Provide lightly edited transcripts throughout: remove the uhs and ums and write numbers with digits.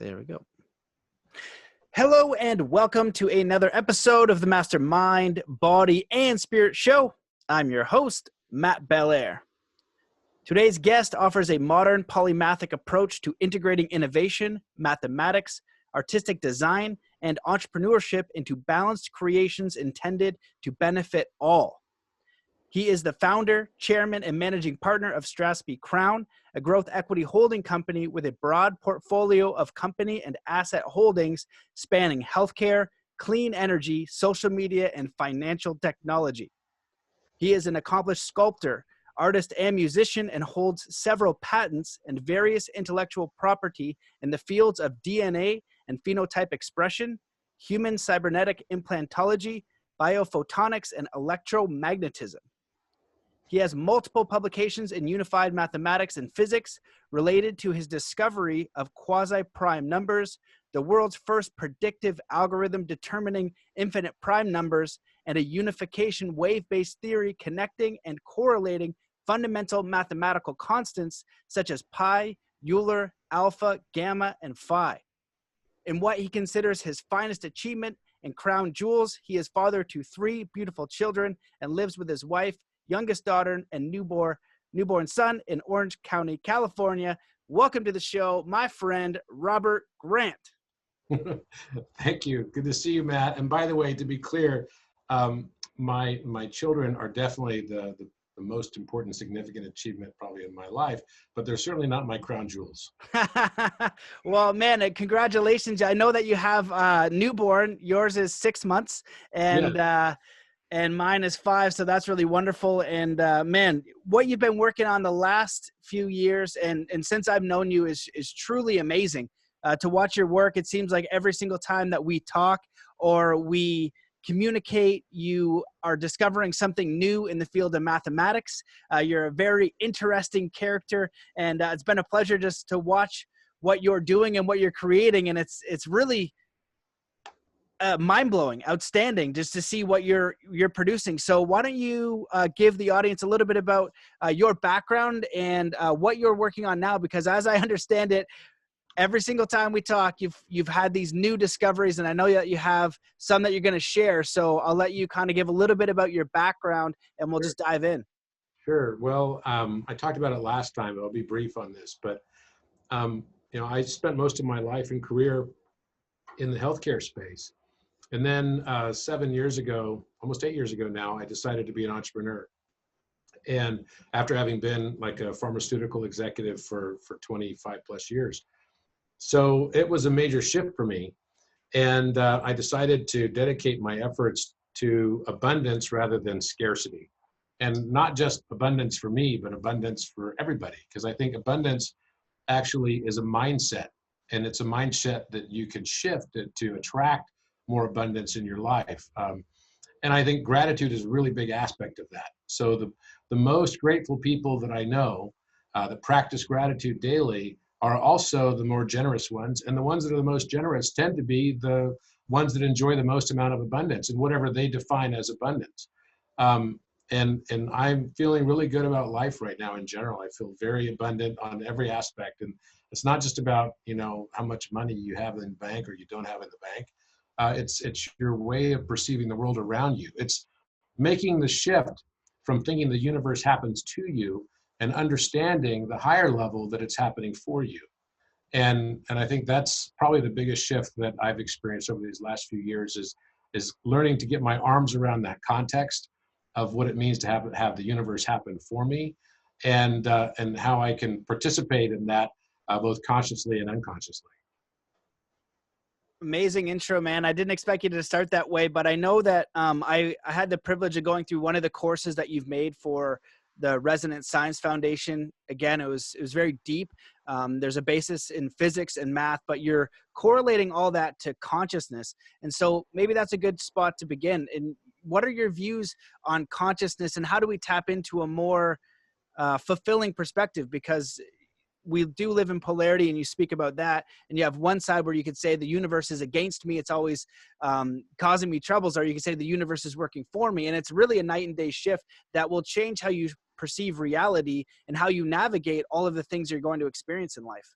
There we go. Hello and welcome to another episode of the Mastermind, Body, and Spirit Show. I'm your host, Matt Belair. Today's guest offers a modern polymathic approach to integrating innovation, mathematics, artistic design, and entrepreneurship into balanced creations intended to benefit all. He is the founder, chairman, and managing partner of Scarcity, a growth equity holding company with a broad portfolio of company and asset holdings spanning healthcare, clean energy, social media, and financial technology. He is an accomplished sculptor, artist, and musician, and holds several patents and various intellectual property in the fields of DNA and phenotype expression, human cybernetic implantology, biophotonics, and electromagnetism. He has multiple publications in unified mathematics and physics related to his discovery of quasi-prime numbers, the world's first predictive algorithm determining infinite prime numbers, and a unification wave-based theory connecting and correlating fundamental mathematical constants such as pi, Euler, alpha, gamma, and phi. In what he considers his finest achievement and crown jewels, he is father to 3 beautiful children and lives with his wife, youngest daughter, and newborn son in Orange County, California. Welcome to the show, my friend, Robert Grant. Thank you. Good to see you, Matt. And by the way, to be clear, my children are definitely the most important, significant achievement probably in my life, but they're certainly not my crown jewels. Well, man, congratulations. I know that you have a newborn. Yours is 6 months, and yeah. And mine is 5, so that's really wonderful. And man, what you've been working on the last few years and since I've known you is truly amazing. To watch your work, it seems like every single time that we talk or we communicate, you are discovering something new in the field of mathematics. You're a very interesting character, and it's been a pleasure just to watch what you're doing and what you're creating. And it's really mind-blowing, outstanding, just to see what you're producing. So why don't you give the audience a little bit about your background and what you're working on now? Because as I understand it, every single time we talk, you've had these new discoveries, and I know that you have some that you're going to share. So I'll let you kind of give a little bit about your background, and we'll just dive in. Sure. Well, I talked about it last time. I'll be brief on this, but I spent most of my life and career in the healthcare space. And then 7 years ago, almost 8 years ago now, I decided to be an entrepreneur. And after having been like a pharmaceutical executive for 25 plus years. So it was a major shift for me. And I decided to dedicate my efforts to abundance rather than scarcity. And not just abundance for me, but abundance for everybody. Because I think abundance actually is a mindset. And it's a mindset that you can shift to attract more abundance in your life. And I think gratitude is a really big aspect of that. So the most grateful people that I know that practice gratitude daily are also the more generous ones. And the ones that are the most generous tend to be the ones that enjoy the most amount of abundance and whatever they define as abundance. And I'm feeling really good about life right now in general. I feel very abundant on every aspect. And it's not just about, how much money you have in the bank or you don't have in the bank. It's your way of perceiving the world around you. It's making the shift from thinking the universe happens to you and understanding the higher level that it's happening for you. And I think that's probably the biggest shift that I've experienced over these last few years is learning to get my arms around that context of what it means to have the universe happen for me, and how I can participate in that both consciously and unconsciously. Amazing intro, man. I didn't expect you to start that way, but I know that I had the privilege of going through one of the courses that you've made for the Resonance Science Foundation. Again, it was very deep. There's a basis in physics and math, but you're correlating all that to consciousness. And so maybe that's a good spot to begin. And what are your views on consciousness, and how do we tap into a more fulfilling perspective? Because we do live in polarity, and you speak about that, and you have one side where you could say the universe is against me, it's always causing me troubles, or you could say the universe is working for me. And it's really a night and day shift that will change how you perceive reality and how you navigate all of the things you're going to experience in life.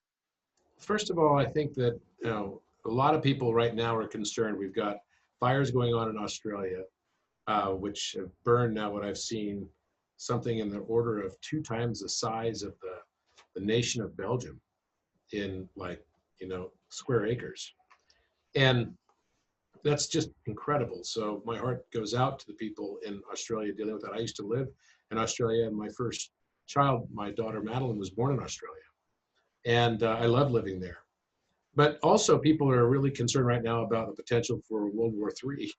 First of all, I think that, a lot of people right now are concerned. We've got fires going on in Australia, which have burned now what I've seen, something in the order of 2 times the size of the nation of Belgium in like, square acres. And that's just incredible. So my heart goes out to the people in Australia dealing with that. I used to live in Australia, and my first child, my daughter Madeline, was born in Australia. And I love living there. But also people are really concerned right now about the potential for World War III.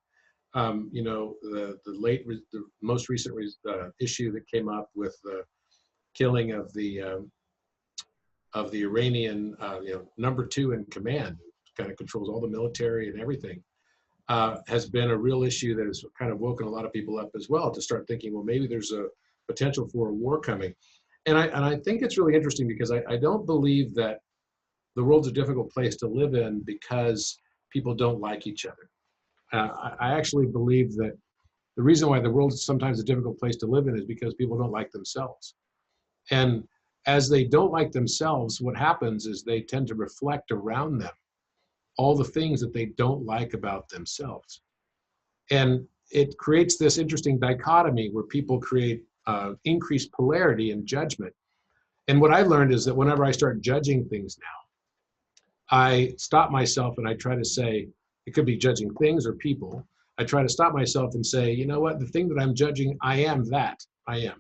The most recent issue that came up with the killing of the Iranian, number 2 in command, kind of controls all the military and everything, has been a real issue that has kind of woken a lot of people up as well to start thinking, well, maybe there's a potential for a war coming. And I think it's really interesting because I don't believe that the world's a difficult place to live in because people don't like each other. I actually believe that the reason why the world is sometimes a difficult place to live in is because people don't like themselves. And as they don't like themselves, what happens is they tend to reflect around them all the things that they don't like about themselves. And it creates this interesting dichotomy where people create increased polarity and judgment. And what I learned is that whenever I start judging things now, I stop myself and I try to say, it could be judging things or people. I try to stop myself and say, you know what, the thing that I'm judging, I am that. I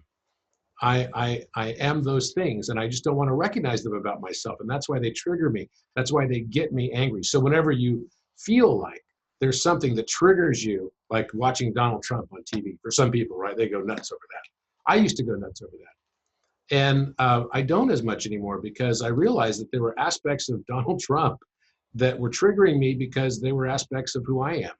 am those things, and I just don't want to recognize them about myself. And that's why they trigger me. That's why they get me angry. So whenever you feel like there's something that triggers you, like watching Donald Trump on TV, for some people, right, they go nuts over that. I used to go nuts over that. And I don't as much anymore because I realized that there were aspects of Donald Trump that were triggering me because they were aspects of who I am.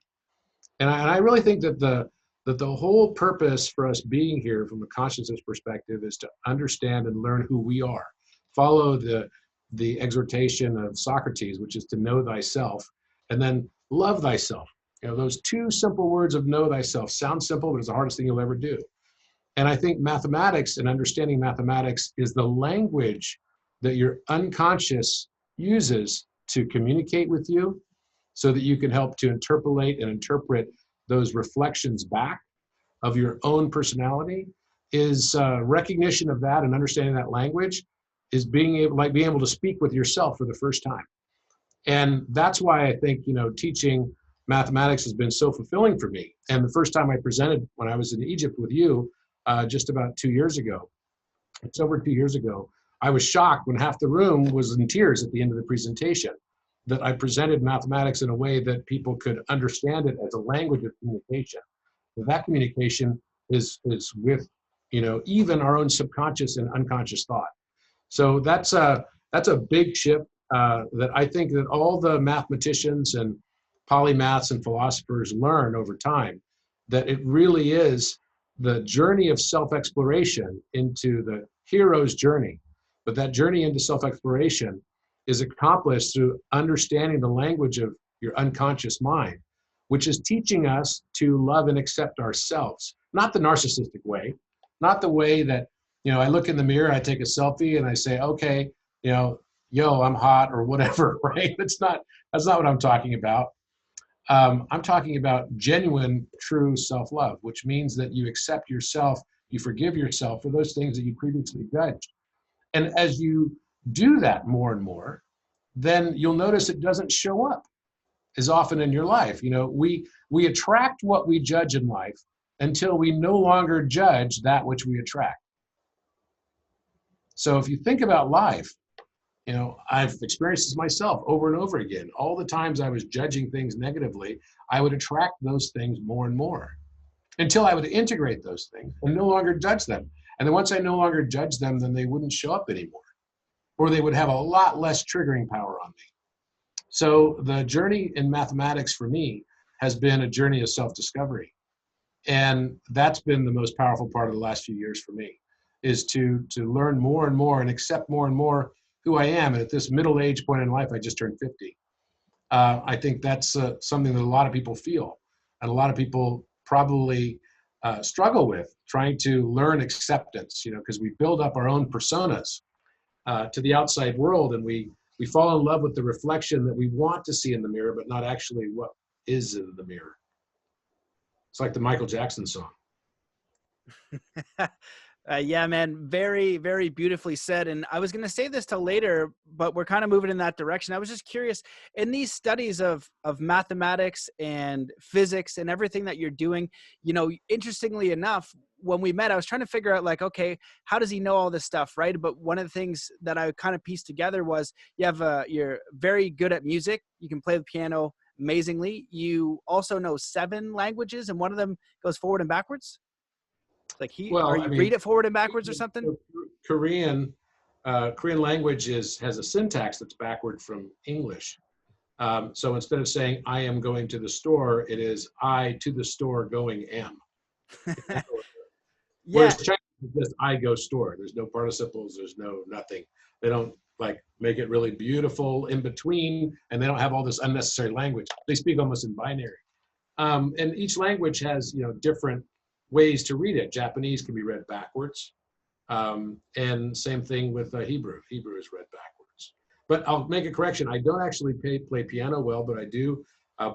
And I really think that the whole purpose for us being here from a consciousness perspective is to understand and learn who we are. Follow the exhortation of Socrates, which is to know thyself, and then love thyself. Those 2 simple words of know thyself sound simple, but it's the hardest thing you'll ever do. And I think mathematics and understanding mathematics is the language that your unconscious uses to communicate with you so that you can help to interpolate and interpret those reflections back of your own personality. Is recognition of that and understanding that language is being able to speak with yourself for the first time. And that's why I think, teaching mathematics has been so fulfilling for me. And the first time I presented when I was in Egypt with you, just about 2 years ago, it's over 2 years ago, I was shocked when half the room was in tears at the end of the presentation, that I presented mathematics in a way that people could understand it as a language of communication. That communication is with, even our own subconscious and unconscious thought. So that's a big shift that I think that all the mathematicians and polymaths and philosophers learn over time, that it really is the journey of self-exploration into the hero's journey. But that journey into self-exploration is accomplished through understanding the language of your unconscious mind, which is teaching us to love and accept ourselves, not the narcissistic way, not the way that, I look in the mirror, I take a selfie and I say, okay, yo, I'm hot or whatever, right? That's not what I'm talking about. I'm talking about genuine, true self-love, which means that you accept yourself, you forgive yourself for those things that you previously judged. And as you do that more and more, then you'll notice it doesn't show up as often in your life. We attract what we judge in life until we no longer judge that which we attract. So if you think about life, I've experienced this myself over and over again. All the times I was judging things negatively, I would attract those things more and more until I would integrate those things and no longer judge them. And then once I no longer judge them, then they wouldn't show up anymore, or they would have a lot less triggering power on me. So the journey in mathematics for me has been a journey of self-discovery. And that's been the most powerful part of the last few years for me, is to learn more and more and accept more and more who I am. And at this middle age point in life, I just turned 50. I think that's something that a lot of people feel, and a lot of people probably struggle with, trying to learn acceptance, because we build up our own personas to the outside world, and we we fall in love with the reflection that we want to see in the mirror, but not actually what is in the mirror. It's like the Michael Jackson song. Yeah, man, very, very beautifully said. And I was going to say this till later, but we're kind of moving in that direction. I was just curious, in these studies of mathematics and physics and everything that you're doing, you know, interestingly enough, when we met, I was trying to figure out like, okay, how does he know all this stuff, right? But one of the things that I kind of pieced together was you're very good at music. You can play the piano amazingly. You also know 7 languages, and one of them goes forward and backwards. Like read it forward and backwards or something? Korean language has a syntax that's backward from English. So instead of saying I am going to the store, it is I to the store going am. Whereas Chinese is just I go store. There's no participles, there's no nothing. They don't like make it really beautiful in between, and they don't have all this unnecessary language. They speak almost in binary. And each language has, you know, different ways to read it. Japanese can be read backwards. And same thing with Hebrew. Hebrew is read backwards. But I'll make a correction. I don't actually play piano well, but I do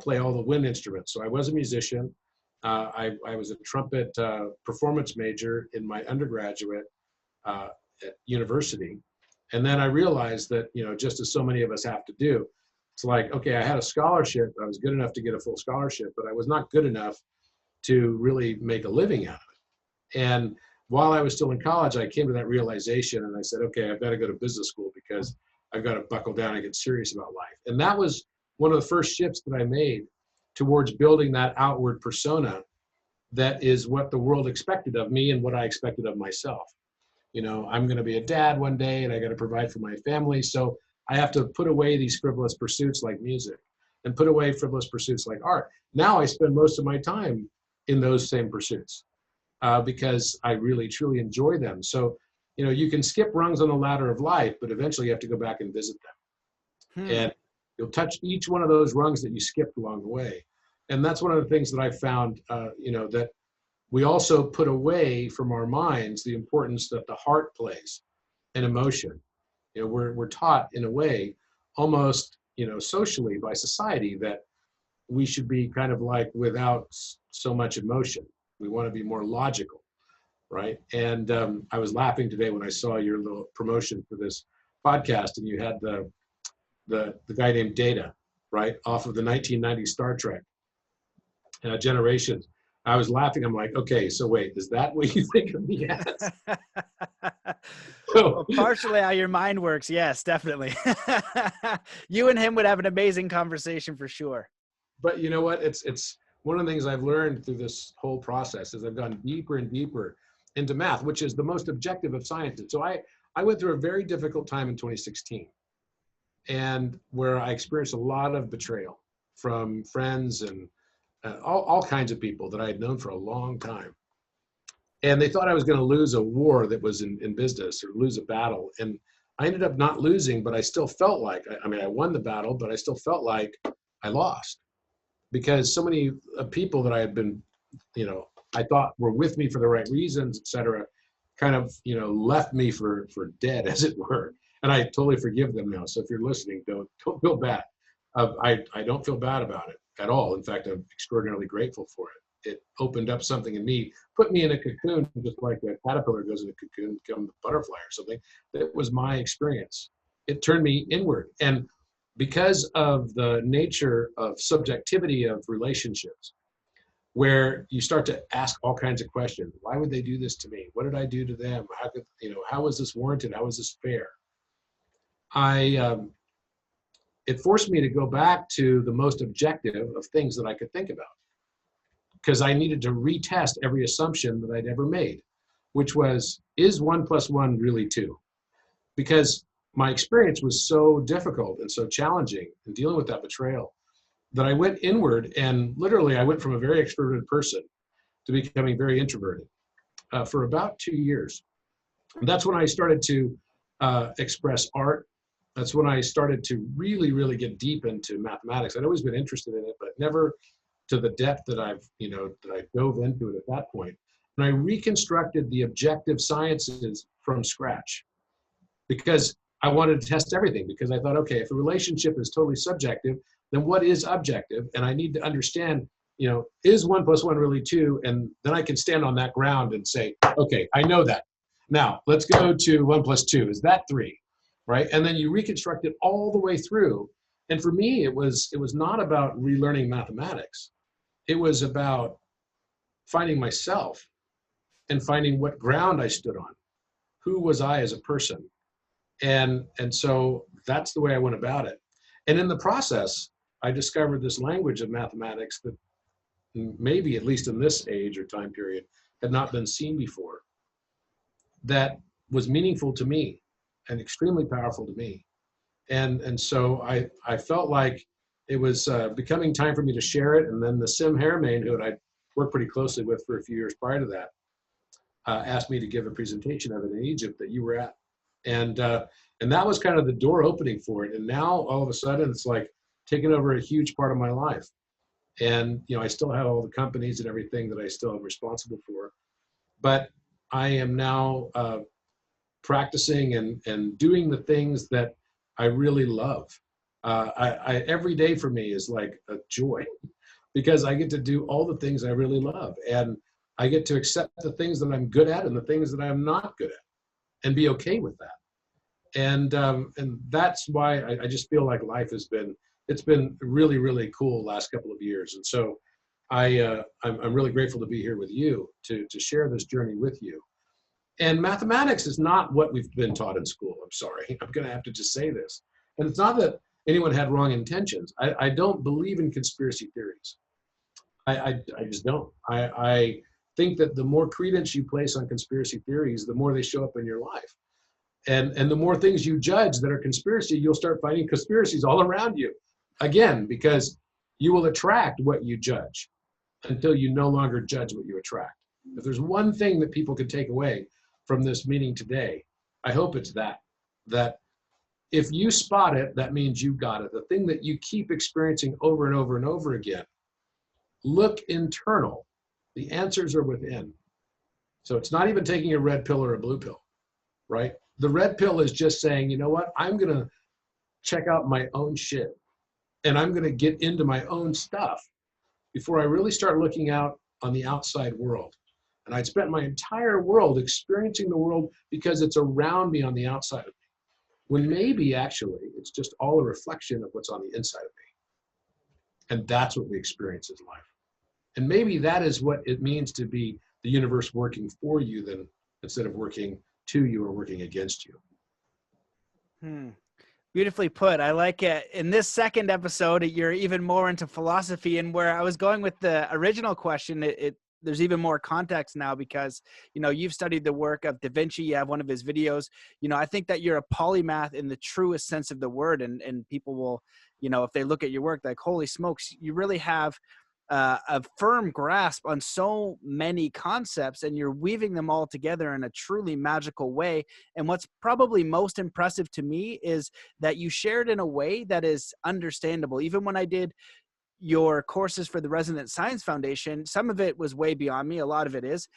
play all the wind instruments. So I was a musician. I was a trumpet performance major in my undergraduate at university. And then I realized that, you know, just as so many of us have to do, it's like, okay, I had a scholarship. I was good enough to get a full scholarship, but I was not good enough to really make a living out of it. And while I was still in college, I came to that realization, and I said, okay, I've got to go to business school because I've got to buckle down and get serious about life. And that was one of the first shifts that I made towards building that outward persona that is what the world expected of me and what I expected of myself. You know, I'm going to be a dad one day, and I got to provide for my family. So I have to put away these frivolous pursuits like music and put away frivolous pursuits like art. Now I spend most of my time in those same pursuits because I really, truly enjoy them. So, you know, you can skip rungs on the ladder of life, but eventually you have to go back and visit them. And you'll touch each one of those rungs that you skipped along the way. And that's one of the things that I found, you know, that we also put away from our minds the importance that the heart plays and emotion. You know, we're taught in a way, almost, you know, socially by society, that we should be kind of like without so much emotion. We want to be more logical, right? And I was laughing today when I saw your little promotion for this podcast, and you had the guy named Data, right, off of the 1990 Star Trek Generations. I was laughing. I'm like, okay, so wait, is that what you think of me as? Well, partially how your mind works, yes, definitely. You and him would have an amazing conversation for sure. But you know what? It's one of the things I've learned through this whole process is I've gone deeper and deeper into math, which is the most objective of sciences. So I went through a very difficult time in 2016, and where I experienced a lot of betrayal from friends and all kinds of people that I had known for a long time. And they thought I was going to lose a war that was in business, or lose a battle. And I ended up not losing, but I still felt like, I mean, I won the battle, but I still felt like I lost. Because so many people that I had been, you know, I thought were with me for the right reasons, et cetera, kind of, you know, left me for dead, as it were. And I totally forgive them now. So if you're listening, don't feel bad. I don't feel bad about it at all. In fact, I'm extraordinarily grateful for it. It opened up something in me, put me in a cocoon, just like a caterpillar goes in a cocoon, become a butterfly or something. That was my experience. It turned me inward. And because of the nature of subjectivity of relationships, where you start to ask all kinds of questions. Why would they do this to me? What did I do to them? How could, you know, how was this warranted? How was this fair? It forced me to go back to the most objective of things that I could think about, because I needed to retest every assumption that I'd ever made, which was, is 1 + 1 really 2? Because my experience was so difficult and so challenging in dealing with that betrayal that I went inward, and literally I went from a very extroverted person to becoming very introverted for about 2 years. And that's when I started to express art. That's when I started to really, really get deep into mathematics. I'd always been interested in it, but never to the depth that I dove into it at that point. And I reconstructed the objective sciences from scratch, because I wanted to test everything because I thought, okay, if a relationship is totally subjective, then what is objective? And I need to understand, you know, is 1 + 1 really 2? And then I can stand on that ground and say, okay, I know that. Now let's go to 1 + 2. Is that 3? Right? And then you reconstruct it all the way through. And for me, it was not about relearning mathematics. It was about finding myself and finding what ground I stood on. Who was I as a person? And so that's the way I went about it. And in the process, I discovered this language of mathematics that maybe, at least in this age or time period, had not been seen before, that was meaningful to me and extremely powerful to me. And so I felt like it was becoming time for me to share it. And then the Sim Haramain, who I worked pretty closely with for a few years prior to that, asked me to give a presentation of it in Egypt that you were at. And that was kind of the door opening for it. And now all of a sudden it's like taking over a huge part of my life. And, you know, I still have all the companies and everything that I still am responsible for, but I am now practicing and doing the things that I really love. Every day for me is like a joy because I get to do all the things I really love. And I get to accept the things that I'm good at and the things that I'm not good at and be okay with that. And that's why I just feel like life it's been really, really cool the last couple of years. And so I'm really grateful to be here with you to share this journey with you. And mathematics is not what we've been taught in school. I'm sorry. I'm going to have to just say this. And it's not that anyone had wrong intentions. I don't believe in conspiracy theories. I just don't. I think that the more credence you place on conspiracy theories, the more they show up in your life. And the more things you judge that are conspiracy, you'll start finding conspiracies all around you. Again, because you will attract what you judge until you no longer judge what you attract. If there's one thing that people could take away from this meeting today, I hope it's that if you spot it, that means you got it. The thing that you keep experiencing over and over and over again, look internal. The answers are within. So it's not even taking a red pill or a blue pill, right? The red pill is just saying, you know what, I'm going to check out my own shit and I'm going to get into my own stuff before I really start looking out on the outside world. And I'd spent my entire world experiencing the world because it's around me on the outside of me, when maybe actually it's just all a reflection of what's on the inside of me. And that's what we experience as life. And maybe that is what it means to be the universe working for you then instead of working to you or working against you. Beautifully put. I like it. In this second episode, you're even more into philosophy, and where I was going with the original question, there's even more context now because, you know, you've studied the work of Da Vinci. You have one of his videos. You know, I think that you're a polymath in the truest sense of the word, and people will, you know, if they look at your work, like, holy smokes, you really have a firm grasp on so many concepts, and you're weaving them all together in a truly magical way. And what's probably most impressive to me is that you share it in a way that is understandable. Even when I did your courses for the Resonant Science Foundation, some of it was way beyond me. A lot of it is.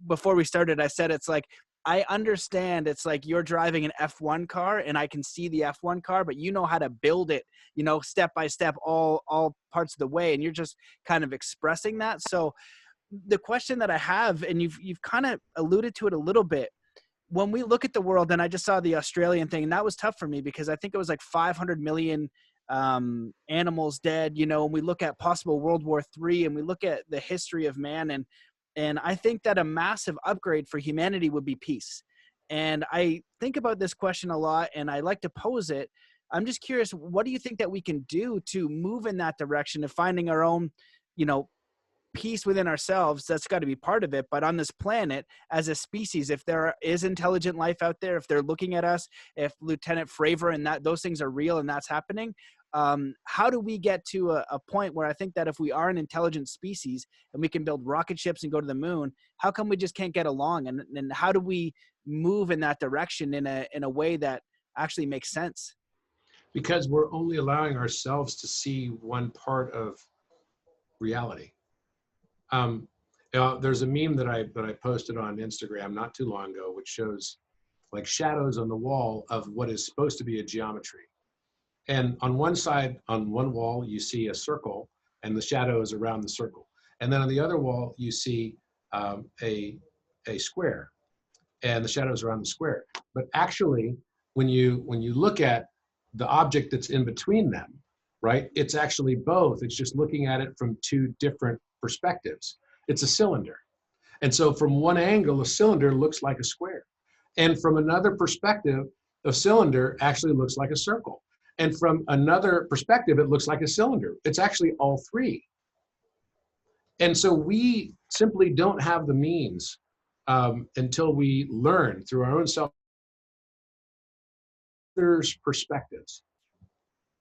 Before we started, I said, it's like, I understand it's like you're driving an F1 car and I can see the F1 car, but you know how to build it, you know, step by step, all parts of the way. And you're just kind of expressing that. So the question that I have, and you've kind of alluded to it a little bit, when we look at the world, and I just saw the Australian thing, and that was tough for me because I think it was like 500 million animals dead, you know, and we look at possible World War III and we look at the history of man, and I think that a massive upgrade for humanity would be peace. And I think about this question a lot, and I like to pose it. I'm just curious, what do you think that we can do to move in that direction of finding our own, you know, peace within ourselves? That's got to be part of it. But on this planet, as a species, if there is intelligent life out there, if they're looking at us, if Lieutenant Fravor and those things are real and that's happening, how do we get to a point where I think that if we are an intelligent species and we can build rocket ships and go to the moon, how come we just can't get along? And how do we move in that direction in a way that actually makes sense? Because we're only allowing ourselves to see one part of reality. You know, there's a meme that I posted on Instagram not too long ago, which shows like shadows on the wall of what is supposed to be a geometry. And on one side, on one wall, you see a circle and the shadow is around the circle. And then on the other wall, you see a square and the shadows around the square. But actually, when you look at the object that's in between them, right, it's actually both. It's just looking at it from two different perspectives. It's a cylinder. And so from one angle, a cylinder looks like a square. And from another perspective, a cylinder actually looks like a circle. And from another perspective, it looks like a cylinder. It's actually all three. And so we simply don't have the means until we learn through our own self perspectives.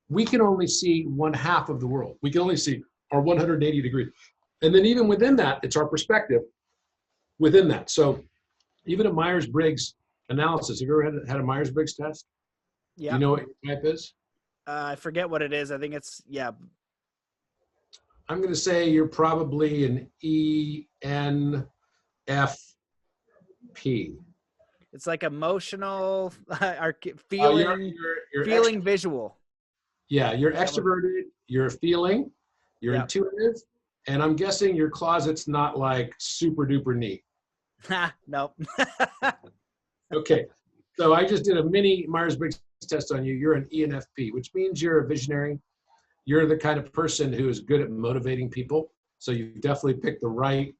We can only see one half of the world. We can only see our 180 degrees. And then even within that, it's our perspective within that. So even a Myers-Briggs analysis, have you ever had a Myers-Briggs test? Yeah. Do you know what your type is? I forget what it is. I think it's, yeah. I'm going to say you're probably an ENFP. It's like emotional, feeling, you're feeling visual. Yeah, you're extroverted, you're feeling, you're intuitive, and I'm guessing your closet's not like super duper neat. Nope. Okay, so I just did a mini Myers-Briggs test on you. You're an ENFP, which means you're a visionary. You're the kind of person who is good at motivating people. So you've definitely picked the right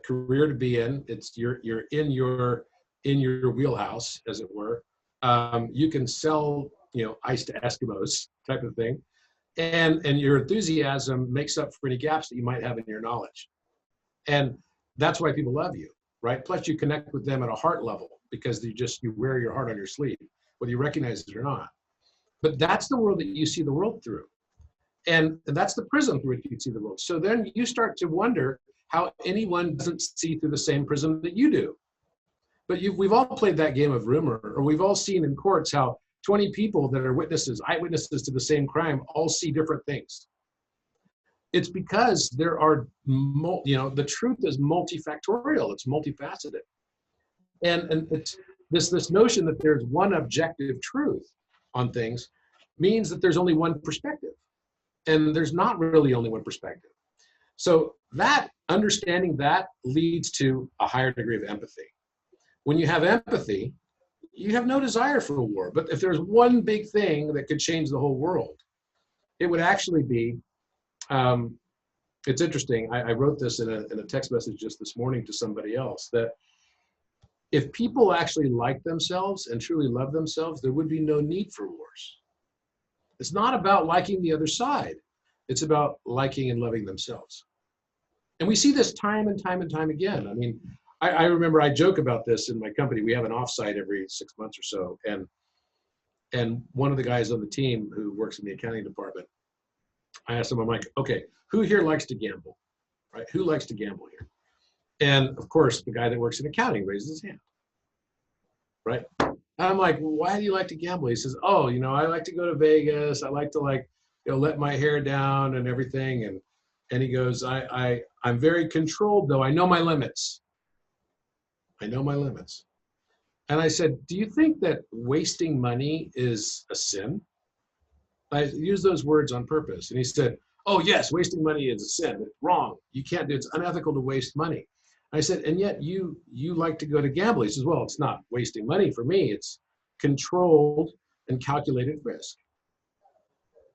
career to be in. You're in your wheelhouse, as it were. You can sell, ice to Eskimos type of thing, and your enthusiasm makes up for any gaps that you might have in your knowledge, and that's why people love you, right? Plus, you connect with them at a heart level because you wear your heart on your sleeve, whether you recognize it or not. But that's the world that you see the world through. And that's the prism through which you see the world. So then you start to wonder how anyone doesn't see through the same prism that you do. But we've all played that game of rumor, or we've all seen in courts how 20 people that are eyewitnesses to the same crime, all see different things. It's because there are, the truth is multifactorial, it's multifaceted. And it's this notion that there's one objective truth on things means that there's only one perspective. And there's not really only one perspective. So that understanding that leads to a higher degree of empathy. When you have empathy, you have no desire for a war. But if there's one big thing that could change the whole world, it would actually be, it's interesting, I wrote this in a text message just this morning to somebody else, that if people actually like themselves and truly love themselves, there would be no need for wars. It's not about liking the other side. It's about liking and loving themselves. And we see this time and time and time again. I mean, I remember I joke about this in my company. We have an offsite every 6 months or so. And one of the guys on the team who works in the accounting department, I asked him, I'm like, okay, who here likes to gamble, right? Who likes to gamble here? And of course, the guy that works in accounting raises his hand, right? I'm like, well, why do you like to gamble? He says, oh, I like to go to Vegas. I like to let my hair down and everything. And he goes, I'm very controlled though. I know my limits. I know my limits. And I said, do you think that wasting money is a sin? I use those words on purpose. And he said, oh yes, wasting money is a sin. It's wrong. You can't do it. It's unethical to waste money. I said, and yet you like to go to gamble. He says, well, it's not wasting money for me. It's controlled and calculated risk.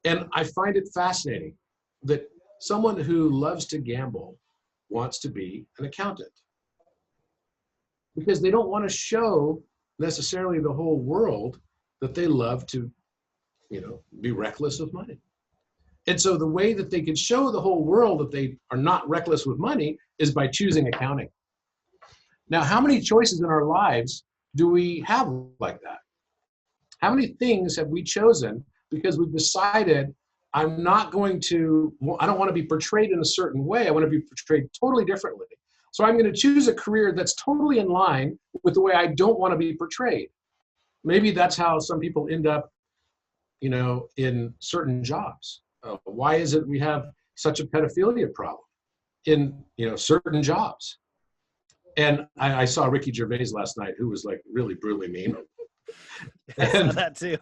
And I find it fascinating that someone who loves to gamble wants to be an accountant, because they don't want to show necessarily the whole world that they love to, be reckless with money. And so the way that they can show the whole world that they are not reckless with money is by choosing accounting. Now, how many choices in our lives do we have like that? How many things have we chosen because we've decided I don't want to be portrayed in a certain way. I want to be portrayed totally differently. So I'm going to choose a career that's totally in line with the way I don't want to be portrayed. Maybe that's how some people end up, in certain jobs. Why is it we have such a pedophilia problem in, certain jobs? And I saw Ricky Gervais last night, who was like really brutally mean. I saw And that too.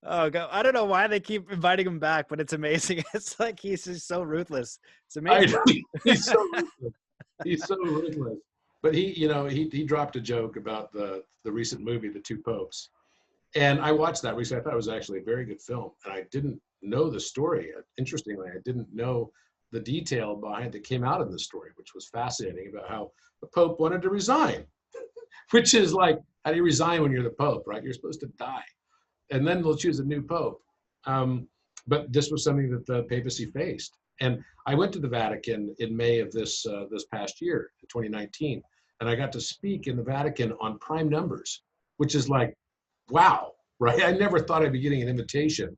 Oh God, I don't know why they keep inviting him back, but it's amazing. It's like he's just so ruthless. It's amazing. he's so ruthless. He's so ruthless. But he dropped a joke about the recent movie, The Two Popes. And I watched that recently. I thought it was actually a very good film. And I didn't know the story. Interestingly, I didn't know the detail behind that came out of the story, which was fascinating, about how the Pope wanted to resign, which is like, how do you resign when you're the Pope, right? You're supposed to die. And then they'll choose a new Pope. But this was something that the papacy faced. And I went to the Vatican in May of this past year, 2019, and I got to speak in the Vatican on prime numbers, which is like, wow, right? I never thought I'd be getting an invitation.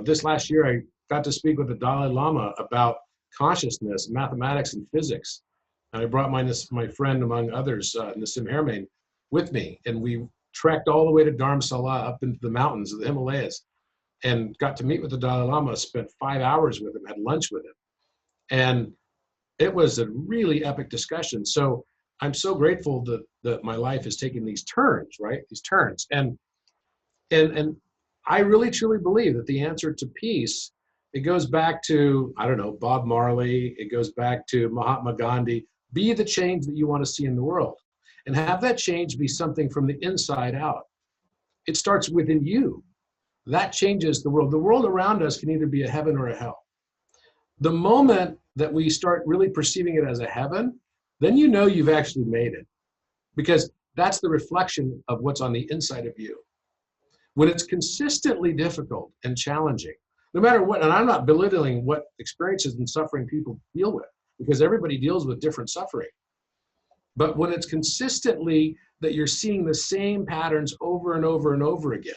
This last year, I got to speak with the Dalai Lama about consciousness, mathematics, and physics. And I brought my friend, among others, Nassim Haramein, with me. And we trekked all the way to Dharamsala up into the mountains of the Himalayas and got to meet with the Dalai Lama, spent 5 hours with him, had lunch with him. And it was a really epic discussion. So I'm so grateful that my life is taking these turns, right? These turns. And I really truly believe that the answer to peace, it goes back to, I don't know, Bob Marley, it goes back to Mahatma Gandhi. Be the change that you want to see in the world, and have that change be something from the inside out. It starts within you. That changes the world. The world around us can either be a heaven or a hell. The moment that we start really perceiving it as a heaven, then you know you've actually made it, because that's the reflection of what's on the inside of you. When it's consistently difficult and challenging, no matter what, and I'm not belittling what experiences and suffering people deal with, because everybody deals with different suffering. But when it's consistently that you're seeing the same patterns over and over and over again,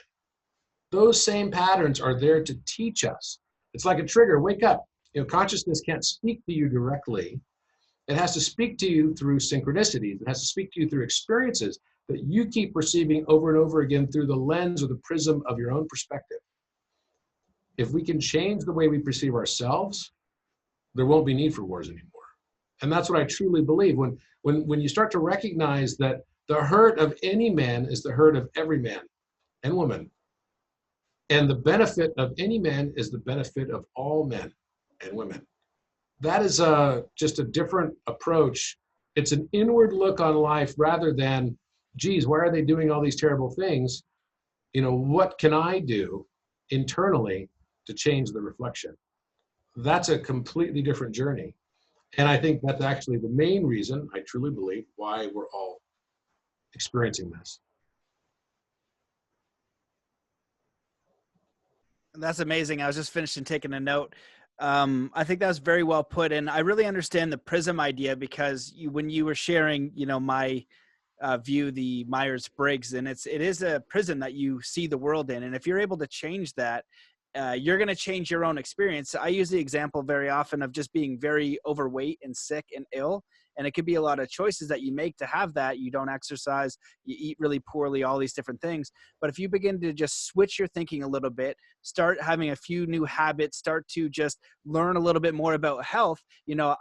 those same patterns are there to teach us. It's like a trigger. Wake up. Consciousness can't speak to you directly. It has to speak to you through synchronicities. It has to speak to you through experiences that you keep perceiving over and over again through the lens or the prism of your own perspective. If we can change the way we perceive ourselves, there won't be need for wars anymore. And that's what I truly believe. When you start to recognize that the hurt of any man is the hurt of every man and woman, and the benefit of any man is the benefit of all men and women. That is just a different approach. It's an inward look on life rather than, geez, why are they doing all these terrible things? What can I do internally to change the reflection? That's a completely different journey. And I think that's actually the main reason, I truly believe, why we're all experiencing this. That's amazing. I was just finishing taking a note. I think that was very well put, and I really understand the prism idea, because when you were sharing, my view, the Myers-Briggs, and it is a prism that you see the world in, and if you're able to change that, you're going to change your own experience. I use the example very often of just being very overweight and sick and ill. And it could be a lot of choices that you make to have that. You don't exercise, you eat really poorly, all these different things. But if you begin to just switch your thinking a little bit, start having a few new habits, start to just learn a little bit more about health.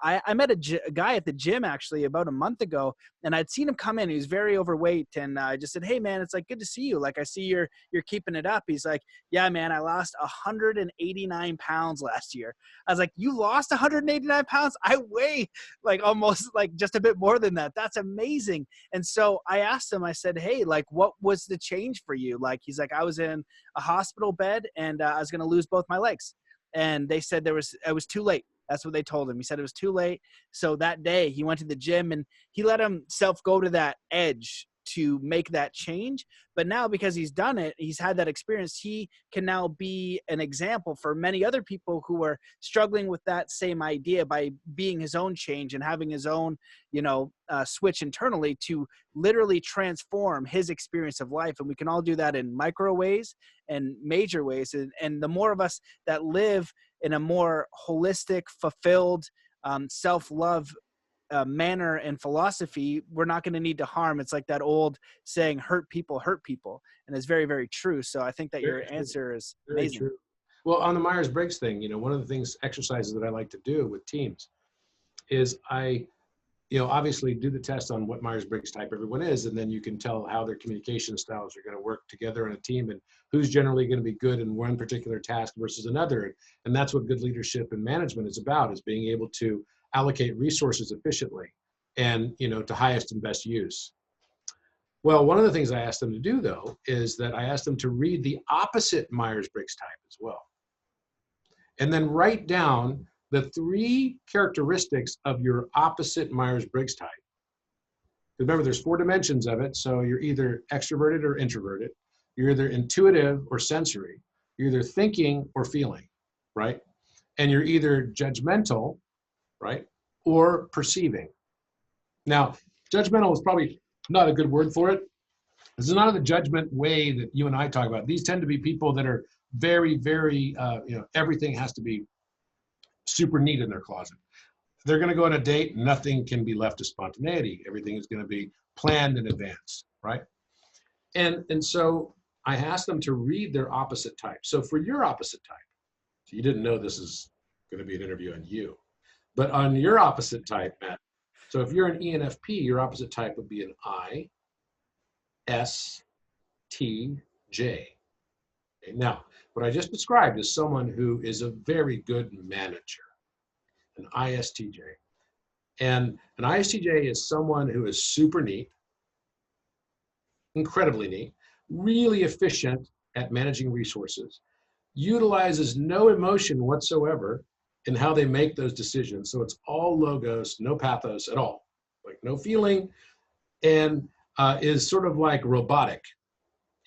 I met a guy at the gym actually about a month ago, and I'd seen him come in. He was very overweight, and I just said, "Hey man, it's like good to see you. Like I see you're keeping it up." He's like, "Yeah man, I lost 189 pounds last year." I was like, "You lost 189 pounds? I weigh like almost like just a bit more than that. That's amazing." And so I asked him, I said, "Hey, like what was the change for you?" Like he's like, "I was in a hospital bed and I was going to lose both my legs." And they said it was too late. That's what they told him. He said it was too late. So that day he went to the gym and he let himself go to that edge to make that change. But now, because he's done it, he's had that experience, he can now be an example for many other people who are struggling with that same idea by being his own change and having his own, switch internally to literally transform his experience of life. And we can all do that in micro ways and major ways. And the more of us that live in a more holistic, fulfilled, self-love manner and philosophy, we're not going to need to harm. It's like that old saying, hurt people, and it's very, very true. So I think that your answer is amazing. Very true. Well, on the Myers-Briggs thing, one of the exercises that I like to do with teams is I obviously do the test on what Myers-Briggs type everyone is, and then you can tell how their communication styles are going to work together in a team and who's generally going to be good in one particular task versus another. And that's what good leadership and management is about, is being able to allocate resources efficiently and, to highest and best use. Well, one of the things I asked them to do, though, is that I asked them to read the opposite Myers-Briggs type as well, and then write down the 3 characteristics of your opposite Myers-Briggs type. Remember, there's 4 dimensions of it, so you're either extroverted or introverted. You're either intuitive or sensory. You're either thinking or feeling, right? And you're either judgmental, right, or perceiving. Now, judgmental is probably not a good word for it. This is not the judgment way that you and I talk about. These tend to be people that are very, very, everything has to be super neat in their closet. If they're going to go on a date, nothing can be left to spontaneity. Everything is going to be planned in advance, right? And so I asked them to read their opposite type. So for your opposite type, so you didn't know this is going to be an interview on you, but on your opposite type, Matt, so if you're an ENFP, your opposite type would be an ISTJ. Okay, now, what I just described is someone who is a very good manager, an ISTJ. And an ISTJ is someone who is super neat, incredibly neat, really efficient at managing resources, utilizes no emotion whatsoever in how they make those decisions. So it's all logos, no pathos at all, like no feeling, and is sort of like robotic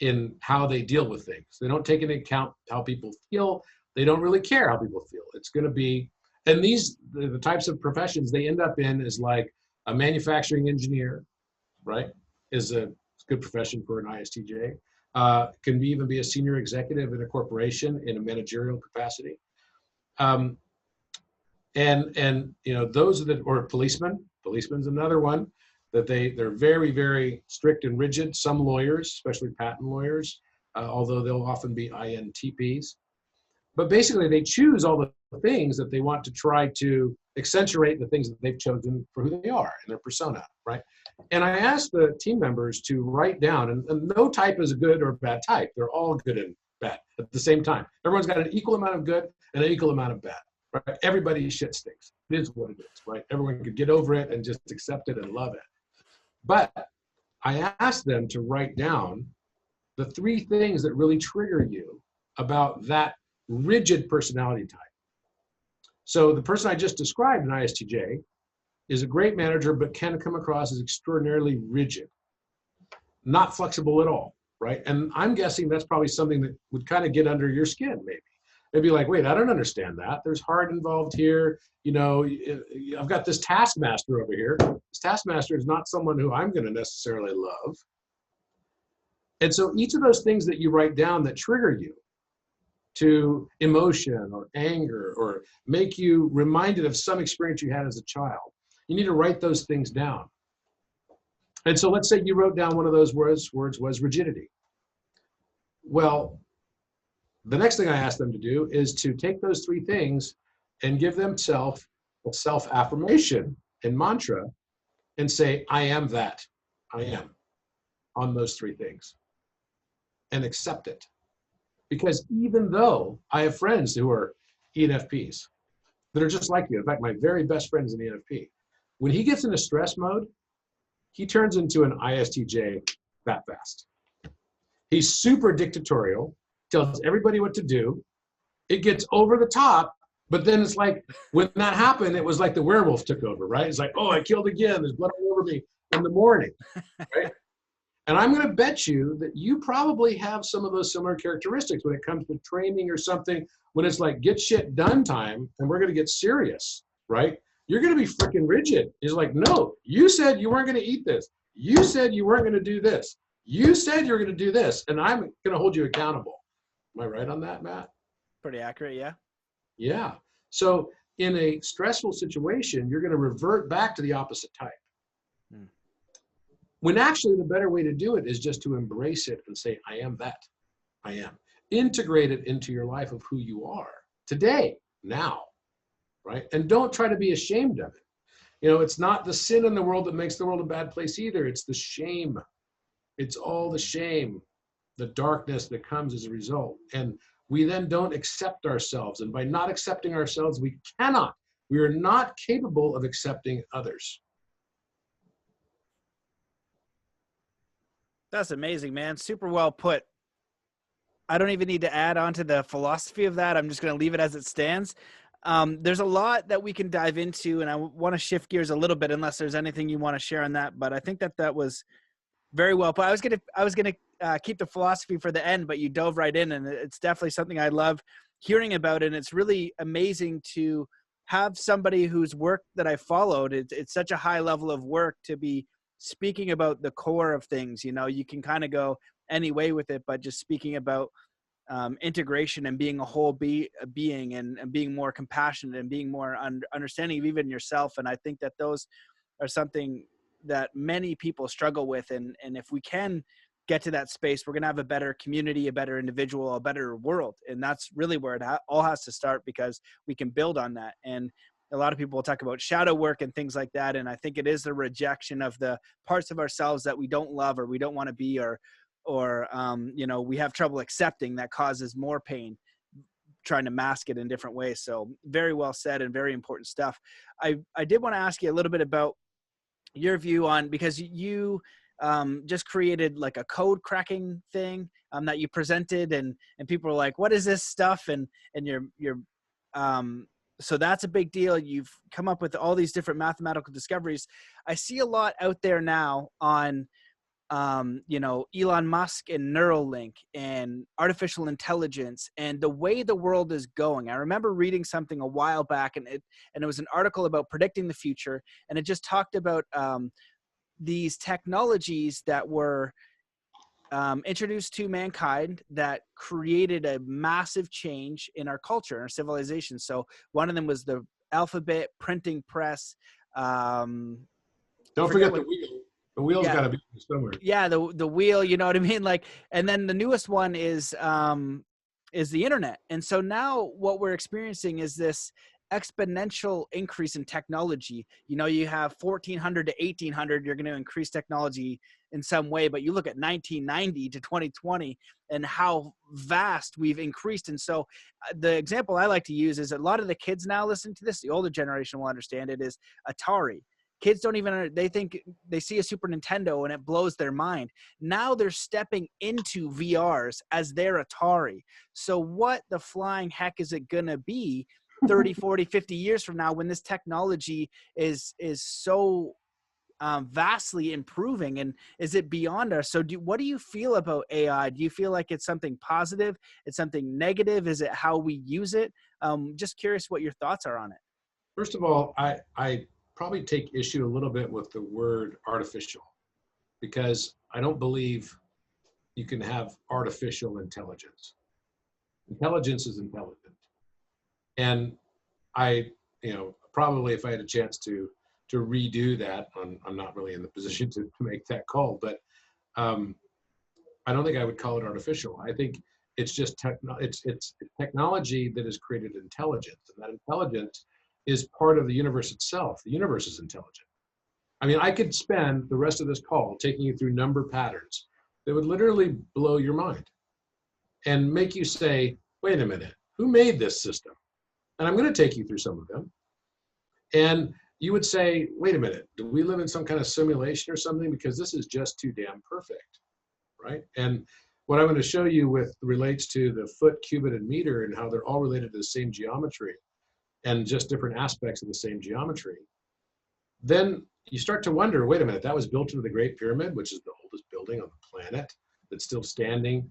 in how they deal with things. They don't take into account how people feel. They don't really care how people feel. It's going to be, and the types of professions they end up in is like a manufacturing engineer, right? Is a good profession for an ISTJ. Can even be a senior executive in a corporation in a managerial capacity. And those are the, or policemen. Policeman's another one that they're very, very strict and rigid. Some lawyers, especially patent lawyers, although they'll often be INTPs. But basically they choose all the things that they want to try to accentuate the things that they've chosen for who they are and their persona, right? And I asked the team members to write down, and no type is a good or bad type. They're all good and bad at the same time. Everyone's got an equal amount of good and an equal amount of bad, right? Everybody's shit stinks. It is what it is, right? Everyone could get over it and just accept it and love it. But I asked them to write down the 3 things that really trigger you about that rigid personality type. So the person I just described, an ISTJ, is a great manager, but can come across as extraordinarily rigid, not flexible at all, right? And I'm guessing that's probably something that would kind of get under your skin, maybe. They'd be like, wait, I don't understand that. There's heart involved here. I've got this taskmaster over here. This taskmaster is not someone who I'm going to necessarily love. And so each of those things that you write down that trigger you to emotion or anger or make you reminded of some experience you had as a child, you need to write those things down. And so let's say you wrote down one of those words was rigidity. Well, the next thing I asked them to do is to take those 3 things and give themselves a self-affirmation and mantra and say, I am that. I am on those 3 things, and accept it. Because even though I have friends who are ENFPs that are just like you, in fact, my very best friend is an ENFP. When he gets into stress mode, he turns into an ISTJ that fast. He's super dictatorial, tells everybody what to do. It gets over the top, but then it's like, when that happened, it was like the werewolf took over, right? It's like, oh, I killed again. There's blood all over me in the morning, right? And I'm going to bet you that you probably have some of those similar characteristics when it comes to training or something, when it's like, get shit done time, and we're going to get serious, right? You're going to be freaking rigid. It's like, no, you said you weren't going to eat this. You said you weren't going to do this. You said you were going to do this, and I'm going to hold you accountable. Am I right on that, Matt? Pretty accurate, yeah. Yeah. So in a stressful situation, you're going to revert back to the opposite type. When actually the better way to do it is just to embrace it and say, I am that. I am. Integrate it into your life of who you are today, now, right? And don't try to be ashamed of it. You know, it's not the sin in the world that makes the world a bad place either. It's the shame. It's all the shame, the darkness that comes as a result. And we then don't accept ourselves. And by not accepting ourselves, we are not capable of accepting others. That's amazing, man. Super well put. I don't even need to add on to the philosophy of that. I'm just going to leave it as it stands. There's a lot that we can dive into, and I want to shift gears a little bit unless there's anything you want to share on that. But I think that was very well put. I was gonna keep the philosophy for the end, but you dove right in, and it's definitely something I love hearing about. And it's really amazing to have somebody whose work that I followed. It's such a high level of work to be speaking about the core of things. You know, you can kind of go any way with it, but just speaking about integration and being a whole being and being more compassionate and being more understanding of even yourself. And I think that those are something that many people struggle with. And if we can get to that space, we're going to have a better community, a better individual, a better world. And that's really where it all has to start, because we can build on that. And a lot of people will talk about shadow work and things like that. And I think it is the rejection of the parts of ourselves that we don't love or we don't want to be, or you know, we have trouble accepting, that causes more pain, trying to mask it in different ways. So very well said and very important stuff. I did want to ask you a little bit about your view on, because you just created like a code cracking thing that you presented, and people were like, what is this stuff? And you're so that's a big deal. You've come up with all these different mathematical discoveries. I see a lot out there now on you know, Elon Musk and Neuralink and artificial intelligence and the way the world is going. I remember reading something a while back, and it was an article about predicting the future, and it just talked about these technologies that were introduced to mankind that created a massive change in our culture and our civilization. So one of them was the alphabet, printing press. Don't forget the wheel. The wheel's got to be somewhere. Yeah, the wheel, you know what I mean? Like, and then the newest one is the internet. And so now what we're experiencing is this exponential increase in technology. You know, you have 1400 to 1800, you're going to increase technology in some way, but you look at 1990 to 2020 and how vast we've increased. And so the example I like to use is a lot of the kids now listening to this, the older generation will understand it, is Atari. Kids don't even, they think they see a Super Nintendo and it blows their mind. Now they're stepping into VRs as their Atari. So what the flying heck is it going to be 30, 40, 50 years from now when this technology is so vastly improving? And is it beyond us? So what do you feel about AI? Do you feel like it's something positive? It's something negative? Is it how we use it? Just curious what your thoughts are on it. First of all, I probably take issue a little bit with the word artificial, because I don't believe you can have artificial intelligence. Intelligence is intelligent. And you know, probably if I had a chance to redo that, I'm not really in the position to make that call, but I don't think I would call it artificial. I think it's just it's technology that has created intelligence, and that intelligence is part of the universe itself. The universe is intelligent. I mean, I could spend the rest of this call taking you through number patterns that would literally blow your mind and make you say, wait a minute, who made this system? And I'm going to take you through some of them. And you would say, wait a minute, do we live in some kind of simulation or something? Because this is just too damn perfect, right? And what I'm going to show you relates to the foot, cubit, and meter, and how they're all related to the same geometry and just different aspects of the same geometry. Then you start to wonder, wait a minute, that was built into the Great Pyramid, which is the oldest building on the planet that's still standing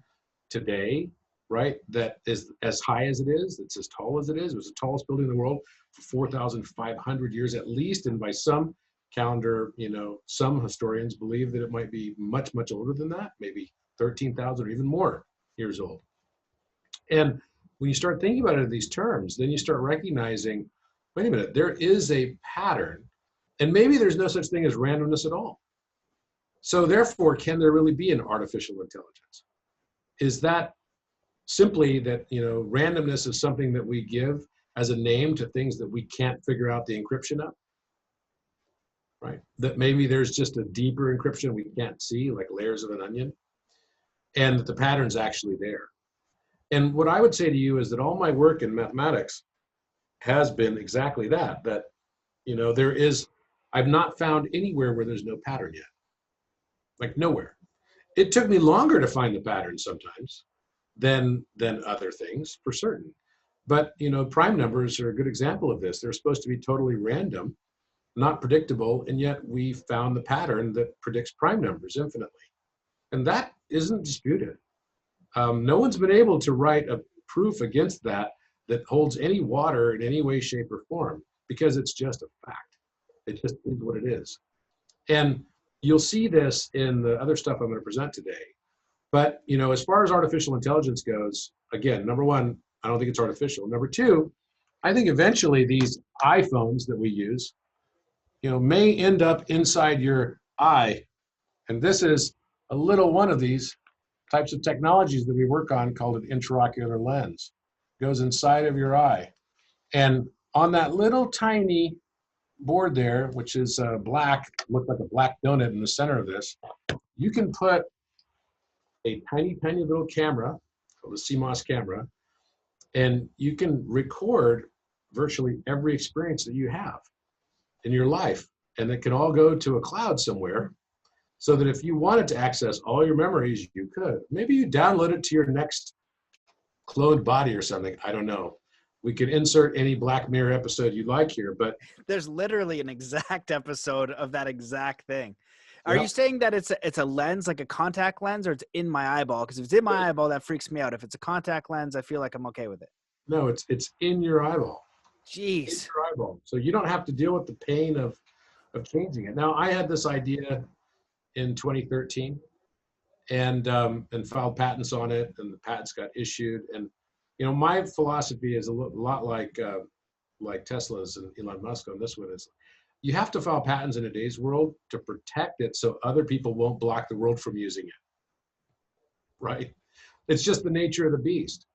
today, right? That is as high as it is, that's as tall as it is. It was the tallest building in the world for 4,500 years at least. And by some calendar, you know, some historians believe that it might be much, much older than that, maybe 13,000 or even more years old. And when you start thinking about it in these terms, then you start recognizing, wait a minute, there is a pattern, and maybe there's no such thing as randomness at all. So therefore, can there really be an artificial intelligence? Is that simply that, you know, randomness is something that we give as a name to things that we can't figure out the encryption of? right? That maybe there's just a deeper encryption we can't see, like layers of an onion, and that the pattern's actually there. And what I would say to you is that all my work in mathematics has been exactly that, you know, I've not found anywhere where there's no pattern yet, like nowhere. It took me longer to find the pattern sometimes than other things, for certain. But, you know, prime numbers are a good example of this. They're supposed to be totally random, not predictable, and yet we found the pattern that predicts prime numbers infinitely. And that isn't disputed. No one's been able to write a proof against that holds any water in any way, shape, or form, because it's just a fact. It just is what it is. And you'll see this in the other stuff I'm going to present today. But, you know, as far as artificial intelligence goes, again, number one, I don't think it's artificial. Number two, I think eventually these iPhones that we use, you know, may end up inside your eye. And this is a little one of these types of technologies that we work on called an intraocular lens. It goes inside of your eye. And on that little tiny board there, which is black, looks like a black donut in the center of this, you can put a tiny, tiny little camera, called a CMOS camera, and you can record virtually every experience that you have in your life. And it can all go to a cloud somewhere, so that if you wanted to access all your memories, you could. Maybe you download it to your next cloned body or something. I don't know. We could insert any Black Mirror episode you'd like here, but There's literally an exact episode of that exact thing. Are Yep. you saying that it's a lens, like a contact lens, or it's in my eyeball? Because if it's in my eyeball, that freaks me out. If it's a contact lens, I feel like I'm okay with it. No, it's in your eyeball. In Jeez. your eyeball. So you don't have to deal with the pain of changing it. Now, I had this idea in 2013 and filed patents on it, and the patents got issued. And you know, my philosophy is a lot like Tesla's and Elon Musk on this one. Is you have to file patents in today's world to protect it so other people won't block the world from using it, right? It's just the nature of the beast.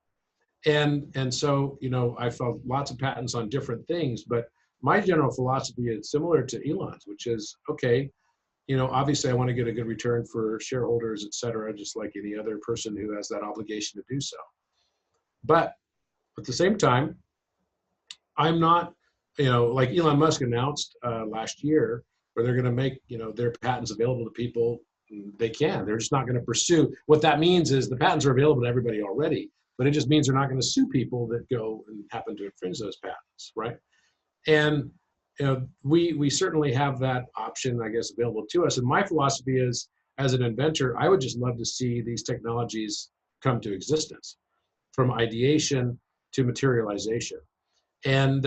And so, you know, I filed lots of patents on different things, but my general philosophy is similar to Elon's, which is, okay, you know, obviously I want to get a good return for shareholders, et cetera, just like any other person who has that obligation to do so. But at the same time, I'm not, you know, like Elon Musk announced last year, where they're going to make, you know, their patents available to people. They can. They're just not going to pursue. What that means is the patents are available to everybody already, but it just means they're not going to sue people that go and happen to infringe those patents, right? And you know, we certainly have that option, I guess, available to us. And my philosophy is, as an inventor, I would just love to see these technologies come to existence, from ideation to materialization. And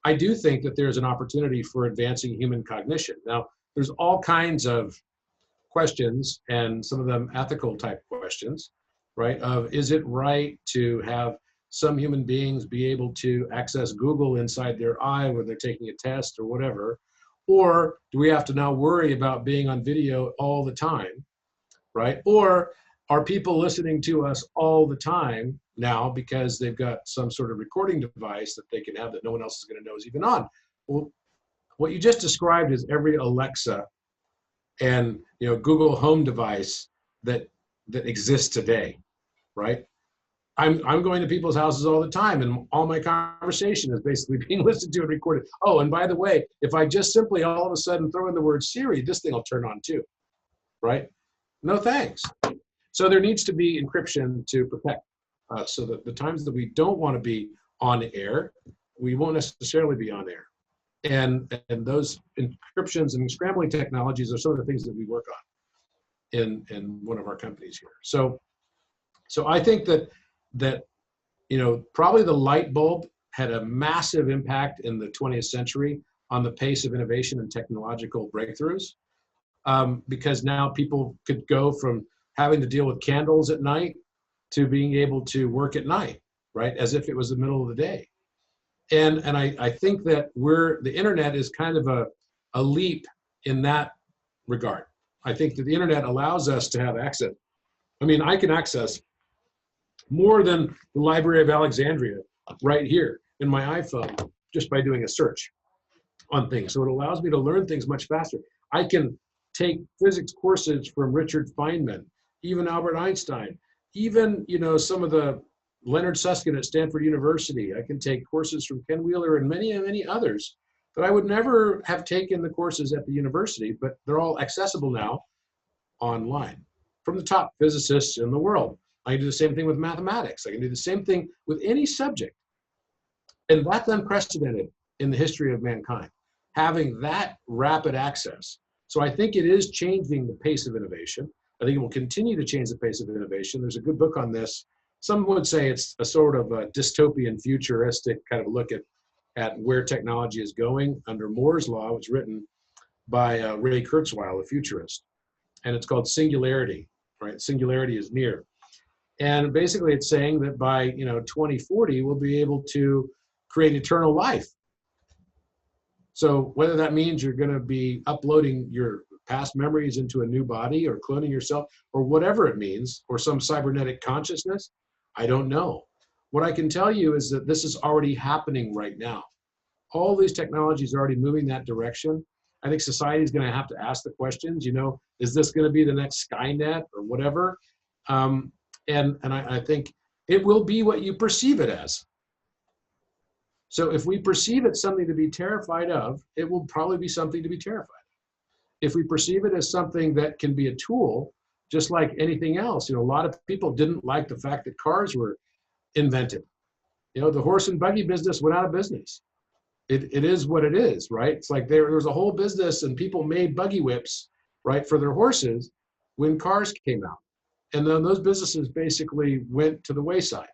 I do think that there's an opportunity for advancing human cognition. Now, there's all kinds of questions, and some of them ethical type questions, right? Of, is it right to have some human beings be able to access Google inside their eye when they're taking a test or whatever? Or do we have to now worry about being on video all the time, right? Or are people listening to us all the time now because they've got some sort of recording device that they can have that no one else is going to know is even on? Well, what you just described is every Alexa and, you know, Google Home device that exists today, right? I'm going to people's houses all the time, and all my conversation is basically being listened to and recorded. Oh, and by the way, if I just simply all of a sudden throw in the word Siri, this thing will turn on too, right? No thanks. So there needs to be encryption to protect us, so that the times that we don't want to be on air, we won't necessarily be on air. And those encryptions and scrambling technologies are some of the things that we work on in one of our companies here. So I think that you know, probably the light bulb had a massive impact in the 20th century on the pace of innovation and technological breakthroughs, because now people could go from having to deal with candles at night to being able to work at night, right? As if it was the middle of the day. And I think that the internet is kind of a leap in that regard. I think that the internet allows us to have access. I mean, I can access more than the Library of Alexandria right here in my iPhone just by doing a search. on things. So it allows me to learn things much faster. I can take physics courses from Richard Feynman, even Albert Einstein, even, some of the Leonard Susskind at Stanford University. I can take courses from Ken Wheeler and many, many others that I would never have taken the courses at the university, but they're all accessible now online from the top physicists in the world. I can do the same thing with mathematics. I can do the same thing with any subject. And that's unprecedented in the history of mankind, having that rapid access. So I think it is changing the pace of innovation. I think it will continue to change the pace of innovation. There's a good book on this. Some would say it's a sort of a dystopian, futuristic kind of look at where technology is going under Moore's law. It was written by Ray Kurzweil, a futurist. And it's called Singularity, right? Singularity is near. And basically it's saying that by 2040, we'll be able to create eternal life. So whether that means you're going to be uploading your past memories into a new body or cloning yourself or whatever it means, or some cybernetic consciousness, I don't know. What I can tell you is that this is already happening right now. All these technologies are already moving that direction. I think society is going to have to ask the questions, is this going to be the next Skynet or whatever? And I think it will be what you perceive it as. So if we perceive it something to be terrified of, it will probably be something to be terrified of. If we perceive it as something that can be a tool, just like anything else, a lot of people didn't like the fact that cars were invented. The horse and buggy business went out of business. It is what it is, right? It's like there was a whole business and people made buggy whips, right, for their horses when cars came out. And then those businesses basically went to the wayside.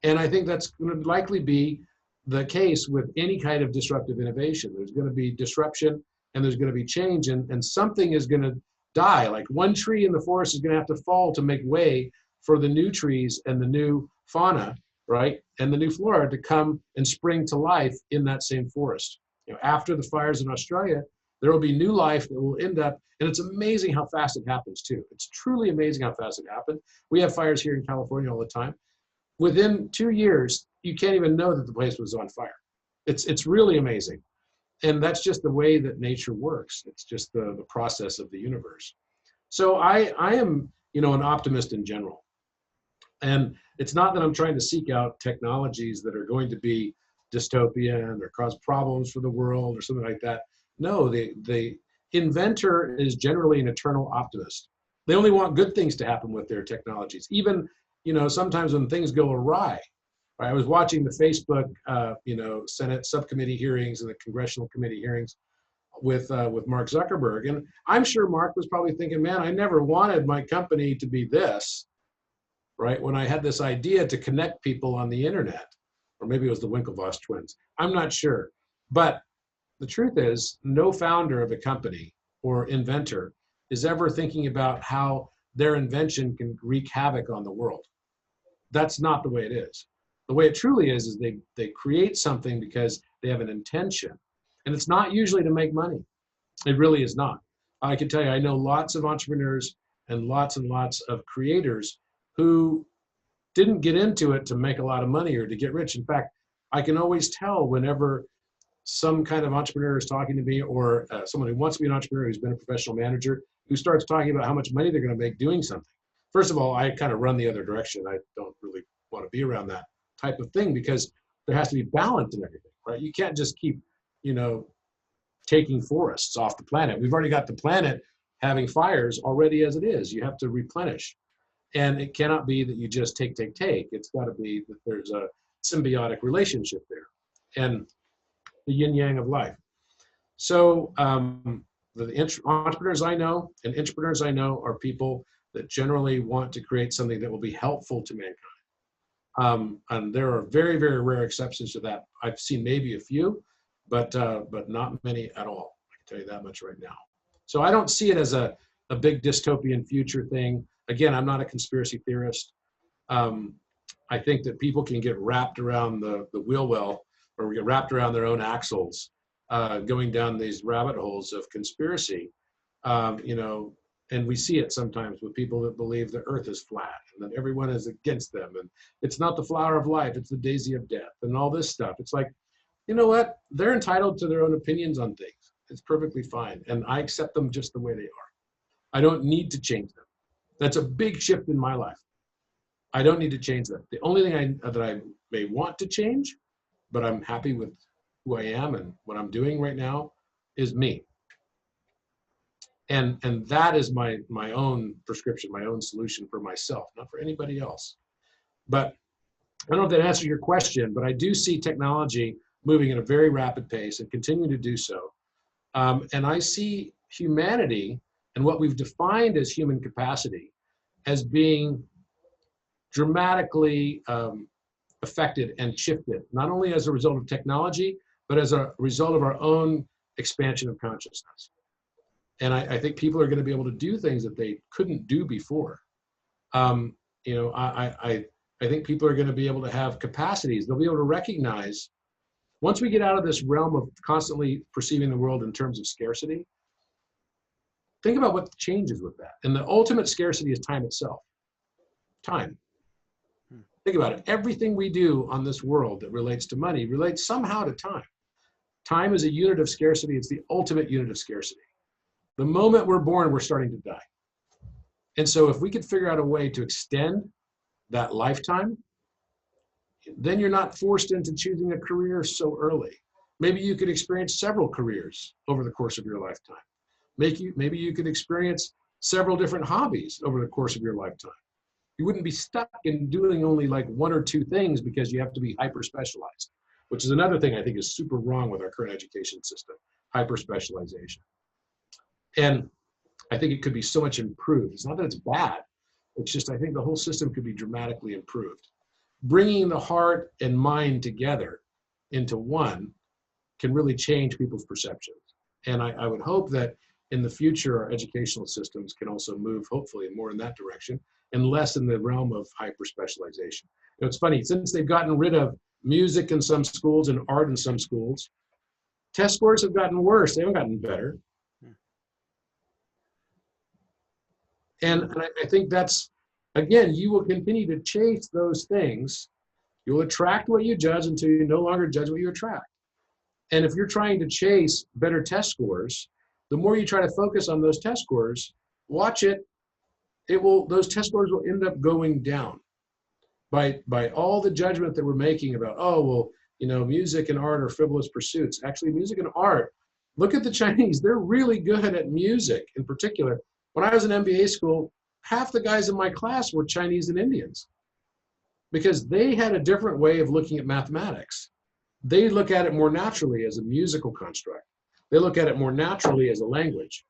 And I think that's going to likely be the case with any kind of disruptive innovation. There's going to be disruption and there's going to be change, and something is going to die. Like one tree in the forest is going to have to fall to make way for the new trees and the new fauna, right? And the new flora to come and spring to life in that same forest. After the fires in Australia, there will be new life that will end up, and it's amazing how fast it happens too. It's truly amazing how fast it happened. We have fires here in California all the time. Within 2 years, you can't even know that the place was on fire. It's really amazing. And that's just the way that nature works. It's just the process of the universe. So I am, an optimist in general. And it's not that I'm trying to seek out technologies that are going to be dystopian or cause problems for the world or something like that. No, the inventor is generally an eternal optimist. They only want good things to happen with their technologies. Even, sometimes when things go awry. I was watching the Facebook, Senate subcommittee hearings and the congressional committee hearings with Mark Zuckerberg. And I'm sure Mark was probably thinking, man, I never wanted my company to be this, right? When I had this idea to connect people on the internet, or maybe it was the Winklevoss twins. I'm not sure. But the truth is, no founder of a company or inventor is ever thinking about how their invention can wreak havoc on the world. That's not the way it is. The way it truly is they create something because they have an intention. And it's not usually to make money. It really is not. I can tell you, I know lots of entrepreneurs and lots of creators who didn't get into it to make a lot of money or to get rich. In fact, I can always tell whenever some kind of entrepreneur is talking to me, or someone who wants to be an entrepreneur who's been a professional manager, who starts talking about how much money they're going to make doing something. First of all, I kind of run the other direction. I don't really want to be around that type of thing because there has to be balance in everything, right? You can't just keep, taking forests off the planet. We've already got the planet having fires already as it is. You have to replenish. And it cannot be that you just take. It's got to be that there's a symbiotic relationship there and the yin yang of life. So the entrepreneurs I know and entrepreneurs I know are people that generally want to create something that will be helpful to mankind. And there are very, very rare exceptions to that. I've seen maybe a few, but not many at all. I can tell you that much right now. So I don't see it as a big dystopian future thing. Again, I'm not a conspiracy theorist. I think that people can get wrapped around the wheel well, or get wrapped around their own axles, going down these rabbit holes of conspiracy, and we see it sometimes with people that believe the earth is flat and that everyone is against them. And it's not the flower of life, it's the daisy of death and all this stuff. It's like, you know what? They're entitled to their own opinions on things. It's perfectly fine. And I accept them just the way they are. I don't need to change them. That's a big shift in my life. I don't need to change them. The only thing that I may want to change, but I'm happy with who I am and what I'm doing right now, is me. And that is my own prescription, my own solution for myself, not for anybody else. But I don't know if that answers your question, but I do see technology moving at a very rapid pace and continuing to do so. And I see humanity and what we've defined as human capacity as being dramatically affected and shifted, not only as a result of technology, but as a result of our own expansion of consciousness. And I think people are going to be able to do things that they couldn't do before. You know, I think people are going to be able to have capacities. They'll be able to recognize, once we get out of this realm of constantly perceiving the world in terms of scarcity, think about what changes with that. And the ultimate scarcity is time itself. Time. Think about it. Everything we do on this world that relates to money relates somehow to time. Time is a unit of scarcity. It's the ultimate unit of scarcity. The moment we're born, we're starting to die. And so if we could figure out a way to extend that lifetime, then you're not forced into choosing a career so early. Maybe you could experience several careers over the course of your lifetime. Maybe you could experience several different hobbies over the course of your lifetime. You wouldn't be stuck in doing only like one or two things because you have to be hyper specialized, which is another thing I think is super wrong with our current education system, hyper specialization. And I think it could be so much improved. It's not that it's bad. It's just I think the whole system could be dramatically improved. Bringing the heart and mind together into one can really change people's perceptions. And I would hope that in the future, our educational systems can also move, hopefully, more in that direction and less in the realm of hyper-specialization. You know, it's funny, since they've gotten rid of music in some schools and art in some schools, test scores have gotten worse. They haven't gotten better. And I think that's, again, you will continue to chase those things. You'll attract what you judge until you no longer judge what you attract. And if you're trying to chase better test scores, the more you try to focus on those test scores, watch it, those test scores will end up going down by all the judgment that we're making about, oh, well, you know, music and art are frivolous pursuits. Actually, music and art, look at the Chinese, they're really good at music in particular. When I was in MBA school, half the guys in my class were Chinese and Indians because they had a different way of looking at mathematics. They look at it more naturally as a musical construct. They look at it more naturally as a language.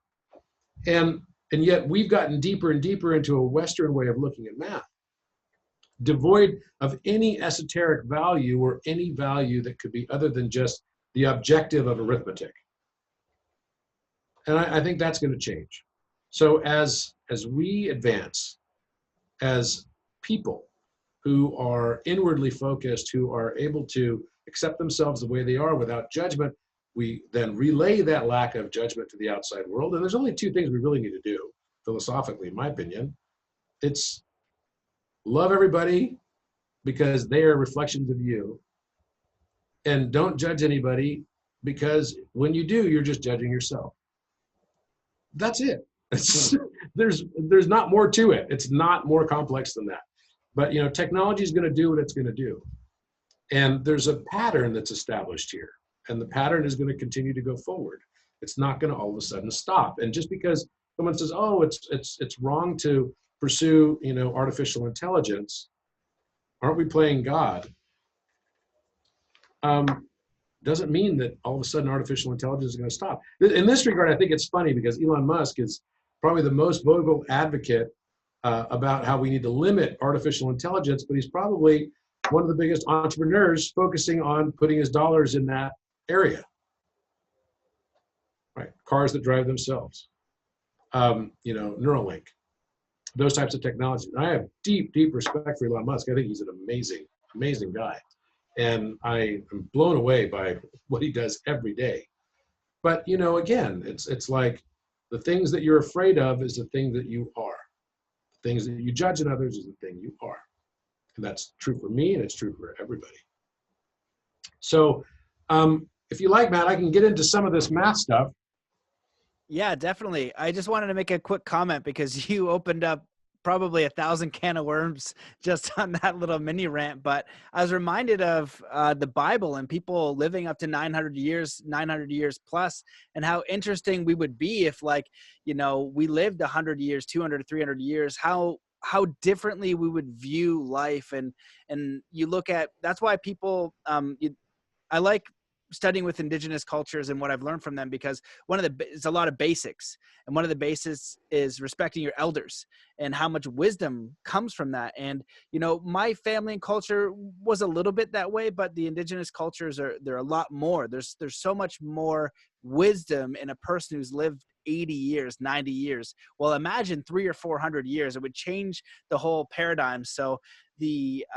And yet we've gotten deeper and deeper into a Western way of looking at math, devoid of any esoteric value or any value that could be other than just the objective of arithmetic. And I think that's going to change. So as we advance as people who are inwardly focused, who are able to accept themselves the way they are without judgment, we then relay that lack of judgment to the outside world. And there's only two things we really need to do, philosophically, in my opinion. It's love everybody because they are reflections of you. And don't judge anybody because when you do, you're just judging yourself. That's it. There's not more to it. It's not more complex than that. But you know, technology is going to do what it's going to do. And there's a pattern that's established here. And the pattern is going to continue to go forward. It's not going to all of a sudden stop. And just because someone says, oh, it's wrong to pursue, you know, artificial intelligence, aren't we playing God? Doesn't mean that all of a sudden artificial intelligence is going to stop. In this regard, I think it's funny because Elon Musk is probably the most vocal advocate about how we need to limit artificial intelligence, but he's probably one of the biggest entrepreneurs focusing on putting his dollars in that area. Right, cars that drive themselves, you know, Neuralink, those types of technologies. And I have deep, deep respect for Elon Musk. I think he's an amazing, amazing guy. And I am blown away by what he does every day. But, you know, again, it's like the things that you're afraid of is the thing that you are. The things that you judge in others is the thing you are. And that's true for me and it's true for everybody. So If you like, Matt, I can get into some of this math stuff. Yeah, definitely. I just wanted to make a quick comment because you opened up probably 1,000 can of worms just on that little mini rant. But I was reminded of the Bible and people living up to 900 years plus, and how interesting we would be if, like, you know, we lived 100 years, 200, 300 years, how differently we would view life. And you look at, that's why people, I like studying with indigenous cultures and what I've learned from them, because it's a lot of basics. And one of the basics is respecting your elders and how much wisdom comes from that. And, you know, my family and culture was a little bit that way, but the indigenous cultures they're a lot more. There's so much more wisdom in a person who's lived 80 years, 90 years. Well, imagine 300 or 400 years. It would change the whole paradigm. So the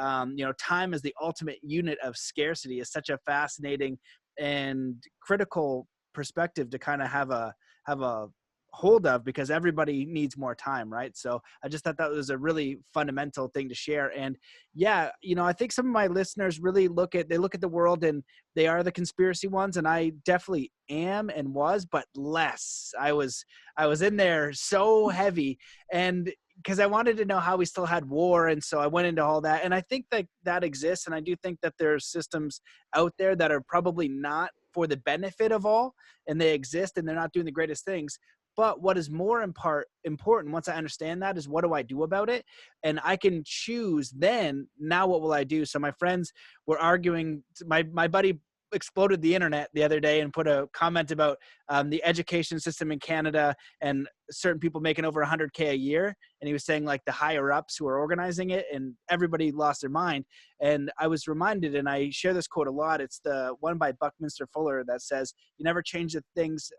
time as the ultimate unit of scarcity is such a fascinating and critical perspective to kind of have a hold of, because everybody needs more time, right? So I just thought that was a really fundamental thing to share. And yeah, you know, I think some of my listeners really look at the world and they are the conspiracy ones, and I definitely am and was, but less. I was in there so heavy, and because I wanted to know how we still had war, and so I went into all that. And I think that exists, and I do think that there's systems out there that are probably not for the benefit of all, and they exist and they're not doing the greatest things. But what is more important, once I understand that, is what do I do about it? And I can choose then, now what will I do? So my friends were arguing, my buddy exploded the internet the other day and put a comment about the education system in Canada and certain people making over 100K a year. And he was saying, like, the higher ups who are organizing it, and everybody lost their mind. And I was reminded, and I share this quote a lot. It's the one by Buckminster Fuller that says, you never change things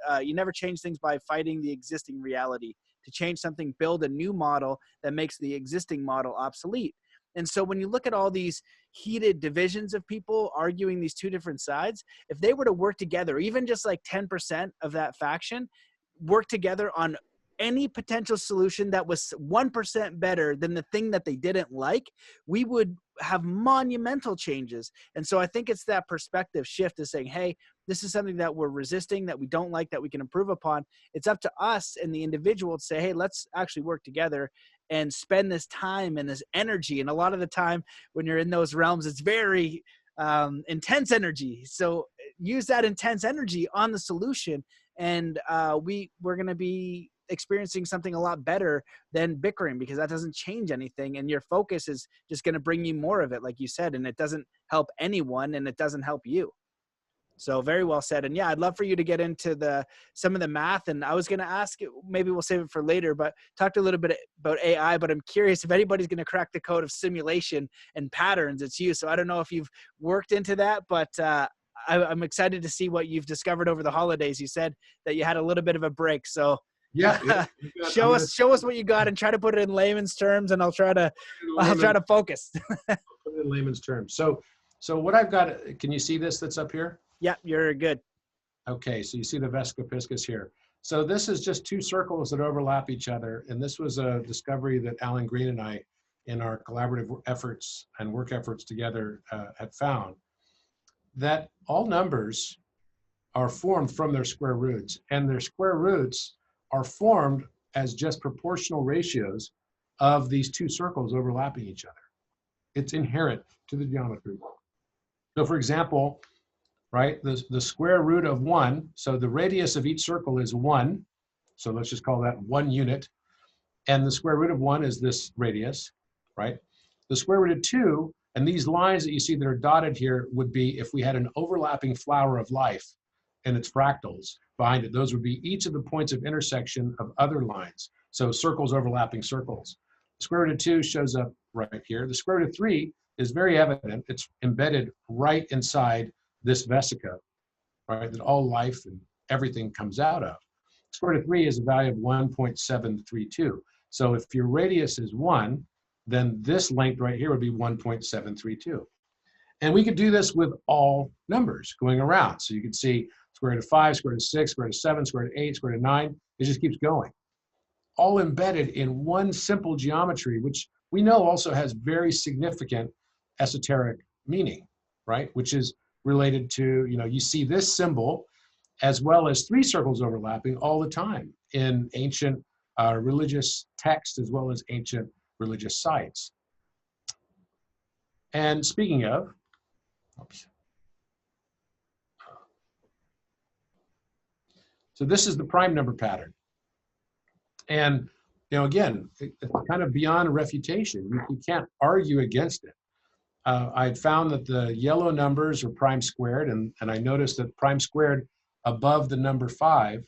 by fighting the existing reality. To change something, build a new model that makes the existing model obsolete. And so when you look at all these heated divisions of people arguing these two different sides, if they were to work together, even just like 10% of that faction, work together on any potential solution that was 1% better than the thing that they didn't like, we would have monumental changes. And so I think it's that perspective shift of saying, hey, this is something that we're resisting, that we don't like, that we can improve upon. It's up to us and the individual to say, hey, let's actually work together and spend this time and this energy. And a lot of the time when you're in those realms, it's very intense energy. So use that intense energy on the solution, and we're going to be experiencing something a lot better than bickering, because that doesn't change anything, and your focus is just going to bring you more of it, like you said, and it doesn't help anyone and it doesn't help you. So very well said. And yeah, I'd love for you to get into some of the math. And I was going to ask, maybe we'll save it for later, but talk a little bit about AI. But I'm curious if anybody's going to crack the code of simulation and patterns, it's you. So I don't know if you've worked into that, but I'm excited to see what you've discovered over the holidays. You said that you had a little bit of a break. So Yeah. show us what you got and try to put it in layman's terms, and I'll try to focus. I'll put it in layman's terms. So what I've got, can you see this that's up here? Yeah, you're good. Okay, so you see the Vesca Piscis here. So this is just two circles that overlap each other. And this was a discovery that Alan Green and I, in our collaborative efforts and work efforts together, had found that all numbers are formed from their square roots, and their square roots are formed as just proportional ratios of these two circles overlapping each other. It's inherent to the geometry. So for example, right, the square root of 1, so the radius of each circle is 1, so let's just call that 1 unit, and the square root of 1 is this radius, right? The square root of 2, and these lines that you see that are dotted here would be if we had an overlapping flower of life and its fractals behind it. Those would be each of the points of intersection of other lines. So circles overlapping circles. The square root of 2 shows up right here. The square root of 3 is very evident. It's embedded right inside this vesica, right, that all life and everything comes out of. Square root of 3 is a value of 1.732. So if your radius is 1, then this length right here would be 1.732. And we could do this with all numbers going around. So you could see square root of 5, square root of 6, square root of 7, square root of 8, square root of 9. It just keeps going. All embedded in one simple geometry, which we know also has very significant esoteric meaning, right? Which is related to, you see this symbol as well as 3 circles overlapping all the time in ancient religious text as well as ancient religious sites. And speaking of, oops. So this is the prime number pattern. And, again, it's kind of beyond refutation. You can't argue against it. I found that the yellow numbers are prime squared, and I noticed that prime squared above the number 5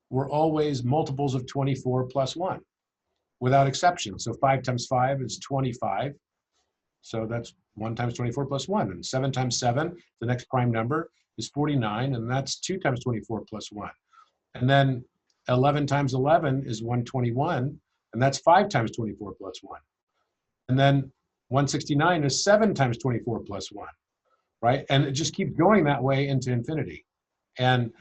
were always multiples of 24 plus 1, without exception. So 5 times 5 is 25. So that's 1 times 24 plus 1. And 7 times 7, the next prime number, is 49, and that's 2 times 24 plus 1. And then 11 times 11 is 121, and that's 5 times 24 plus 1. And then 169 is 7 times 24 plus 1, right? And it just keeps going that way into infinity. And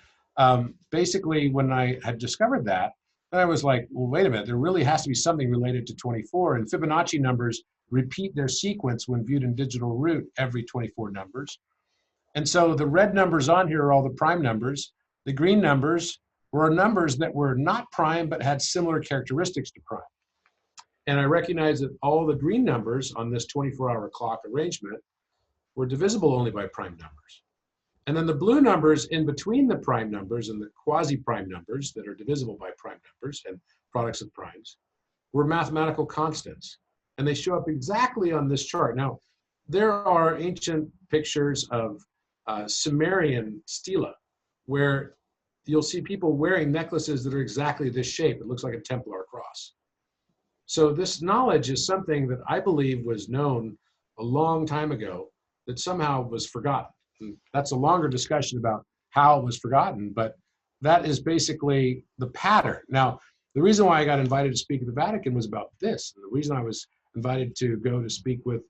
basically, when I had discovered that, then I was like, well, wait a minute, there really has to be something related to 24. And Fibonacci numbers repeat their sequence when viewed in digital root every 24 numbers. And so the red numbers on here are all the prime numbers. The green numbers were numbers that were not prime but had similar characteristics to prime. And I recognized that all the green numbers on this 24-hour clock arrangement were divisible only by prime numbers. And then the blue numbers in between the prime numbers and the quasi-prime numbers that are divisible by prime numbers and products of primes were mathematical constants. And they show up exactly on this chart. Now, there are ancient pictures of Sumerian stela where you'll see people wearing necklaces that are exactly this shape. It looks like a Templar cross. So this knowledge is something that I believe was known a long time ago that somehow was forgotten. And that's a longer discussion about how it was forgotten, but that is basically the pattern. Now, the reason why I got invited to speak at the Vatican was about this. And the reason I was invited to go to speak with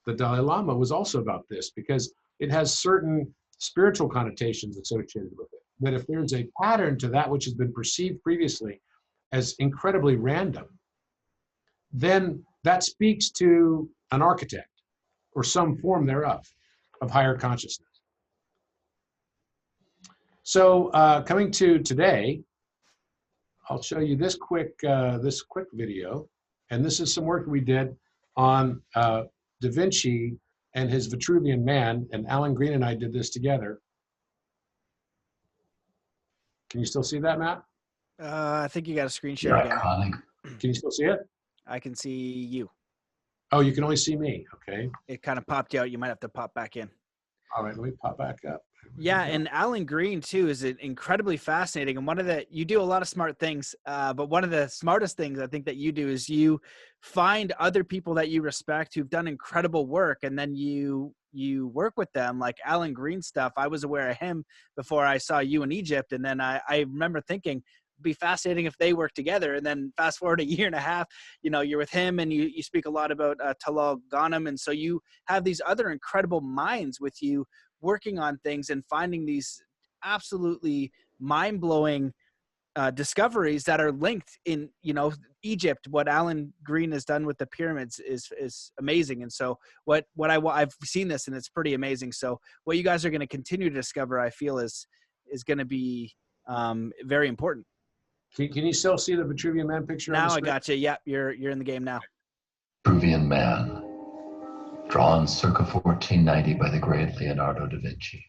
the Dalai Lama was also about this, because it has certain spiritual connotations associated with it. That if there's a pattern to that which has been perceived previously as incredibly random, then that speaks to an architect or some form thereof of higher consciousness. So coming to today, I'll show you this quick video, and this is some work we did on Da Vinci and his Vitruvian Man, and Alan Green and I did this together. Can you still see that, Matt? I think you got a screen share again. Iconic. Can you still see it? I can see you. Oh, you can only see me. Okay. It kind of popped you out. You might have to pop back in. All right, let me pop back up. Yeah, and Alan Green too is incredibly fascinating. And you do a lot of smart things, but one of the smartest things I think that you do is you find other people that you respect who've done incredible work, and then you work with them. Like Alan Green stuff, I was aware of him before I saw you in Egypt, and then I remember thinking, it'd be fascinating if they work together. And then fast forward a year and a half, you're with him, and you speak a lot about Talal Ghanem, and so you have these other incredible minds with you working on things and finding these absolutely mind-blowing discoveries that are linked in, Egypt. What Alan Green has done with the pyramids is amazing. And so I've seen this, and it's pretty amazing. So what you guys are going to continue to discover, I feel is going to be very important. Can you still see the Vitruvian Man picture? Now I got you. Yep, you're in the game now. Vitruvian Man, drawn circa 1490 by the great Leonardo da Vinci.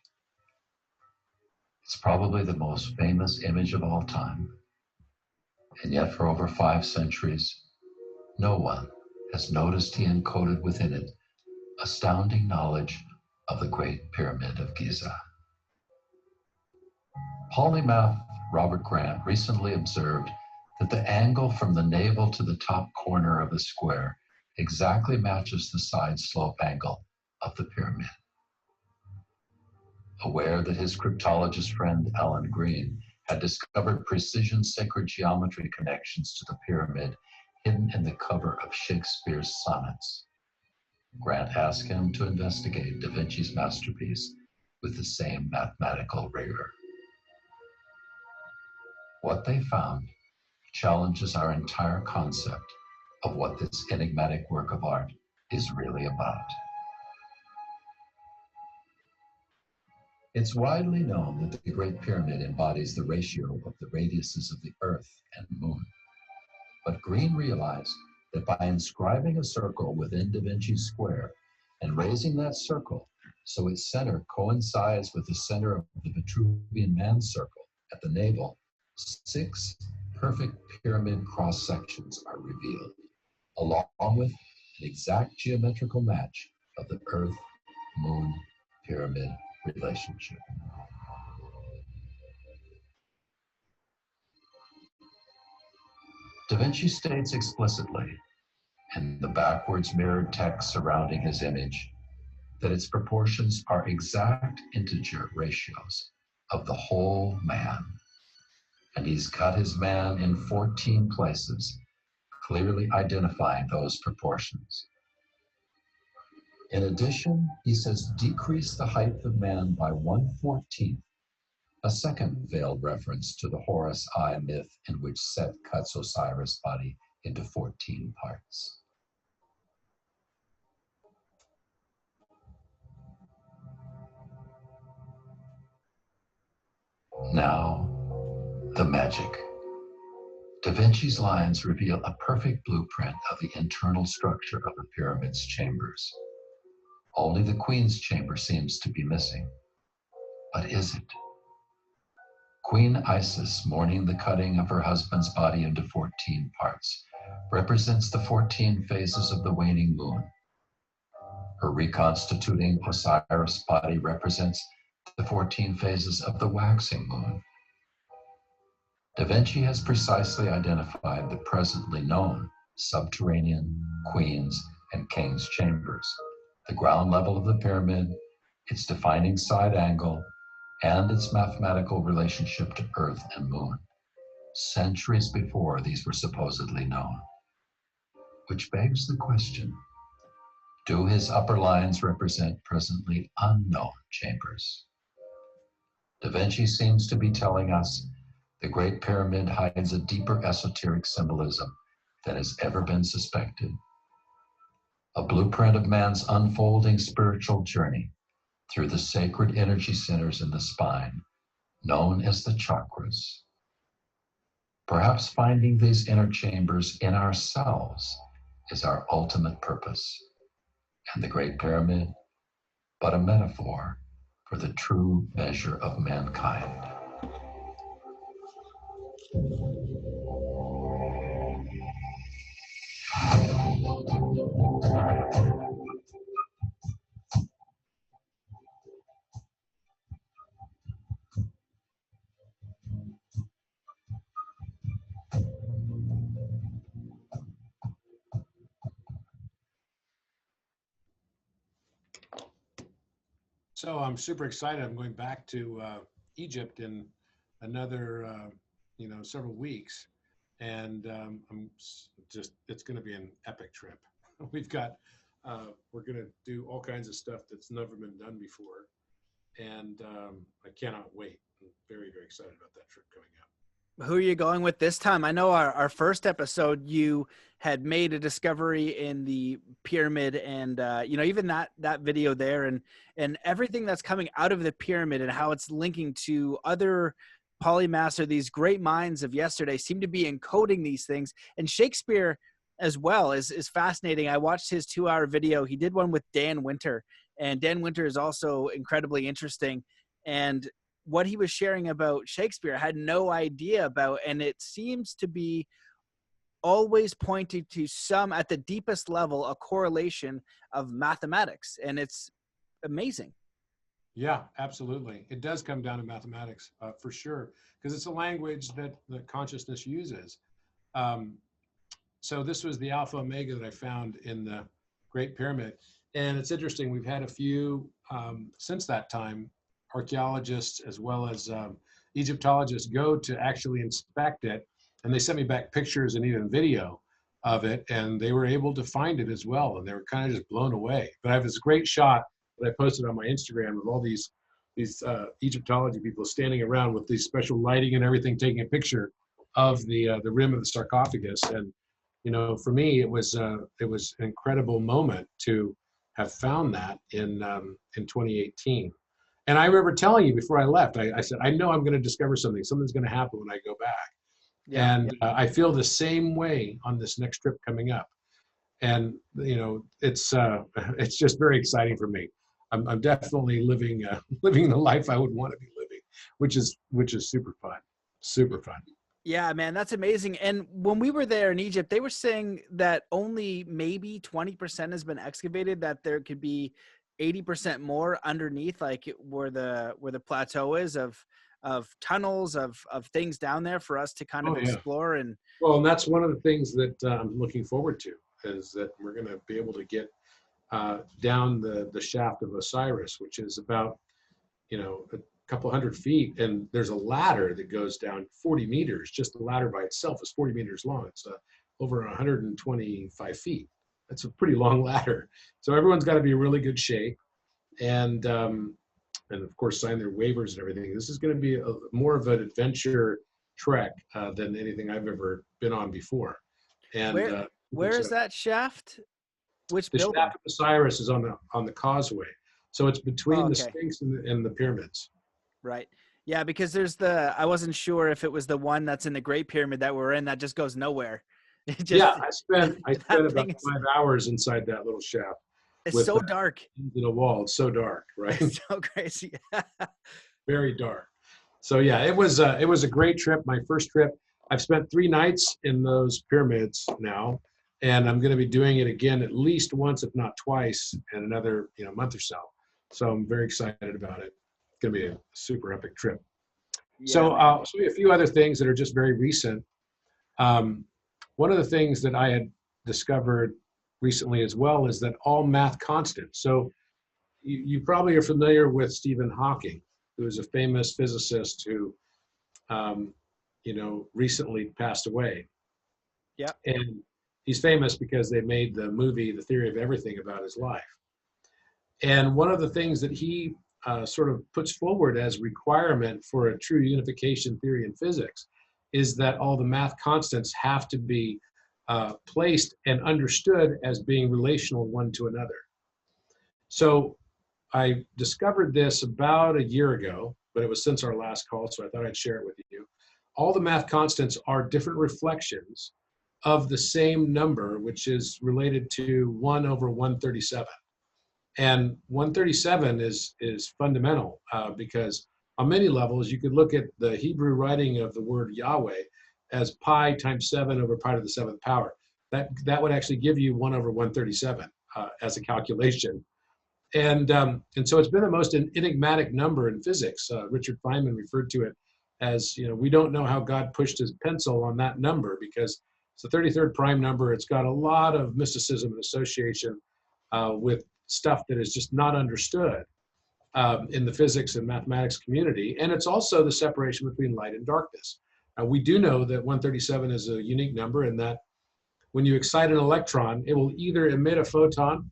It's probably the most famous image of all time. And yet for over 5 centuries, no one has noticed he encoded within it astounding knowledge of the Great Pyramid of Giza. Polymath Robert Grant recently observed that the angle from the navel to the top corner of the square exactly matches the side slope angle of the pyramid. Aware that his cryptologist friend Alan Green had discovered precision sacred geometry connections to the pyramid hidden in the cover of Shakespeare's sonnets, Grant asked him to investigate Da Vinci's masterpiece with the same mathematical rigor. What they found challenges our entire concept of what this enigmatic work of art is really about. It's widely known that the Great Pyramid embodies the ratio of the radiuses of the Earth and Moon. But Green realized that by inscribing a circle within Da Vinci's square and raising that circle so its center coincides with the center of the Vitruvian Man circle at the navel, 6 perfect pyramid cross sections are revealed, along with an exact geometrical match of the Earth-Moon pyramid relationship. Da Vinci states explicitly, in the backwards mirrored text surrounding his image, that its proportions are exact integer ratios of the whole man. And he's cut his man in 14 places, clearly identifying those proportions. In addition, he says decrease the height of man by 1/14, a second veiled reference to the Horus Eye myth in which Set cuts Osiris' body into 14 parts. Now, the magic. Da Vinci's lines reveal a perfect blueprint of the internal structure of the pyramid's chambers. Only the Queen's chamber seems to be missing. But is it? Queen Isis, mourning the cutting of her husband's body into 14 parts, represents the 14 phases of the waning moon. Her reconstituting Osiris body represents the 14 phases of the waxing moon. Da Vinci has precisely identified the presently known subterranean, queen's, and king's chambers, the ground level of the pyramid, its defining side angle, and its mathematical relationship to Earth and Moon, centuries before these were supposedly known. Which begs the question, do his upper lines represent presently unknown chambers? Da Vinci seems to be telling us the Great Pyramid hides a deeper esoteric symbolism than has ever been suspected. A blueprint of man's unfolding spiritual journey through the sacred energy centers in the spine, known as the chakras. Perhaps finding these inner chambers in ourselves is our ultimate purpose, and the Great Pyramid, but a metaphor for the true measure of mankind. So I'm super excited. I'm going back to Egypt in another, several weeks. And it's going to be an epic trip. We're going to do all kinds of stuff that's never been done before. And I cannot wait. I'm very, very excited about that trip coming up. Who are you going with this time? I know our first episode, you had made a discovery in the pyramid, and even that video there, and everything that's coming out of the pyramid and how it's linking to other polymaths or these great minds of yesterday seem to be encoding these things. And Shakespeare as well is fascinating. I watched his 2-hour video. He did one with Dan Winter, and Dan Winter is also incredibly interesting. And what he was sharing about Shakespeare, I had no idea about, and it seems to be always pointing to some, at the deepest level, a correlation of mathematics, and it's amazing. Yeah, absolutely. It does come down to mathematics for sure, because it's a language that the consciousness uses. So this was the Alpha Omega that I found in the Great Pyramid, and it's interesting. We've had a few since that time, archaeologists as well as Egyptologists go to actually inspect it, and they sent me back pictures and even video of it, and they were able to find it as well, and they were kind of just blown away. But I have this great shot that I posted on my Instagram of all these Egyptology people standing around with these special lighting and everything, taking a picture of the rim of the sarcophagus. And for me, it was an incredible moment to have found that in 2018. And I remember telling you before I left, I said, I know I'm going to discover something. Something's going to happen when I go back. Yeah. And I feel the same way on this next trip coming up. And you know, it's just very exciting for me. I'm definitely living living the life I would want to be living, which is super fun, super fun. Yeah, man, that's amazing. And when we were there in Egypt, they were saying that only maybe 20% has been excavated, that there could be 80% more underneath, like where the plateau is of tunnels of things down there for us to kind of Oh yeah. explore. And Well, and that's one of the things that I'm looking forward to, is that we're going to be able to get down the shaft of Osiris, which is about, you know, a couple hundred feet, and there's a ladder that goes down 40 meters. Just the ladder by itself is 40 meters long. It's over 125 feet. That's a pretty long ladder. So everyone's got to be in really good shape, and of course sign their waivers and everything. This is going to be more of an adventure trek than anything I've ever been on before. And where is that shaft? Which the building? shaft of Osiris is on the causeway, so it's between the Okay. Sphinx and the pyramids. Right. Yeah, because there's I wasn't sure if it was the one that's in the Great Pyramid that we're in that just goes nowhere. It just, Yeah, I spent that about thing is, 5 hours inside that little shaft it's with so dark. into the wall. It's so dark, right? It's so crazy. Very dark. So yeah, it was a great trip. My first trip. I've spent 3 nights in those pyramids now, and I'm going to be doing it again at least once, if not twice, in another month or so. So I'm very excited about it. It's going to be a super epic trip. Yeah, So man. I'll show you a few other things that are just very recent. One of the things that I had discovered recently as well is that all math constants. So you probably are familiar with Stephen Hawking, who is a famous physicist who, recently passed away. Yeah. And he's famous because they made the movie The Theory of Everything about his life. And one of the things that he sort of puts forward as requirement for a true unification theory in physics is that all the math constants have to be placed and understood as being relational one to another. So I discovered this about a year ago, but it was since our last call, so I thought I'd share it with you. All the math constants are different reflections of the same number, which is related to 1 over 137. And 137 is fundamental because on many levels, you could look at the Hebrew writing of the word Yahweh as pi times 7 over pi to the 7th power. That would actually give you 1 over 137 as a calculation. And so it's been the most enigmatic number in physics. Richard Feynman referred to it as, we don't know how God pushed his pencil on that number because it's the 33rd prime number. It's got a lot of mysticism and association with stuff that is just not understood in the physics and mathematics community. And it's also the separation between light and darkness. We do know that 137 is a unique number in that when you excite an electron, it will either emit a photon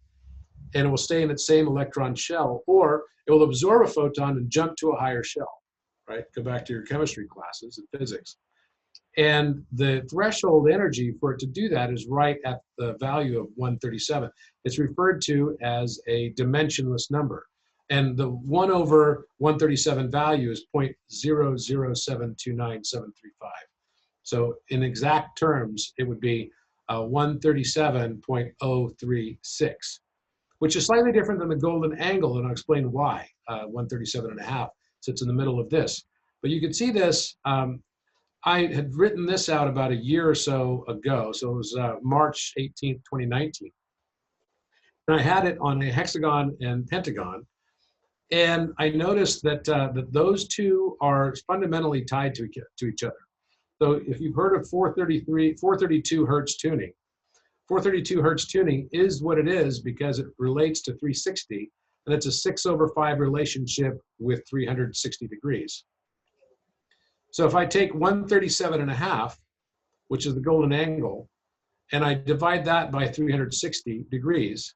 and it will stay in its same electron shell, or it will absorb a photon and jump to a higher shell, right? Go back to your chemistry classes and physics. And the threshold energy for it to do that is right at the value of 137. It's referred to as a dimensionless number. And the 1 over 137 value is 0.00729,735. So in exact terms, it would be 137.036, which is slightly different than the golden angle, and I'll explain why. 137.5 sits in the middle of this. But you can see this. I had written this out about a year or so ago, so it was March 18th, 2019. And I had it on a hexagon and pentagon, and I noticed that that those two are fundamentally tied to each other. So if you've heard of 432 hertz tuning, 432 hertz tuning is what it is because it relates to 360, and it's a 6/5 relationship with 360 degrees. So if I take 137.5, which is the golden angle, and I divide that by 360 degrees,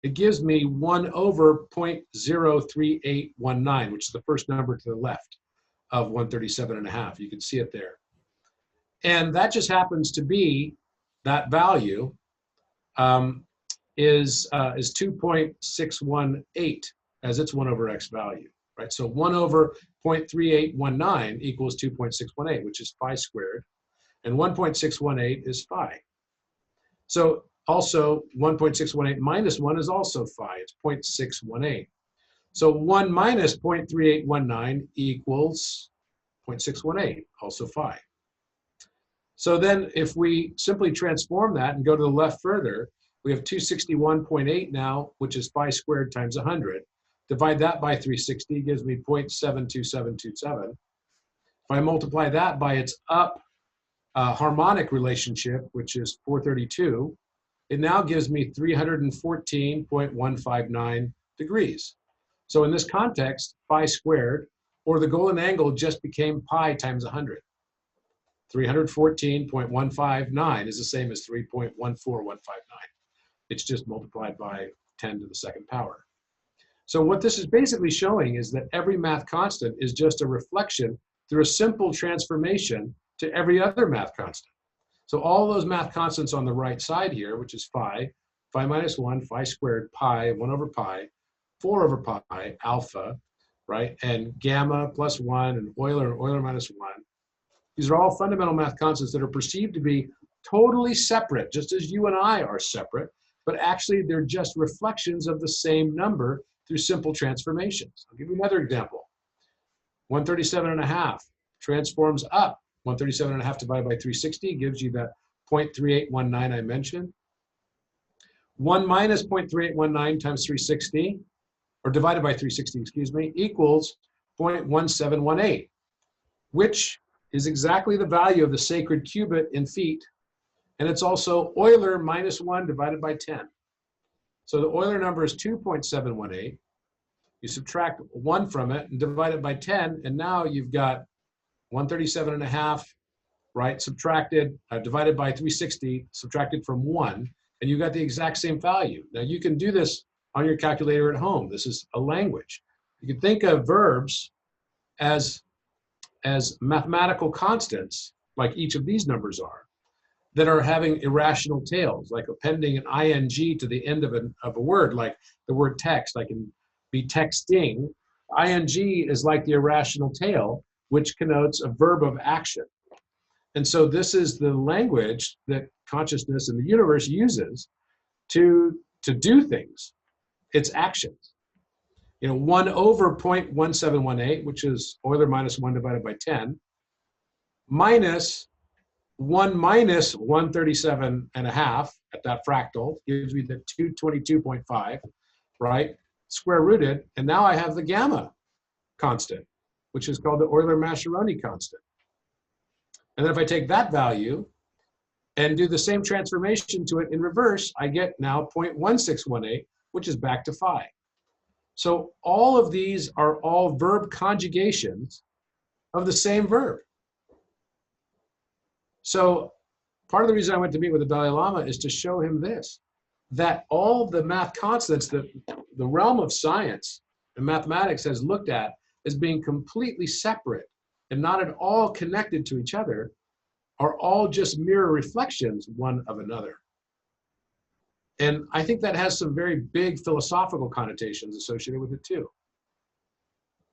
it gives me 1 over 0.03819, which is the first number to the left of 137.5. You can see it there. And that just happens to be, that value is 2.618 as its 1 over x value. right? So 1 over 0.3819 equals 2.618, which is phi squared. And 1.618 is phi. So also 1.618 minus 1 is also phi. It's 0.618. So 1 minus 0.3819 equals 0.618, also phi. So then if we simply transform that and go to the left further, we have 261.8 now, which is phi squared times 100. Divide that by 360 gives me 0.72727. If I multiply that by its up harmonic relationship, which is 432, it now gives me 314.159 degrees. So in this context, phi squared, or the golden angle, just became pi times 100. 314.159 is the same as 3.14159. It's just multiplied by 10 to the second power. So what this is basically showing is that every math constant is just a reflection through a simple transformation to every other math constant. So all those math constants on the right side here, which is phi, phi minus 1, phi squared, pi, 1 over pi, 4 over pi, alpha, right? And gamma plus 1, and Euler minus 1. These are all fundamental math constants that are perceived to be totally separate, just as you and I are separate, but actually they're just reflections of the same number through simple transformations. I'll give you another example. 137.5 transforms up. 137.5 divided by 360 gives you that 0.3819 I mentioned. 1 minus 0.3819 times 360, or divided by 360, excuse me, equals 0.1718, which is exactly the value of the sacred cubit in feet. And it's also Euler minus 1 divided by 10. So the Euler number is 2.718. You subtract 1 from it and divide it by 10, and now you've got 137.5, right, subtracted, divided by 360, subtracted from 1, and you got the exact same value. Now you can do this on your calculator at home. This is a language. You can think of verbs as mathematical constants, like each of these numbers are, that are having irrational tails, like appending an ing to the end of a word, like the word text. I can be texting. Ing is like the irrational tail, which connotes a verb of action. And so this is the language that consciousness and the universe uses to do things. It's actions. 1 over 0.1718, which is Euler minus 1 divided by 10, minus 1 minus 137.5 at that fractal gives me the 222.5, right? Square rooted, and now I have the gamma constant, which is called the Euler-Mascheroni constant. And then if I take that value and do the same transformation to it in reverse, I get now 0.1618, which is back to phi. So all of these are all verb conjugations of the same verb. So part of the reason I went to meet with the Dalai Lama is to show him this, that all the math constants that the realm of science and mathematics has looked at as being completely separate and not at all connected to each other are all just mirror reflections one of another. And I think that has some very big philosophical connotations associated with it too.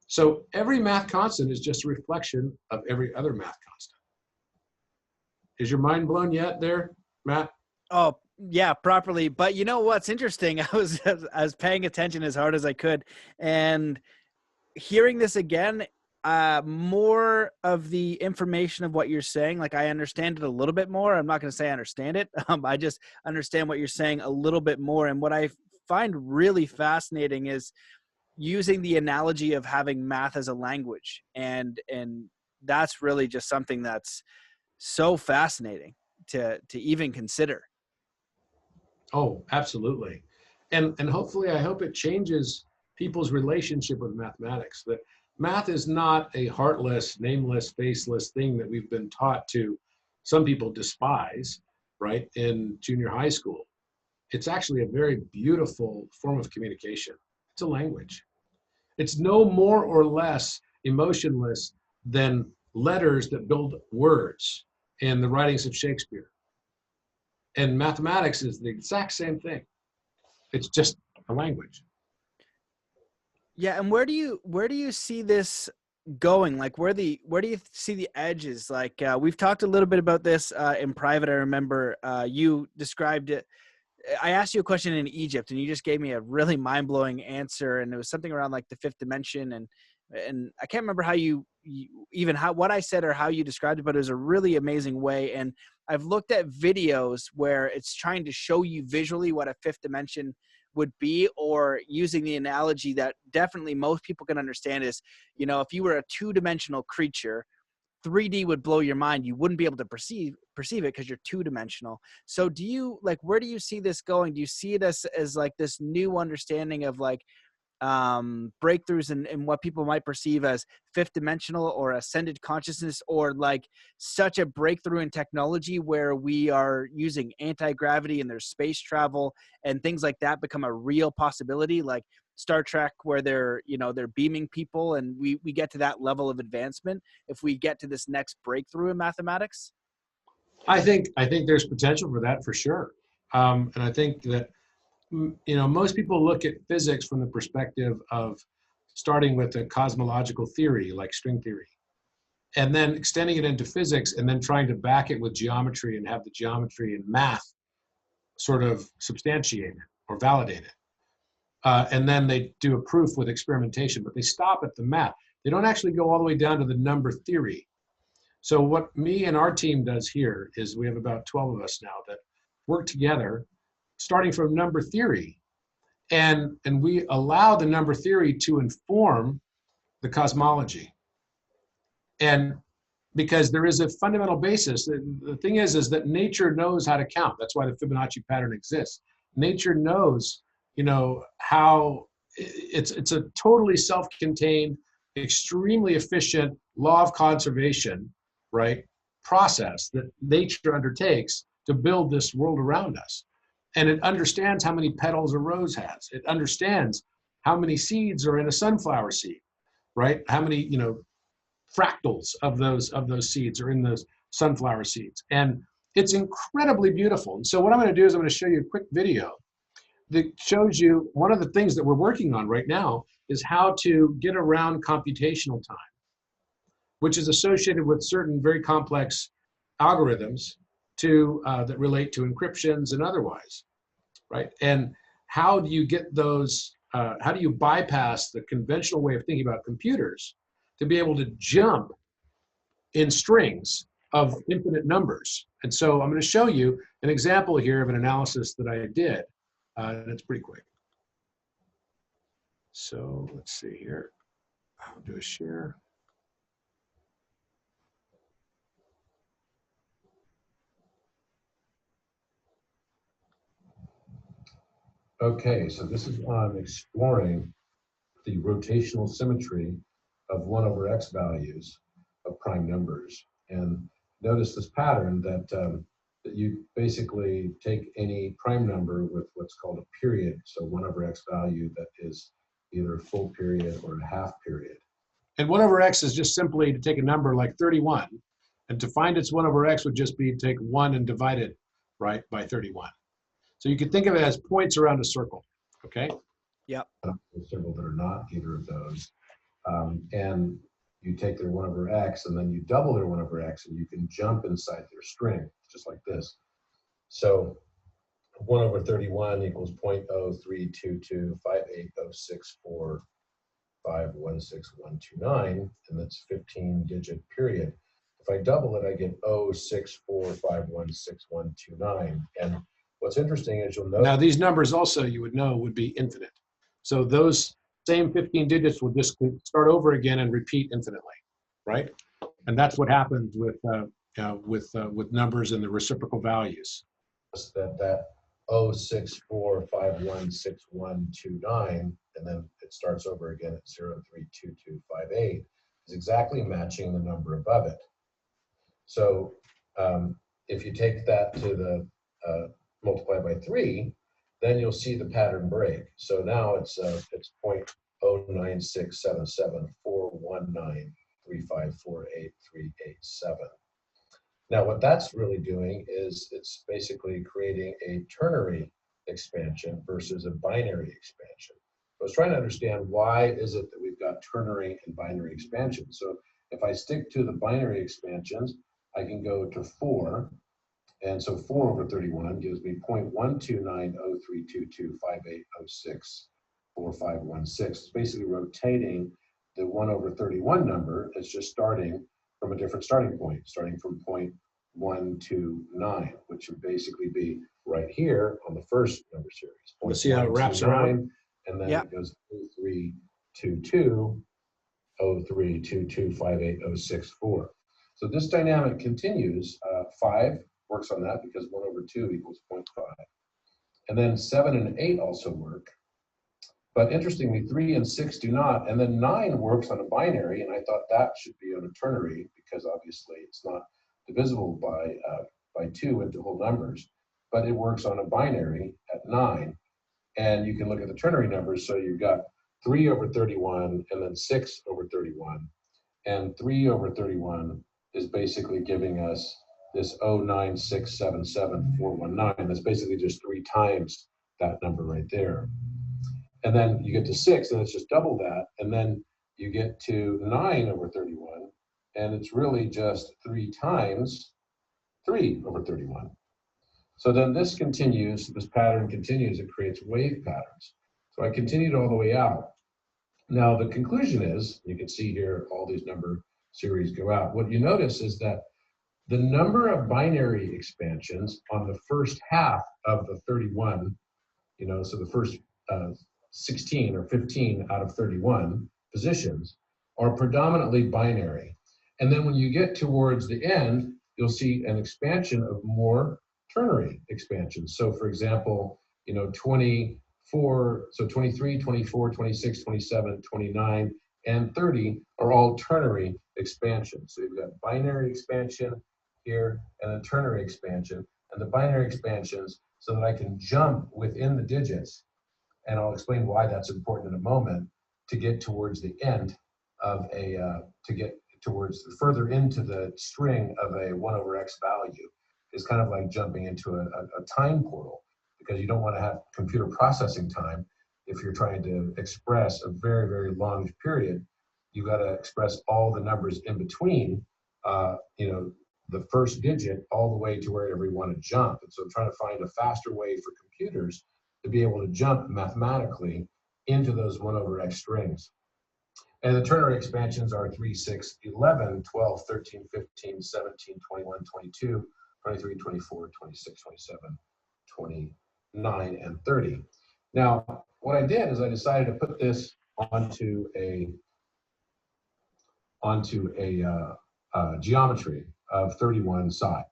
So every math constant is just a reflection of every other math constant. Is your mind blown yet there, Matt? Oh, yeah, properly. But you know what's interesting? I was paying attention as hard as I could, and hearing this again, more of the information of what you're saying, like I understand it a little bit more. I'm not going to say I understand it. I just understand what you're saying a little bit more. And what I find really fascinating is using the analogy of having math as a language. And that's really just something that's so fascinating to even consider. Oh, absolutely. And hopefully, I hope it changes people's relationship with mathematics, that math is not a heartless, nameless, faceless thing that we've been taught to, some people despise, right, in junior high school. It's actually a very beautiful form of communication. It's a language. It's no more or less emotionless than letters that build words in the writings of Shakespeare. And mathematics is the exact same thing. It's just a language. Yeah, and where do you see this going? Like, where do you see the edges? Like, we've talked a little bit about this in private. I remember you described it. I asked you a question in Egypt, and you just gave me a really mind blowing answer, and it was something around like the fifth dimension, and I can't remember how you even how what I said or how you described it, but it was a really amazing way. And I've looked at videos where it's trying to show you visually what a fifth dimension would be, or using the analogy that definitely most people can understand is, if you were a two-dimensional creature, 3D would blow your mind. You wouldn't be able to perceive it because you're two-dimensional. So do you, like, where do you see this going? Do you see it as like this new understanding of like breakthroughs in what people might perceive as fifth dimensional or ascended consciousness, or like such a breakthrough in technology where we are using anti-gravity and there's space travel and things like that become a real possibility, like Star Trek, where they're beaming people, and we get to that level of advancement if we get to this next breakthrough in mathematics? I think there's potential for that for sure. And I think that most people look at physics from the perspective of starting with a cosmological theory like string theory, and then extending it into physics, and then trying to back it with geometry and have the geometry and math sort of substantiate it or validate it. And then they do a proof with experimentation, but they stop at the math. They don't actually go all the way down to the number theory. So what me and our team does here is we have about 12 of us now that work together, starting from number theory. And we allow the number theory to inform the cosmology. And because there is a fundamental basis, the thing is that nature knows how to count. That's why the Fibonacci pattern exists. Nature knows, how it's a totally self-contained, extremely efficient law of conservation, right, process that nature undertakes to build this world around us. And it understands how many petals a rose has. It understands how many seeds are in a sunflower seed, right? How many, fractals of those seeds are in those sunflower seeds. And it's incredibly beautiful. And so what I'm going to do is I'm going to show you a quick video that shows you one of the things that we're working on right now is how to get around computational time, which is associated with certain very complex algorithms that relate to encryptions and otherwise, right? And how do you get those, how do you bypass the conventional way of thinking about computers to be able to jump in strings of infinite numbers? And so I'm going to show you an example here of an analysis that I did, and it's pretty quick. So let's see here. I'll do a share. Okay, so this is on exploring the rotational symmetry of 1 over x values of prime numbers. And notice this pattern that, that you basically take any prime number with what's called a period, so 1 over x value that is either a full period or a half period. And 1 over x is just simply to take a number like 31, and to find its 1 over x would just be to take 1 and divide it, right, by 31. So you could think of it as points around a circle, okay? Yep. A circle that are not either of those. And you take their 1 over x, and then you double their 1 over x, and you can jump inside their string, just like this. So 1 over 31 equals 0.032258064516129, and that's 15-digit period. If I double it, I get 064516129. And what's interesting is you'll notice. Now these numbers also, you would know, would be infinite. So those same 15 digits will just start over again and repeat infinitely, right? And that's what happens with numbers and the reciprocal values. That 064516129, and then it starts over again at 032258, is exactly matching the number above it. So if you take that to the multiply by 3, then you'll see the pattern break. So now it's 0.096774193548387. Now what that's really doing is it's basically creating a ternary expansion versus a binary expansion. I was trying to understand why is it that we've got ternary and binary expansions. So if I stick to the binary expansions, I can go to 4. And so 4 over 31 gives me 0.129032258064516. It's basically rotating the 1 over 31 number. It's just starting from a different starting point, starting from point 129, which would basically be right here on the first number series. We'll see how it wraps around. And then it goes 0322, 0322580664. So this dynamic continues. 5 works on that because 1 over 2 equals 0.5. And then 7 and 8 also work. But interestingly, 3 and 6 do not. And then 9 works on a binary, and I thought that should be on a ternary because obviously it's not divisible by 2 into whole numbers. But it works on a binary at 9. And you can look at the ternary numbers. So you've got 3 over 31 and then 6 over 31. And 3 over 31 is basically giving us this 09677,419. That's basically just 3 times that number right there. And then you get to 6, and it's just double that. And then you get to 9 over 31, and it's really just 3 times 3 over 31. So then this continues, this pattern continues, it creates wave patterns. So I continued all the way out. Now the conclusion is, you can see here all these number series go out. What you notice is that the number of binary expansions on the first half of the 31, so the first 16 or 15 out of 31 positions are predominantly binary. And then when you get towards the end, you'll see an expansion of more ternary expansions. So for example, 24, so 23, 24, 26, 27, 29, and 30 are all ternary expansions. So you've got binary expansion here and a ternary expansion, and the binary expansions so that I can jump within the digits, and I'll explain why that's important in a moment, to get towards the end of to get towards further into the string of a 1 over x value. Is kind of like jumping into a time portal, because you don't want to have computer processing time. If you're trying to express a very, very long period, you've got to express all the numbers in between, the first digit all the way to wherever you want to jump. And so I'm trying to find a faster way for computers to be able to jump mathematically into those 1 over x strings. And the ternary expansions are 3, 6, 11, 12, 13, 15, 17, 21, 22, 23, 24, 26, 27, 29, and 30. Now, what I did is I decided to put this onto a geometry of 31 psi.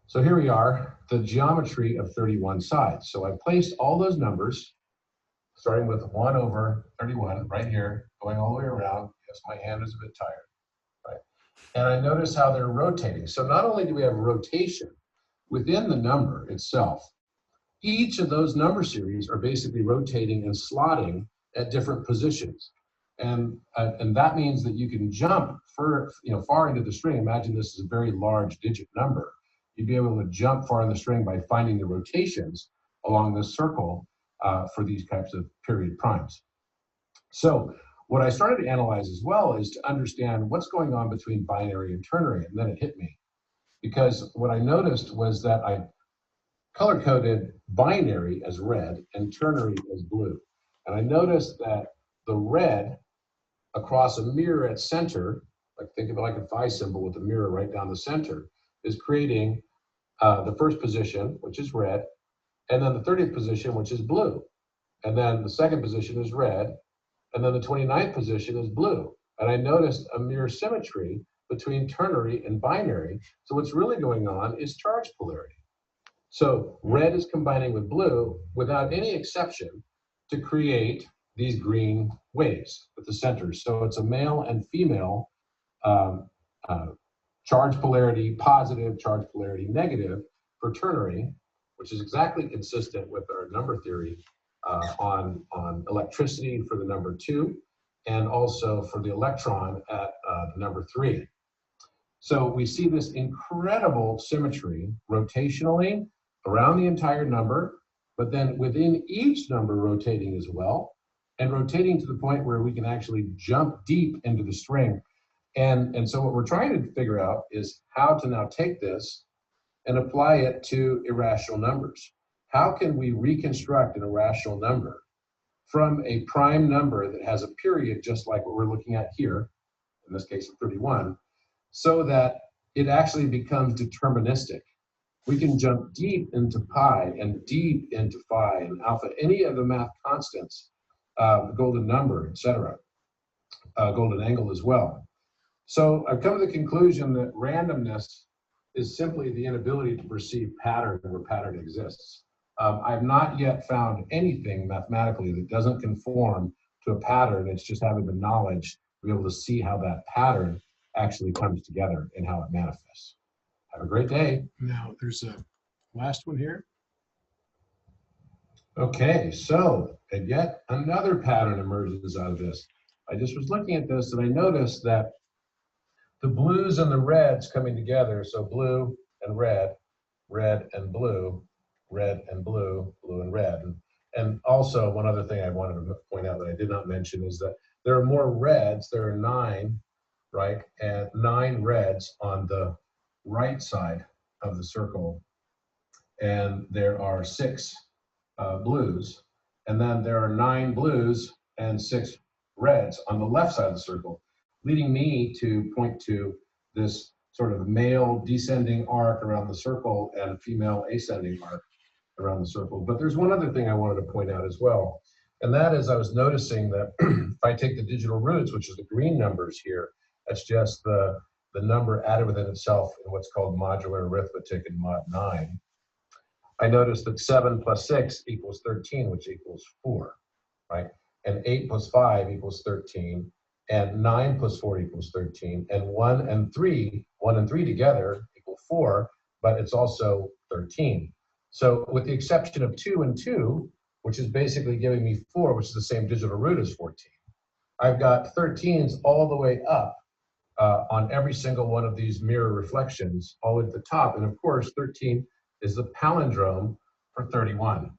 So here we are, the geometry of 31 sides. So I placed all those numbers, starting with 1 over 31 right here, going all the way around. Yes, my hand is a bit tired, right? And I notice how they're rotating. So not only do we have rotation within the number itself, each of those number series are basically rotating and slotting at different positions. And that means that you can jump far into the string. Imagine this is a very large digit number. You'd be able to jump far in the string by finding the rotations along this circle for these types of period primes. So what I started to analyze as well is to understand what's going on between binary and ternary, and then it hit me. Because what I noticed was that I color-coded binary as red and ternary as blue. And I noticed that the red across a mirror at center, like think of it like a phi symbol with a mirror right down the center, is creating the first position, which is red, and then the 30th position, which is blue. And then the second position is red, and then the 29th position is blue. And I noticed a mirror symmetry between ternary and binary. So what's really going on is charge polarity. So red is combining with blue without any exception to create these green waves at the center. So it's a male and female charge polarity positive, charge polarity negative for ternary, which is exactly consistent with our number theory on electricity for the number 2, and also for the electron at the number 3. So we see this incredible symmetry rotationally, around the entire number, but then within each number rotating as well, and rotating to the point where we can actually jump deep into the string. And so what we're trying to figure out is how to now take this and apply it to irrational numbers. How can we reconstruct an irrational number from a prime number that has a period just like what we're looking at here, in this case of 31, so that it actually becomes deterministic? We can jump deep into pi and deep into phi and alpha, any of the math constants, the golden number, etc., golden angle as well. So I've come to the conclusion that randomness is simply the inability to perceive pattern where pattern exists. I've not yet found anything mathematically that doesn't conform to a pattern. It's just having the knowledge to be able to see how that pattern actually comes together and how it manifests. Have a great day. Now, there's a last one here. Okay, so, and yet another pattern emerges out of this. I just was looking at this and I noticed that the blues and the reds coming together, so blue and red, red and blue, red and blue, blue and red. And also one other thing I wanted to point out that I did not mention is that there are more reds, there are 9, right? And 9 reds on the right side of the circle. And there are 6 blues. And then there are 9 blues and 6 reds on the left side of the circle, leading me to point to this sort of male descending arc around the circle and female ascending arc around the circle. But there's one other thing I wanted to point out as well. And that is I was noticing that if I take the digital roots, which is the green numbers here, that's just the number added within itself in what's called modular arithmetic in mod 9. I noticed that 7 plus 6 equals 13, which equals 4, right? And 8 plus 5 equals 13. And 9 plus 4 equals 13. And 1 and 3 together equal 4, but it's also 13. So with the exception of 2 and 2, which is basically giving me 4, which is the same digital root as 14, I've got 13s all the way up on every single one of these mirror reflections, all at the top. And of course, 13 is the palindrome for 31.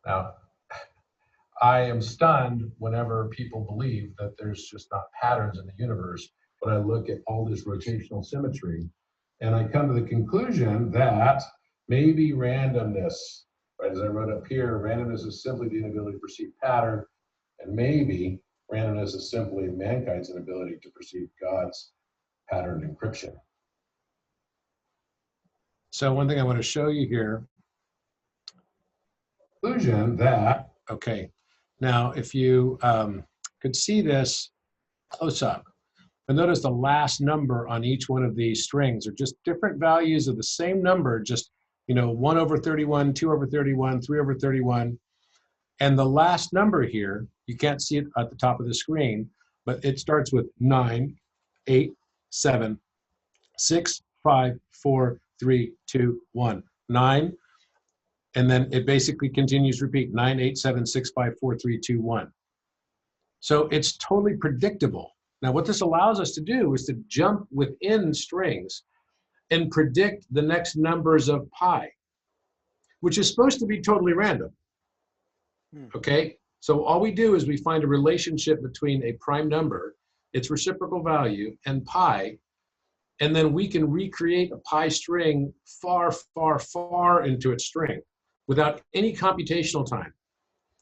Now, I am stunned whenever people believe that there's just not patterns in the universe when I look at all this rotational symmetry. And I come to the conclusion that maybe randomness, right, as I wrote up here, randomness is simply the inability to perceive pattern, and maybe randomness is simply mankind's inability to perceive God's pattern encryption. So one thing I want to show you here, conclusion that, okay, now if you could see this close up, and notice the last number on each one of these strings are just different values of the same number, just, you know, 1 over 31, 2 over 31, 3 over 31. And the last number here, you can't see it at the top of the screen, but it starts with 9, 8, 7, 6, 5, 4, 3, 2, 1. 9. And then it basically continues to repeat 9, 8, 7, 6, 5, 4, 3, 2, 1. So it's totally predictable. Now, what this allows us to do is to jump within strings and predict the next numbers of pi, which is supposed to be totally random. Okay? So all we do is we find a relationship between a prime number, its reciprocal value, and pi, and then we can recreate a pi string far, far, far into its string without any computational time.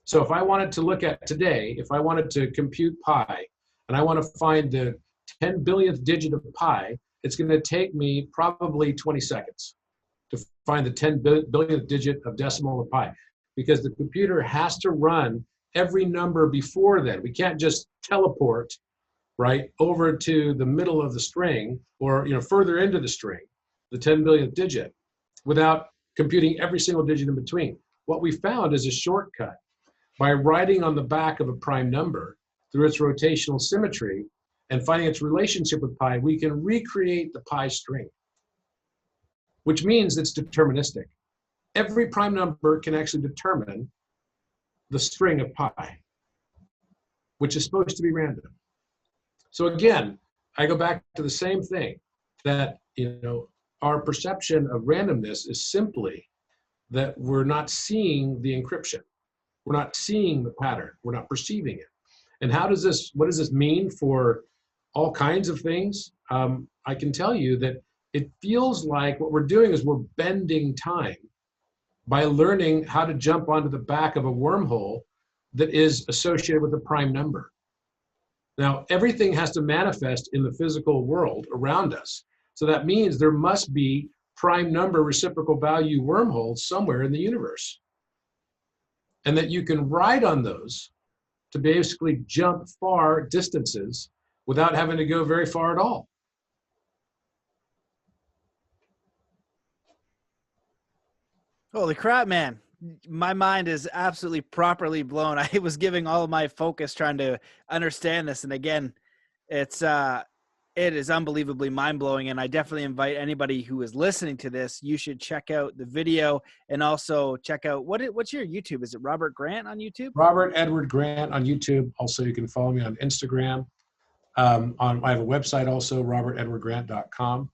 So if I wanted to look at today, if I wanted to compute pi, and I want to find the 10 billionth digit of pi, it's going to take me probably 20 seconds to find the 10 billionth digit of decimal of pi, because the computer has to run every number before then. We can't just teleport, right, over to the middle of the string or, you know, further into the string, the 10 billionth digit, without computing every single digit in between. What we found is a shortcut. By writing on the back of a prime number through its rotational symmetry and finding its relationship with pi, we can recreate the pi string, which means it's deterministic. Every prime number can actually determine the string of pi, which is supposed to be random. So again, I go back to the same thing, that, you know, our perception of randomness is simply that we're not seeing the encryption. We're not seeing the pattern. We're not perceiving it. And what does this mean for all kinds of things? I can tell you that it feels like what we're doing is we're bending time by learning how to jump onto the back of a wormhole that is associated with a prime number. Now, everything has to manifest in the physical world around us. So that means there must be prime number reciprocal value wormholes somewhere in the universe. And that you can ride on those to basically jump far distances without having to go very far at all. Holy crap, man. My mind is absolutely properly blown. I was giving all of my focus trying to understand this. And again, it is unbelievably mind-blowing. And I definitely invite anybody who is listening to this, you should check out the video and also check out, what's your YouTube? Is it Robert Grant on YouTube? Robert Edward Grant on YouTube. Also, you can follow me on Instagram. I have a website also, robertedwardgrant.com.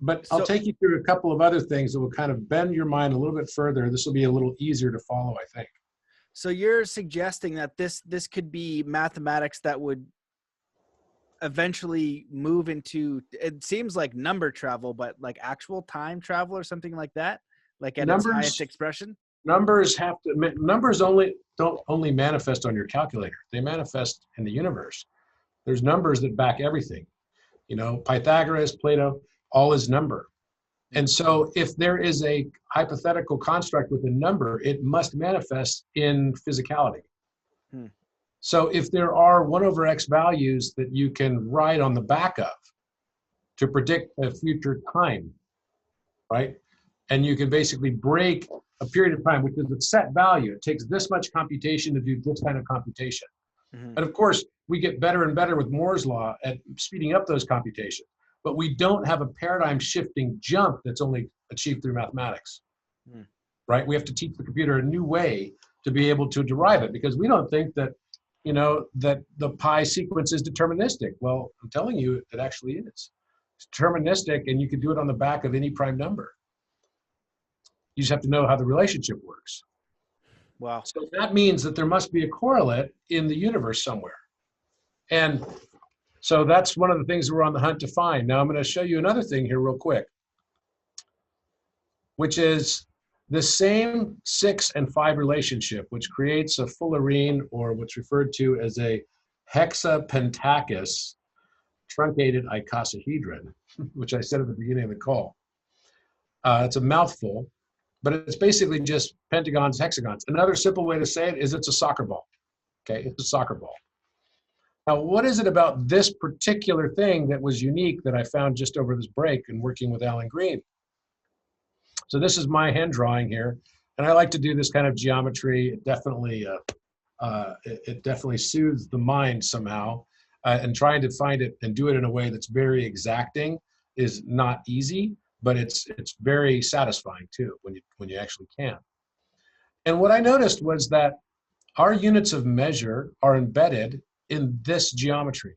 But I'll take you through a couple of other things that will kind of bend your mind a little bit further. This will be a little easier to follow, I think. So you're suggesting that this could be mathematics that would eventually move into, it seems like number travel, but like actual time travel or something like that, like at its highest expression? Numbers don't only manifest on your calculator. They manifest in the universe. There's numbers that back everything. You know, Pythagoras, Plato, all is number. And so if there is a hypothetical construct with a number, it must manifest in physicality. So if there are 1 over x values that you can ride on the back of to predict a future time, right? And you can basically break a period of time, which is a set value. It takes this much computation to do this kind of computation. And of course, we get better and better with Moore's law at speeding up those computations. But we don't have a paradigm shifting jump that's only achieved through mathematics, right? We have to teach the computer a new way to be able to derive it, because we don't think that, you know, that the pi sequence is deterministic. Well, I'm telling you, it actually is. It's deterministic, and you can do it on the back of any prime number. You just have to know how the relationship works. Wow. So that means that there must be a correlate in the universe somewhere. And so that's one of the things we're on the hunt to find. Now I'm going to show you another thing here real quick, which is the same 6 and 5 relationship, which creates a fullerene, or what's referred to as a Hexa Pentakus truncated icosahedron, which I said at the beginning of the call. It's a mouthful, but it's basically just pentagons, hexagons. Another simple way to say it is it's a soccer ball. Okay, it's a soccer ball. Now, what is it about this particular thing that was unique that I found just over this break and working with Alan Green? So this is my hand drawing here, and I like to do this kind of geometry. It definitely soothes the mind somehow, and trying to find it and do it in a way that's very exacting is not easy, but it's very satisfying too when you actually can. And what I noticed was that our units of measure are embedded in this geometry.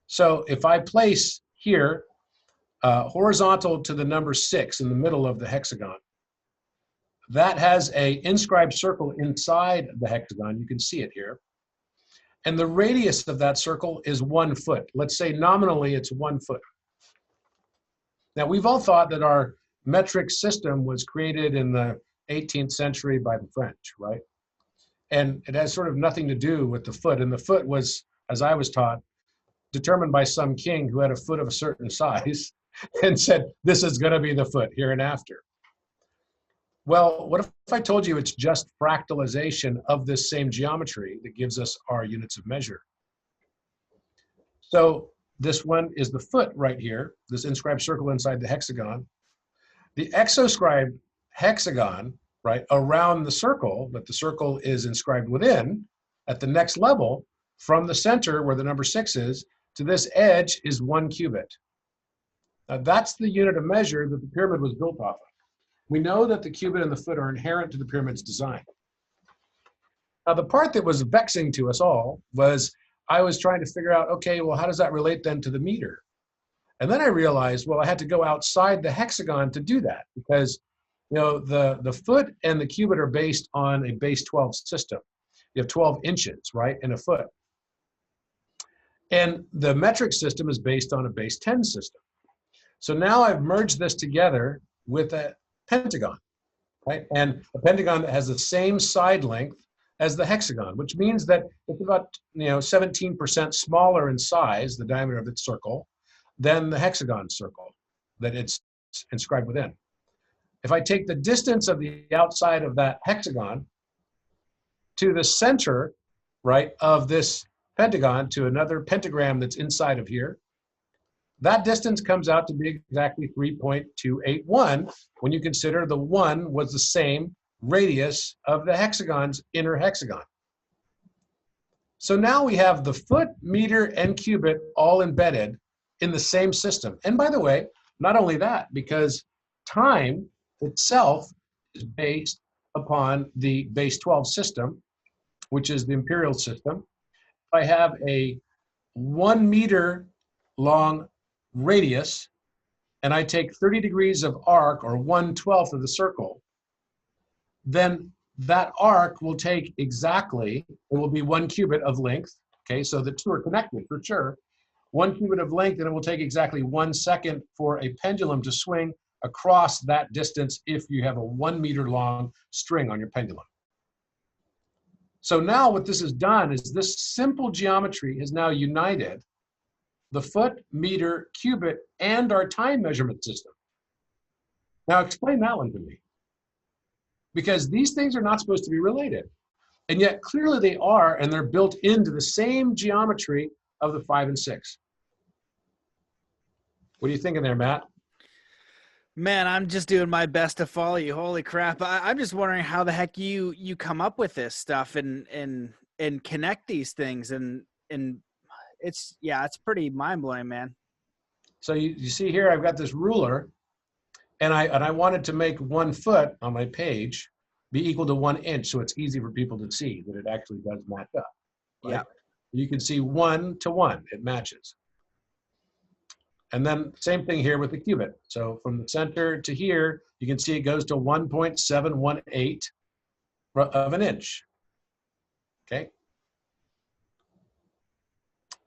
So if I place here horizontal to the number 6 in the middle of the hexagon, that has a inscribed circle inside the hexagon. You can see it here. And the radius of that circle is 1 foot. Let's say nominally it's 1 foot. Now, we've all thought that our metric system was created in the 18th century by the French, right? And it has sort of nothing to do with the foot. And the foot was, as I was taught, determined by some king who had a foot of a certain size and said, this is going to be the foot here and after. Well, what if I told you it's just fractalization of this same geometry that gives us our units of measure? So this one is the foot right here, this inscribed circle inside the hexagon. The exoscribed hexagon, right, around the circle that the circle is inscribed within, at the next level, from the center where the number 6 is, to this edge is 1 cubit. Now that's the unit of measure that the pyramid was built off of. We know that the cubit and the foot are inherent to the pyramid's design. Now the part that was vexing to us all was I was trying to figure out, okay, well, how does that relate then to the meter? And then I realized, well, I had to go outside the hexagon to do that because, you know, the foot and the cubit are based on a base 12 system. You have 12 inches, right, in a foot. And the metric system is based on a base 10 system. So now I've merged this together with a pentagon, right? And a pentagon that has the same side length as the hexagon, which means that it's about, you know, 17% smaller in size, the diameter of its circle, than the hexagon circle that it's inscribed within. If I take the distance of the outside of that hexagon to the center, right, of this pentagon to another pentagram that's inside of here, that distance comes out to be exactly 3.281 when you consider the 1 was the same radius of the hexagon's inner hexagon. So now we have the foot, meter, and cubit all embedded in the same system. And by the way, not only that, because time itself is based upon the base 12 system, which is the imperial system. If I have a 1 meter long radius, and I take 30 degrees of arc, or 1/12 of the circle, then that arc will take exactly, it will be 1 cubit of length, okay, so the two are connected for sure, 1 cubit of length, and it will take exactly 1 second for a pendulum to swing across that distance if you have a 1 meter long string on your pendulum. So now what this has done is this simple geometry has now united the foot, meter, cubit, and our time measurement system. Now explain that one to me. Because these things are not supposed to be related. And yet clearly they are, and they're built into the same geometry of the 5 and 6. What are you thinking there, Matt? Man, I'm just doing my best to follow you. Holy crap. I'm just wondering how the heck you come up with this stuff and connect these things. And it's pretty mind-blowing, man. So you see here, I've got this ruler, and I wanted to make 1 foot on my page be equal to 1 inch, so it's easy for people to see that it actually does match up. Right? Yeah. You can see 1 to 1, it matches. And then same thing here with the cubit. So from the center to here, you can see it goes to 1.718 of an inch. Okay.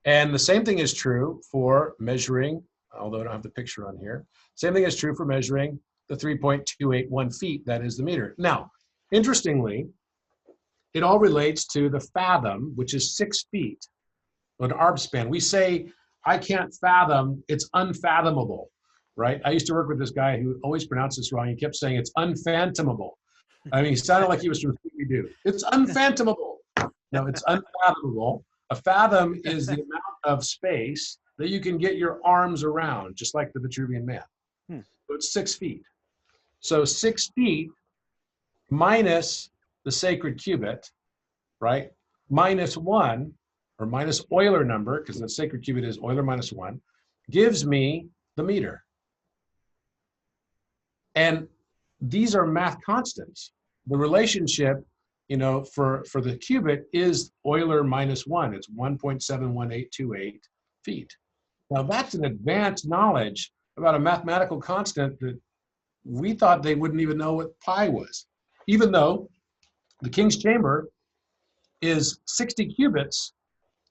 And the same thing is true for measuring, although I don't have the picture on here. Same thing is true for measuring the 3.281 feet, that is the meter. Now, interestingly, it all relates to the fathom, which is 6 feet, an arb span. We say, I can't fathom, it's unfathomable, right? I used to work with this guy who always pronounced this wrong. He kept saying it's unphantomable. I mean, he sounded like he was from Scooby-Doo. It's unphantomable. No, it's unfathomable. A fathom is the amount of space that you can get your arms around, just like the Vitruvian Man. So it's 6 feet. So 6 feet minus the sacred cubit, right? Minus 1, or minus Euler number, because the sacred cubit is Euler minus 1, gives me the meter. And these are math constants. The relationship, you know, for the cubit is Euler minus 1. It's 1.71828 feet. Now that's an advanced knowledge about a mathematical constant that we thought they wouldn't even know what pi was. Even though the King's Chamber is 60 cubits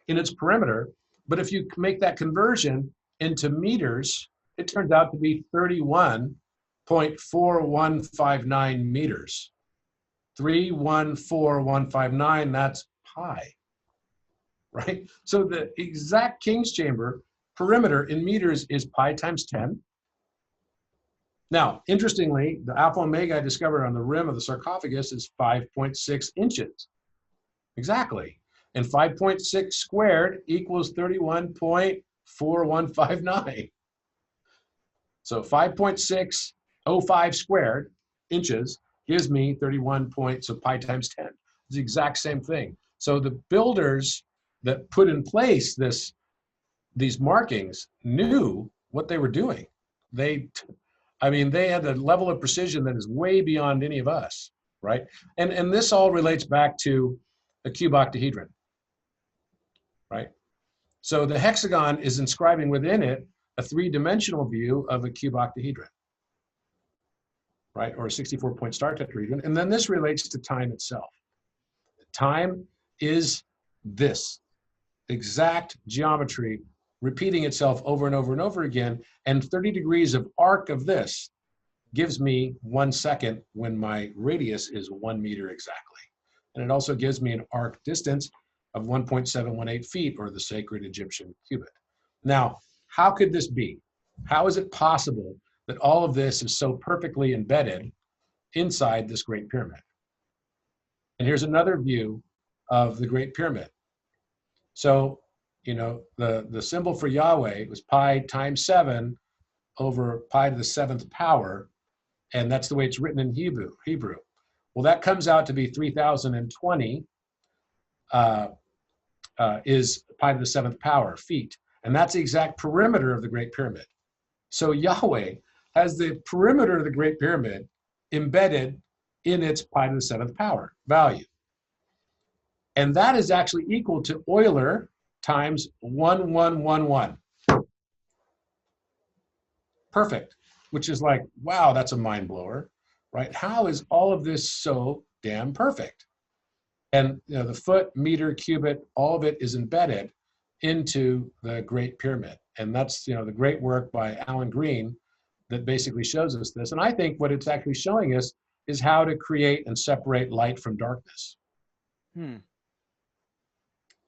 in its perimeter, but if you make that conversion into meters, it turns out to be 31.4159 meters. 314159, that's pi, right? So the exact King's Chamber perimeter in meters is pi times 10. Now, interestingly, the alpha omega I discovered on the rim of the sarcophagus is 5.6 inches. Exactly. And 5.6 squared equals 31.4159. So 5.605 squared inches gives me 31 point, so pi times 10. It's the exact same thing. So the builders that put in place these markings knew what they were doing. They had a level of precision that is way beyond any of us, right? And this all relates back to the cuboctahedron, right? So the hexagon is inscribing within it a three-dimensional view of a cube octahedron, right? Or a 64-point star tetrahedron. And then this relates to time itself. Time is this exact geometry repeating itself over and over and over again. And 30 degrees of arc of this gives me 1 second when my radius is 1 meter exactly. And it also gives me an arc distance of 1.718 feet, or the sacred Egyptian cubit. Now, how could this be? How is it possible that all of this is so perfectly embedded inside this Great Pyramid? And here's another view of the Great Pyramid. So, you know, the symbol for Yahweh was pi times 7 over pi to the 7th power, and that's the way it's written in Hebrew. Well, that comes out to be 3020 is pi to the 7th power, feet. And that's the exact perimeter of the Great Pyramid. So Yahweh has the perimeter of the Great Pyramid embedded in its pi to the 7th power value. And that is actually equal to Euler times 1111. Perfect. Which is like, wow, that's a mind blower, right? How is all of this so damn perfect? And you know, the foot, meter, cubit, all of it is embedded into the Great Pyramid. And that's, you know, the great work by Alan Green that basically shows us this. And I think what it's actually showing us is how to create and separate light from darkness. And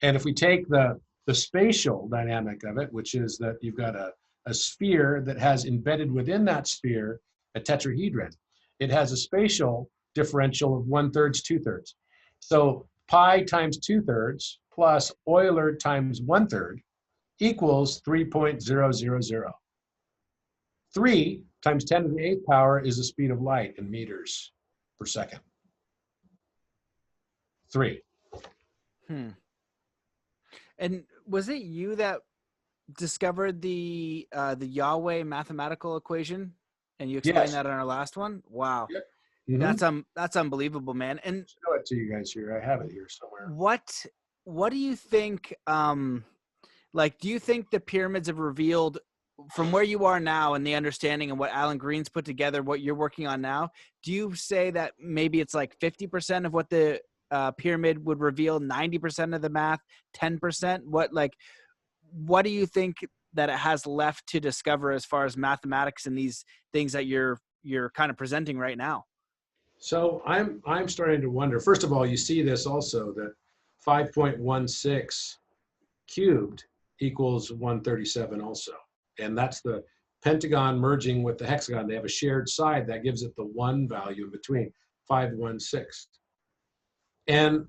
if we take the spatial dynamic of it, which is that you've got a sphere that has embedded within that sphere a tetrahedron. It has a spatial differential of 1/3, 2/3. So pi times 2/3 plus Euler times 1/3 equals 3.000. 3 times 10 to the 8th power is the speed of light in meters per second. 3. And was it you that discovered the Yahweh mathematical equation, and you explained that on our last one? Wow. Yep. That's unbelievable, man. And show it to you guys here. I have it here somewhere. What do you think, like, do you think the pyramids have revealed, from where you are now and the understanding of what Alan Green's put together, what you're working on now, do you say that maybe it's like 50% of what the pyramid would reveal, 90% of the math, 10%? What do you think that it has left to discover as far as mathematics and these things that you're kind of presenting right now? So I'm starting to wonder, first of all, you see this also, that 5.16 cubed equals 137 also. And that's the Pentagon merging with the hexagon. They have a shared side that gives it the 1 value in between, 516. And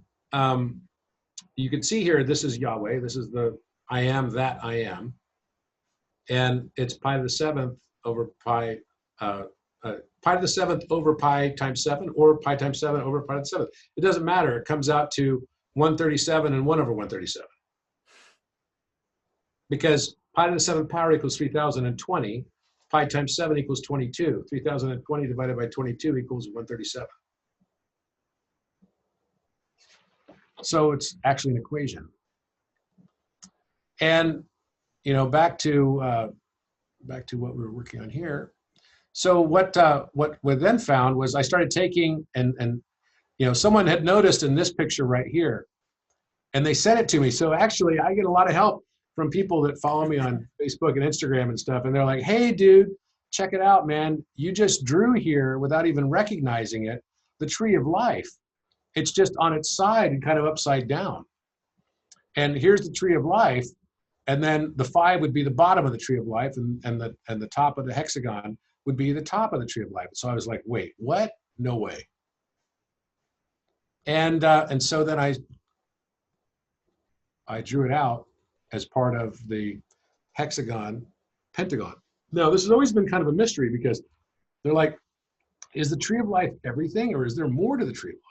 you can see here, this is Yahweh. This is the I am that I am. And it's pi to the 7th over pi, pi to the 7th over pi times 7, or pi times 7 over pi to the 7th. It doesn't matter. It comes out to 137 and 1 over 137. Because pi to the 7th power equals 3020. Pi times 7 equals 22. 3020 divided by 22 equals 137. So it's actually an equation. And, you know, back to what we were working on here. So what we then found was I started taking, and you know, someone had noticed in this picture right here, and they sent it to me. So actually, I get a lot of help from people that follow me on Facebook and Instagram and stuff, and they're like, "Hey, dude, check it out, man! You just drew here without even recognizing it, the tree of life. It's just on its side and kind of upside down. And here's the tree of life, and then the 5 would be the bottom of the tree of life, and the top of the hexagon would be the top of the tree of life." So I was like, "Wait, what? No way!" And so then I drew it out as part of the hexagon pentagon. Now, this has always been kind of a mystery, because they're like, is the tree of life everything, or is there more to the tree of life?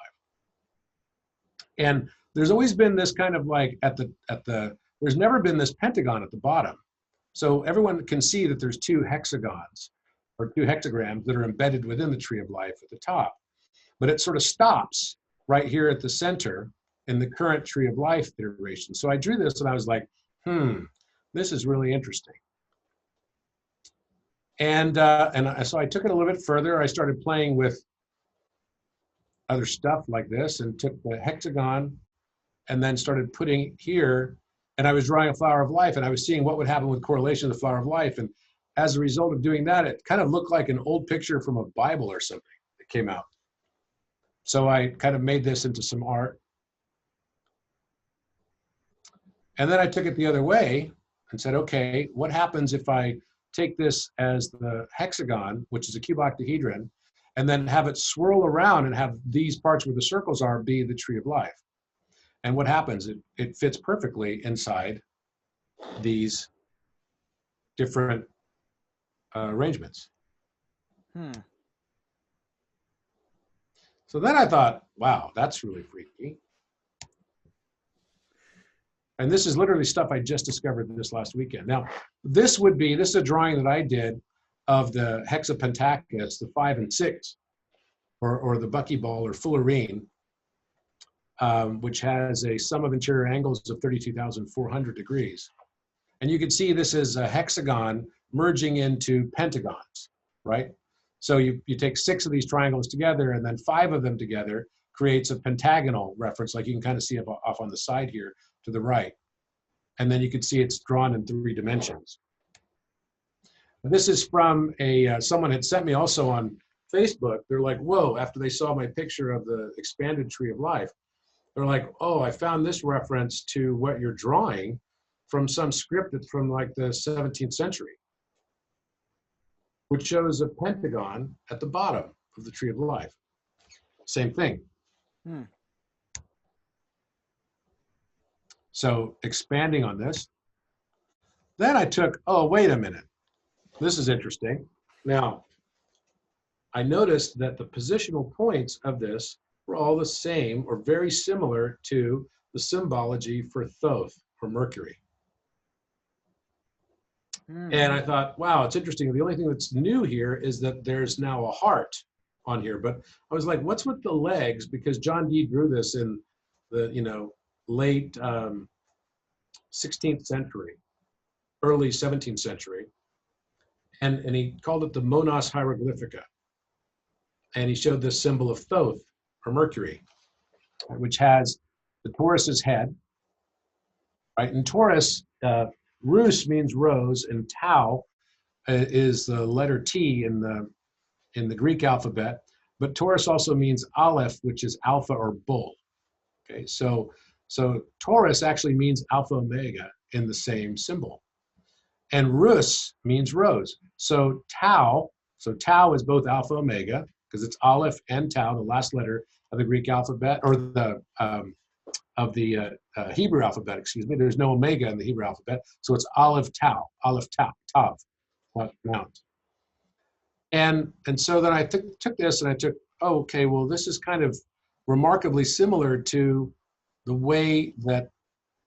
And there's always been this kind of like there's never been this pentagon at the bottom. So everyone can see that there's 2 hexagons or 2 hexagrams that are embedded within the tree of life at the top. But it sort of stops right here at the center in the current tree of life iteration. So I drew this and I was like, this is really interesting. So I took it a little bit further. I started playing with other stuff like this and took the hexagon and then started putting here, and I was drawing a flower of life, and I was seeing what would happen with correlation of the flower of life. And as a result of doing that, it kind of looked like an old picture from a Bible or something that came out. So I kind of made this into some art. And then I took it the other way and said, okay, what happens if I take this as the hexagon, which is a cuboctahedron, and then have it swirl around and have these parts where the circles are be the tree of life? And what happens? It fits perfectly inside these different arrangements. So then I thought, wow, that's really freaky. And this is literally stuff I just discovered this last weekend. Now, this is a drawing that I did of the Hexa Pentakus, the 5 and 6, or the buckyball or fullerene, which has a sum of interior angles of 32,400 degrees. And you can see this is a hexagon merging into pentagons, right? So you take 6 of these triangles together, and then 5 of them together creates a pentagonal reference, like you can kind of see off on the side here to the right. And then you can see it's drawn in 3 dimensions. And this is from someone had sent me also on Facebook. They're like, whoa, after they saw my picture of the expanded tree of life, they're like, oh, I found this reference to what you're drawing from some script that's from like the 17th century, which shows a pentagon at the bottom of the tree of life. Same thing. So expanding on this, then I took, oh, wait a minute. This is interesting. Now, I noticed that the positional points of this were all the same or very similar to the symbology for Thoth, or Mercury. And I thought, wow, it's interesting. The only thing that's new here is that there's now a heart on here. But I was like, what's with the legs? Because John Dee drew this in the late 16th century, early 17th century. And he called it the Monos Hieroglyphica. And he showed this symbol of Thoth, or Mercury, which has the Taurus's head, right? And Taurus, Rus means rose, and Tau is the letter T in the Greek alphabet. But Taurus also means Aleph, which is alpha or bull. Okay, so Taurus actually means alpha omega in the same symbol. And Rus means rose. So Tau is both alpha omega, because it's Aleph and Tau, the last letter of the Greek alphabet, or the Hebrew alphabet, excuse me. There's no omega in the Hebrew alphabet, so it's Aleph Tav, mount. And so then I took this and I took, oh, okay, well, this is kind of remarkably similar to the way that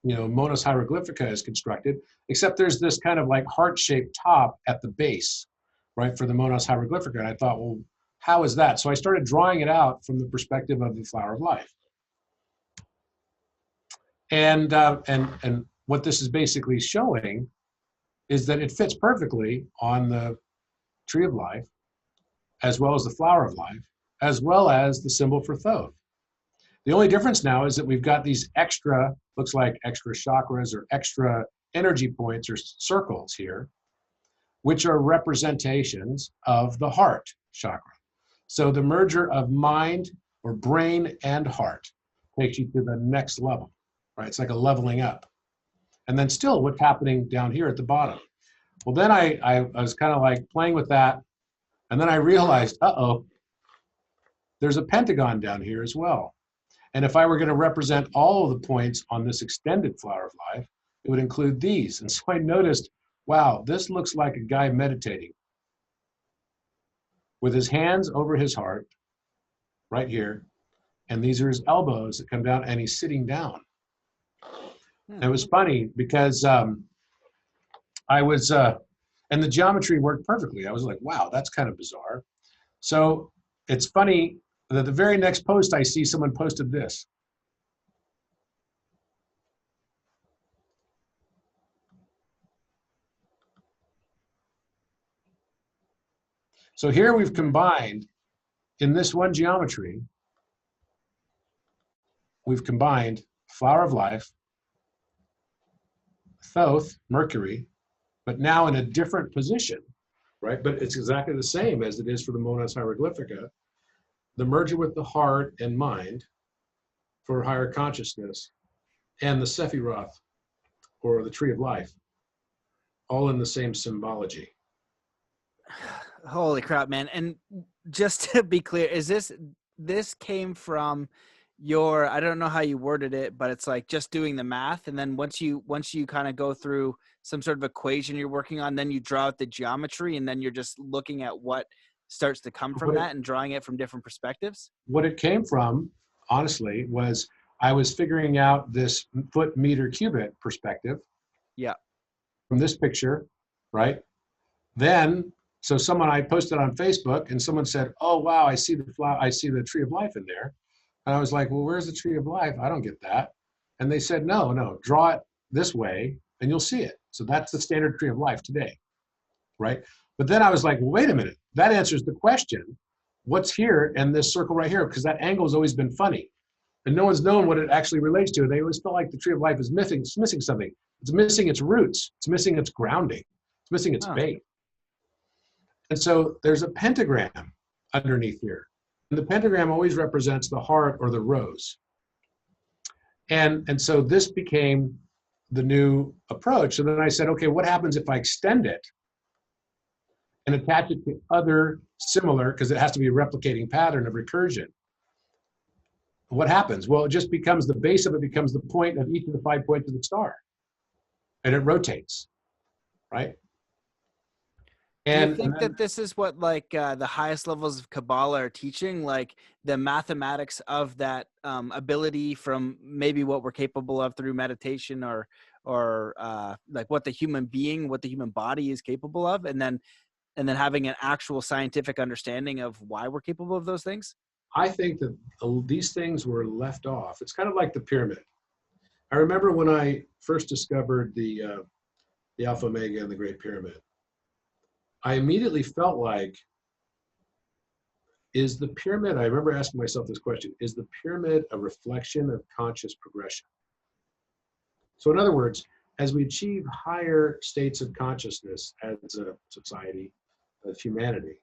Monos Hieroglyphica is constructed, except there's this kind of like heart-shaped top at the base, right, for the Monos Hieroglyphica. And I thought, well, how is that? So I started drawing it out from the perspective of the flower of life. And what this is basically showing is that it fits perfectly on the tree of life, as well as the flower of life, as well as the symbol for Thoth. The only difference now is that we've got these extra, looks like extra chakras or extra energy points or circles here, which are representations of the heart chakra. So the merger of mind or brain and heart takes you to the next level, right? It's like a leveling up. And then still what's happening down here at the bottom. Well, then I was kind of like playing with that. And then I realized, uh-oh, there's a pentagon down here as well. And if I were going to represent all of the points on this extended flower of life, it would include these. And so I noticed, wow, this looks like a guy meditating with his hands over his heart right here. And these are his elbows that come down, and he's sitting down. And it was funny because I was, and the geometry worked perfectly. I was like, wow, that's kind of bizarre. So it's funny that the very next post I see, someone posted this. So here we've combined, in this one geometry, we've combined flower of life, Thoth, Mercury, but now in a different position, right? But it's exactly the same as it is for the Monas Hieroglyphica, the merger with the heart and mind for higher consciousness, and the Sephiroth, or the Tree of Life, all in the same symbology. Holy crap, man. And just to be clear, is this came from your, I don't know how you worded it, but it's like just doing the math, and then once you kind of go through some sort of equation you're working on, then you draw out the geometry, and then you're just looking at what starts to come from that and drawing it from different perspectives? What it came from, honestly, was I was figuring out this foot meter cubit perspective. Yeah. From this picture, right? Then, so I posted on Facebook, and someone said, "Oh wow, I see the Tree of Life in there," and I was like, "Well, where's the Tree of Life? I don't get that." And they said, "No, draw it this way, and you'll see it." So that's the standard Tree of Life today, right? But then I was like, well, wait a minute, that answers the question: what's here and this circle right here? Because that angle has always been funny, and no one's known what it actually relates to. They always felt like the Tree of Life is missing something. It's missing its roots. It's missing its grounding. It's missing its base. And so there's a pentagram underneath here. And the pentagram always represents the heart or the rose. And so this became the new approach. So then I said, okay, what happens if I extend it and attach it to other similar, because it has to be a replicating pattern of recursion? What happens? Well, it just becomes, the base of it becomes the point of each of the 5 points of the star. And it rotates, right? And do you think that this is what like the highest levels of Kabbalah are teaching, like the mathematics of that ability from maybe what we're capable of through meditation, or like what the human body is capable of, and then having an actual scientific understanding of why we're capable of those things? I think that these things were left off. It's kind of like the pyramid. I remember when I first discovered the Alpha Omega and the Great Pyramid, I immediately felt like, is the pyramid, I remember asking myself this question, is the pyramid a reflection of conscious progression? So in other words, as we achieve higher states of consciousness as a society, as humanity,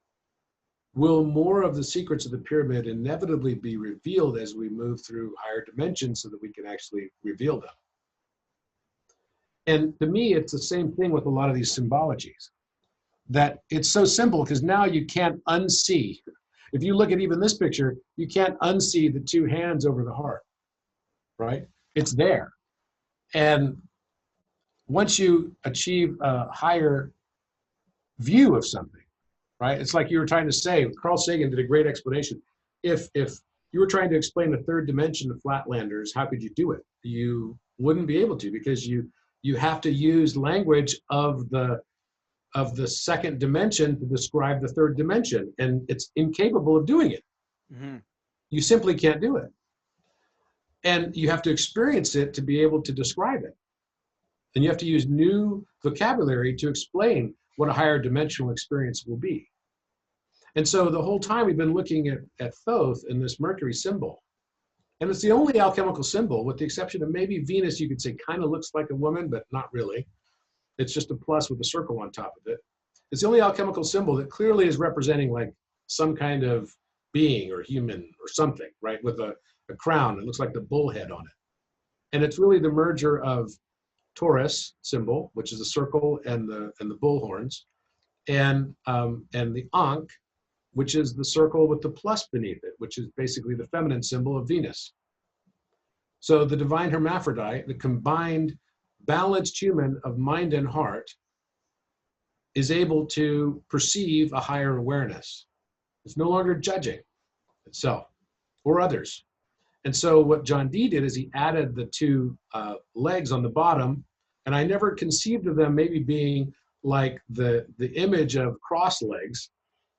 will more of the secrets of the pyramid inevitably be revealed as we move through higher dimensions so that we can actually reveal them? And to me, it's the same thing with a lot of these symbologies, that it's so simple because now you can't unsee. If you look at even this picture, you can't unsee the two hands over the heart, right? It's there. And once you achieve a higher view of something, right? It's like you were trying to say, Carl Sagan did a great explanation. If you were trying to explain the third dimension to flatlanders, how could you do it? You wouldn't be able to, because you have to use language of the second dimension to describe the third dimension, and it's incapable of doing it. Mm-hmm. You simply can't do it. And you have to experience it to be able to describe it. And you have to use new vocabulary to explain what a higher dimensional experience will be. And so the whole time we've been looking at Thoth and this Mercury symbol. And it's the only alchemical symbol, with the exception of maybe Venus, you could say kind of looks like a woman, but not really. It's just a plus with a circle on top of it. It's the only alchemical symbol that clearly is representing like some kind of being or human or something, right? With a crown. It looks like the bull head on it. And it's really the merger of Taurus symbol, which is a circle, and the bull horns, and the Ankh, which is the circle with the plus beneath it, which is basically the feminine symbol of Venus. So the divine hermaphrodite, the combined balanced human of mind and heart, is able to perceive a higher awareness. It's no longer judging itself or others. And so what John Dee did is he added the two legs on the bottom, and I never conceived of them maybe being like the image of cross legs,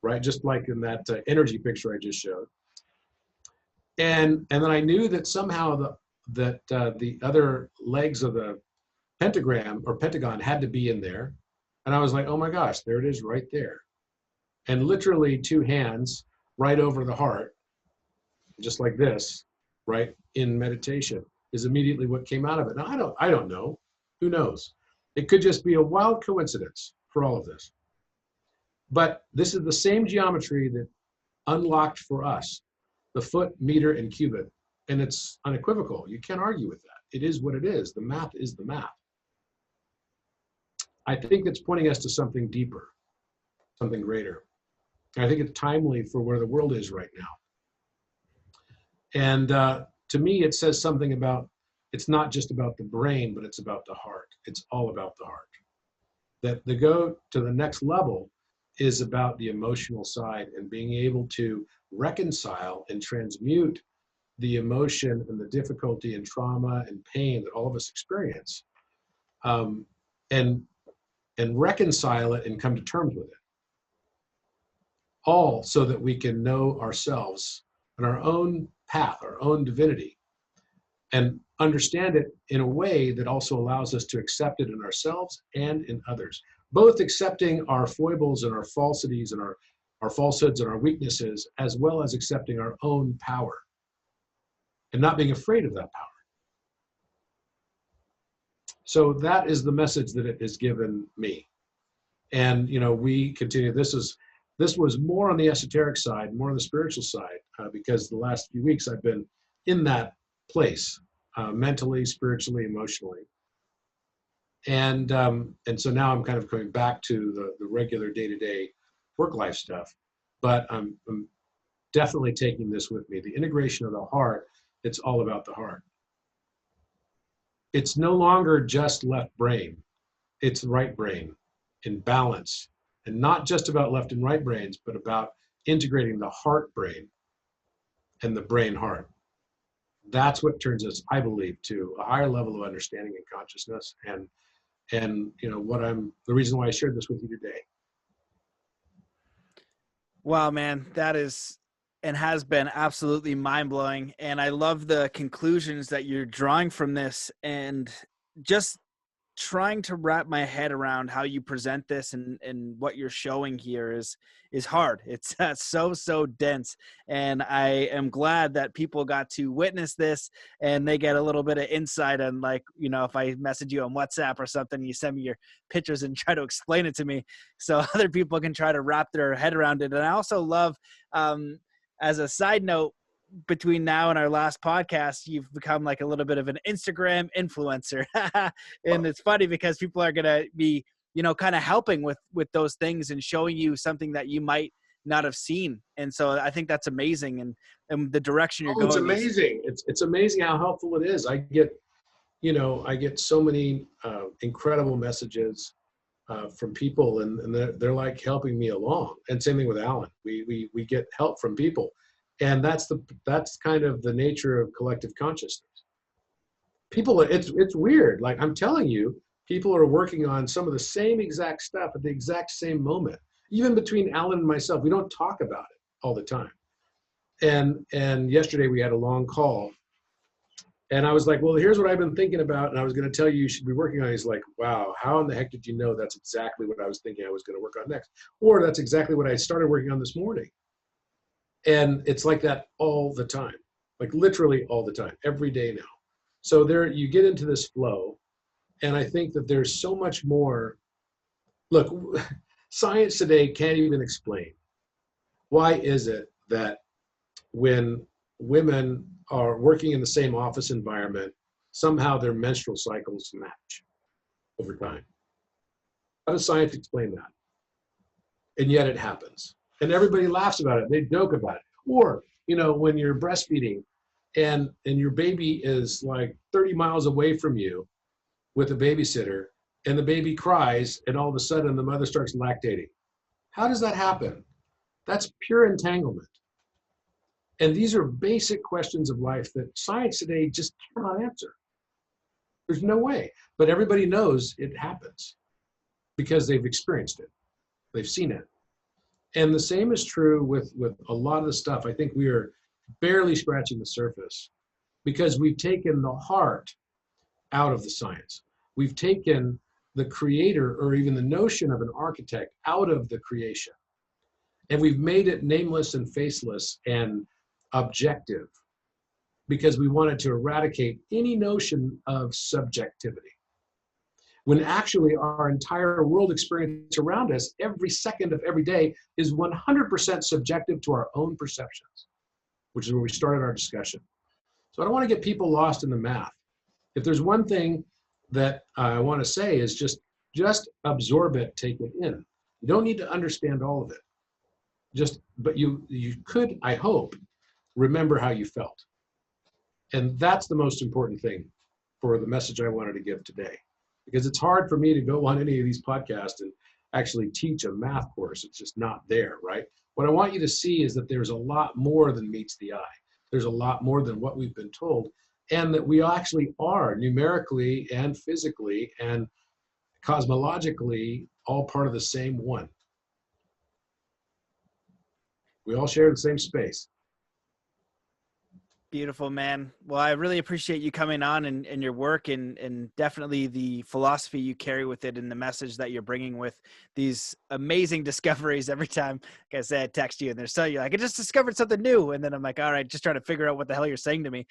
right? Just like in that energy picture I just showed. And then I knew that somehow the other legs of the pentagram or pentagon had to be in there. And I was like, oh my gosh, there it is right there. And literally 2 hands right over the heart, just like this, right, in meditation, is immediately what came out of it. Now, I don't know. Who knows? It could just be a wild coincidence for all of this. But this is the same geometry that unlocked for us the foot, meter, and cubit. And it's unequivocal. You can't argue with that. It is what it is. The math is the math. I think it's pointing us to something deeper, something greater. And I think it's timely for where the world is right now. And to me, it says something about, it's not just about the brain, but it's about the heart. It's all about the heart. That the go to the next level is about the emotional side and being able to reconcile and transmute the emotion and the difficulty and trauma and pain that all of us experience, and reconcile it and come to terms with it. All so that we can know ourselves and our own path, our own divinity, and understand it in a way that also allows us to accept it in ourselves and in others. Both accepting our foibles and our falsities and our falsehoods and our weaknesses, as well as accepting our own power and not being afraid of that power. So that is the message that it has given me. And, you know, we continue, this was more on the esoteric side, more on the spiritual side, because the last few weeks I've been in that place, mentally, spiritually, emotionally. And so now I'm kind of going back to the regular day-to-day work life stuff, but I'm definitely taking this with me. The integration of the heart, it's all about the heart. It's no longer just left brain, it's right brain in balance, and not just about left and right brains, but about integrating the heart brain and the brain heart. That's what turns us, I believe, to a higher level of understanding and consciousness. And you know what the reason why I shared this with you today. Wow, man, that is and has been absolutely mind-blowing. And I love the conclusions that you're drawing from this, and just trying to wrap my head around how you present this and what you're showing here is hard. It's so dense. And I am glad that people got to witness this and they get a little bit of insight. And like, you know, if I message you on WhatsApp or something, you send me your pictures and try to explain it to me so other people can try to wrap their head around it. And I also love, as a side note, between now and our last podcast, you've become like a little bit of an Instagram influencer. And it's funny because people are going to be, you know, kind of helping with those things and showing you something that you might not have seen. And so I think that's amazing. And the direction you're going. It's amazing. It's amazing how helpful it is. I get so many incredible messages from people, and they're like helping me along. And same thing with Alan. We get help from people. And that's kind of the nature of collective consciousness. People, it's weird. Like I'm telling you, people are working on some of the same exact stuff at the exact same moment. Even between Alan and myself, we don't talk about it all the time. And yesterday we had a long call, and I was like, well, here's what I've been thinking about, and I was going to tell you should be working on it. He's like, wow, how in the heck did you know that's exactly what I was thinking I was going to work on next? Or that's exactly what I started working on this morning. And it's like that all the time, like literally all the time, every day now. So there, you get into this flow, and I think that there's so much more. Look, science today can't even explain why is it that when women are working in the same office environment, somehow their menstrual cycles match over time. How does science explain that? And yet it happens. And everybody laughs about it. They joke about it. Or, you know, when you're breastfeeding and your baby is like 30 miles away from you with a babysitter, and the baby cries, and all of a sudden the mother starts lactating. How does that happen? That's pure entanglement. And these are basic questions of life that science today just cannot answer. There's no way. But everybody knows it happens because they've experienced it. They've seen it. And the same is true with a lot of the stuff. I think we are barely scratching the surface because we've taken the heart out of the science. We've taken the creator or even the notion of an architect out of the creation. And we've made it nameless and faceless and objective because we wanted to eradicate any notion of subjectivity. When actually our entire world experience around us, every second of every day, is 100% subjective to our own perceptions, which is where we started our discussion. So I don't want to get people lost in the math. If there's one thing that I want to say is just absorb it, take it in. You don't need to understand all of it. But you could, I hope, remember how you felt. And that's the most important thing for the message I wanted to give today. Because it's hard for me to go on any of these podcasts and actually teach a math course. It's just not there, right? What I want you to see is that there's a lot more than meets the eye. There's a lot more than what we've been told, and that we actually are numerically and physically and cosmologically all part of the same one. We all share the same space. Beautiful, man. Well, I really appreciate you coming on and your work and definitely the philosophy you carry with it and the message that you're bringing with these amazing discoveries every time. Like I said, I text you and you're like, I just discovered something new. And then I'm like, all right, just trying to figure out what the hell you're saying to me.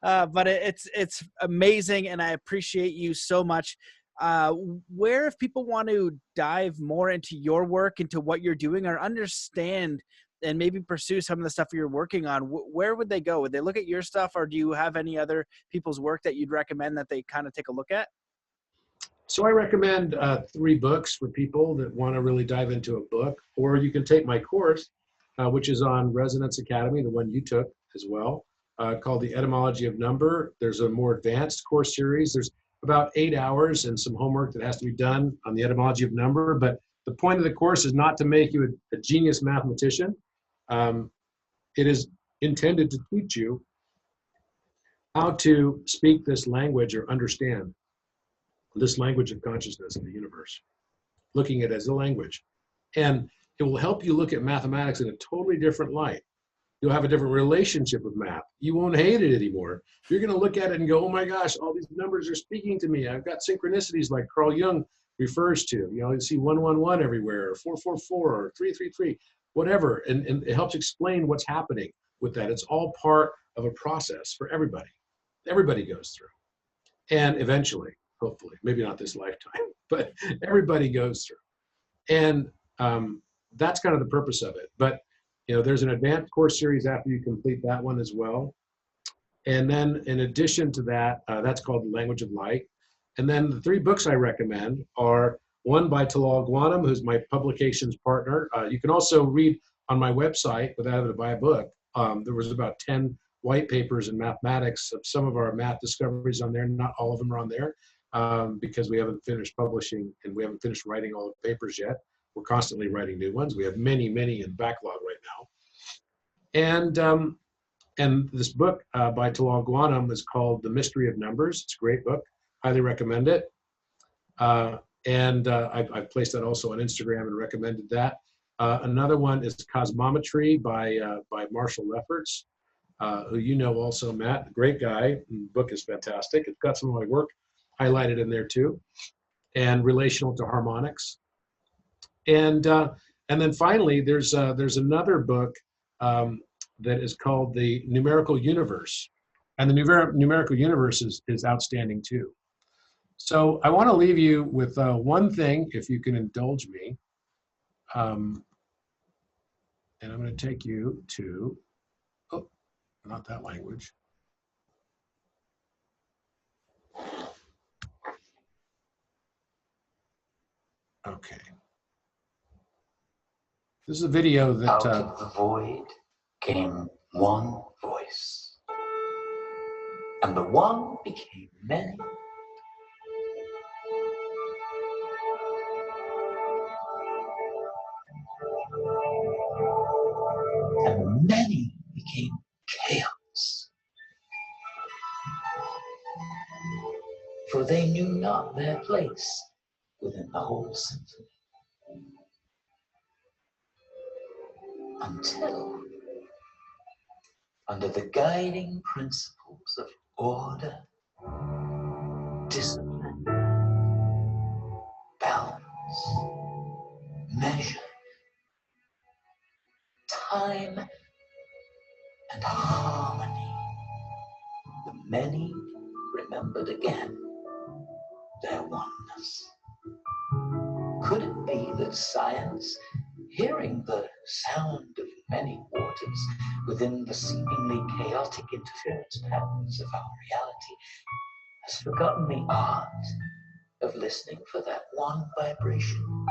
But it's amazing. And I appreciate you so much. Where, if people want to dive more into your work, into what you're doing, or understand and maybe pursue some of the stuff you're working on, where would they go? Would they look at your stuff, or do you have any other people's work that you'd recommend that they kind of take a look at? So I recommend 3 books for people that want to really dive into a book, or you can take my course, which is on Resonance Academy, the one you took as well, called The Etymology of Number. There's a more advanced course series. There's about 8 hours and some homework that has to be done on the etymology of number. But the point of the course is not to make you a genius mathematician. It is intended to teach you how to speak this language or understand this language of consciousness in the universe, looking at it as a language. And it will help you look at mathematics in a totally different light. You'll have a different relationship with math. You won't hate it anymore. You're going to look at it and go, oh my gosh, all these numbers are speaking to me. I've got synchronicities like Carl Jung refers to. You know, you see 111 everywhere, or 444, or 333, whatever. And it helps explain what's happening with that. It's all part of a process for everybody. Everybody goes through. And eventually, hopefully, maybe not this lifetime, but everybody goes through. And that's kind of the purpose of it. But you know, there's an advanced course series after you complete that one as well. And then in addition to that, that's called The Language of Light. And then the 3 books I recommend are one by Talal Gwanem, who's my publications partner. You can also read on my website, without having to buy a book, there was about 10 white papers in mathematics of some of our math discoveries on there. Not all of them are on there because we haven't finished publishing and we haven't finished writing all the papers yet. We're constantly writing new ones. We have many, many in backlog right now. And this book by Talal Gwanem is called The Mystery of Numbers. It's a great book. Highly recommend it. I've placed that also on Instagram and recommended that. Another one is Cosmometry by Marshall Lefferts, who you know also, Matt, great guy. The book is fantastic. It's got some of my work highlighted in there too. And Relational to Harmonics. And then finally, there's another book that is called The Numerical Universe. And the numerical universe is outstanding too. So I want to leave you with one thing, if you can indulge me. And I'm going to take you to, oh, not that language. Okay. This is a video that... Out of the void came one voice, and the one became many. And the many became chaos, for they knew not their place within the whole symphony. Until, under the guiding principles of order, discipline, balance, measure, prime and harmony. The many remembered again their oneness. Could it be that science, hearing the sound of many waters within the seemingly chaotic interference patterns of our reality, has forgotten the art of listening for that one vibration?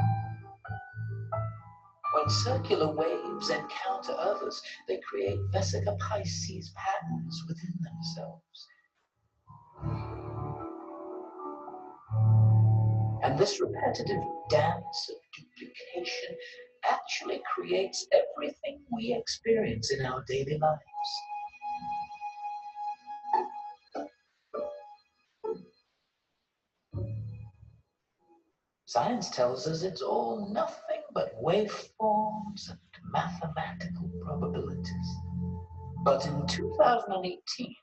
When circular waves encounter others, they create Vesica Pisces patterns within themselves. And this repetitive dance of duplication actually creates everything we experience in our daily lives. Science tells us it's all nothing but waveforms and mathematical probabilities. But in 2018,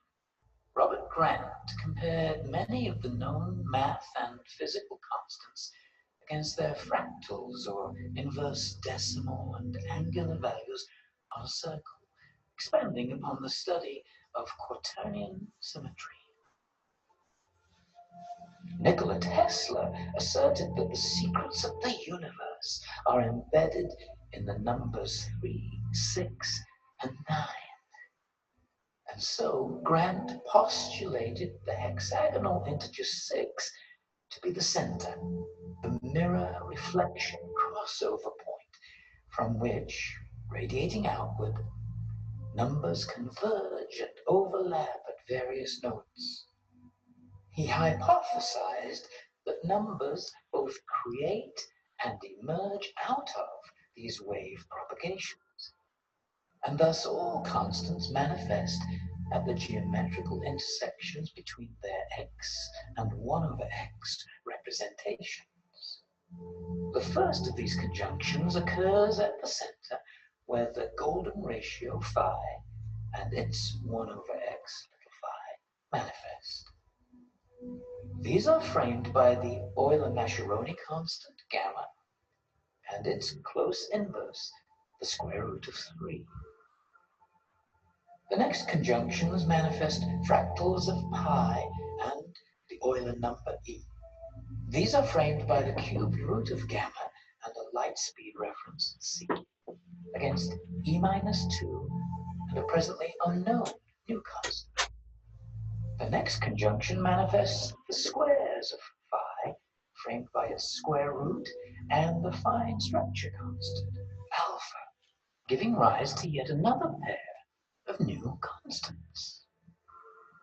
Robert Grant compared many of the known math and physical constants against their fractals or inverse decimal and angular values on a circle, expanding upon the study of quaternion symmetry. Nikola Tesla asserted that the secrets of the universe are embedded in the numbers 3, 6, and 9. And so Grant postulated the hexagonal integer 6 to be the center, the mirror reflection crossover point from which, radiating outward, numbers converge and overlap at various nodes. He hypothesized that numbers both create and emerge out of these wave propagations, and thus all constants manifest at the geometrical intersections between their x and 1 over x representations. The first of these conjunctions occurs at the center, where the golden ratio phi and its 1 over x little phi manifest. These are framed by the Euler-Mascheroni constant gamma and its close inverse, the square root of 3. The next conjunctions manifest fractals of pi and the Euler number e. These are framed by the cubed root of gamma and a light speed reference c against e minus 2 and a presently unknown new constant. The next conjunction manifests the squares of phi, framed by its square root and the fine structure constant, alpha, giving rise to yet another pair of new constants.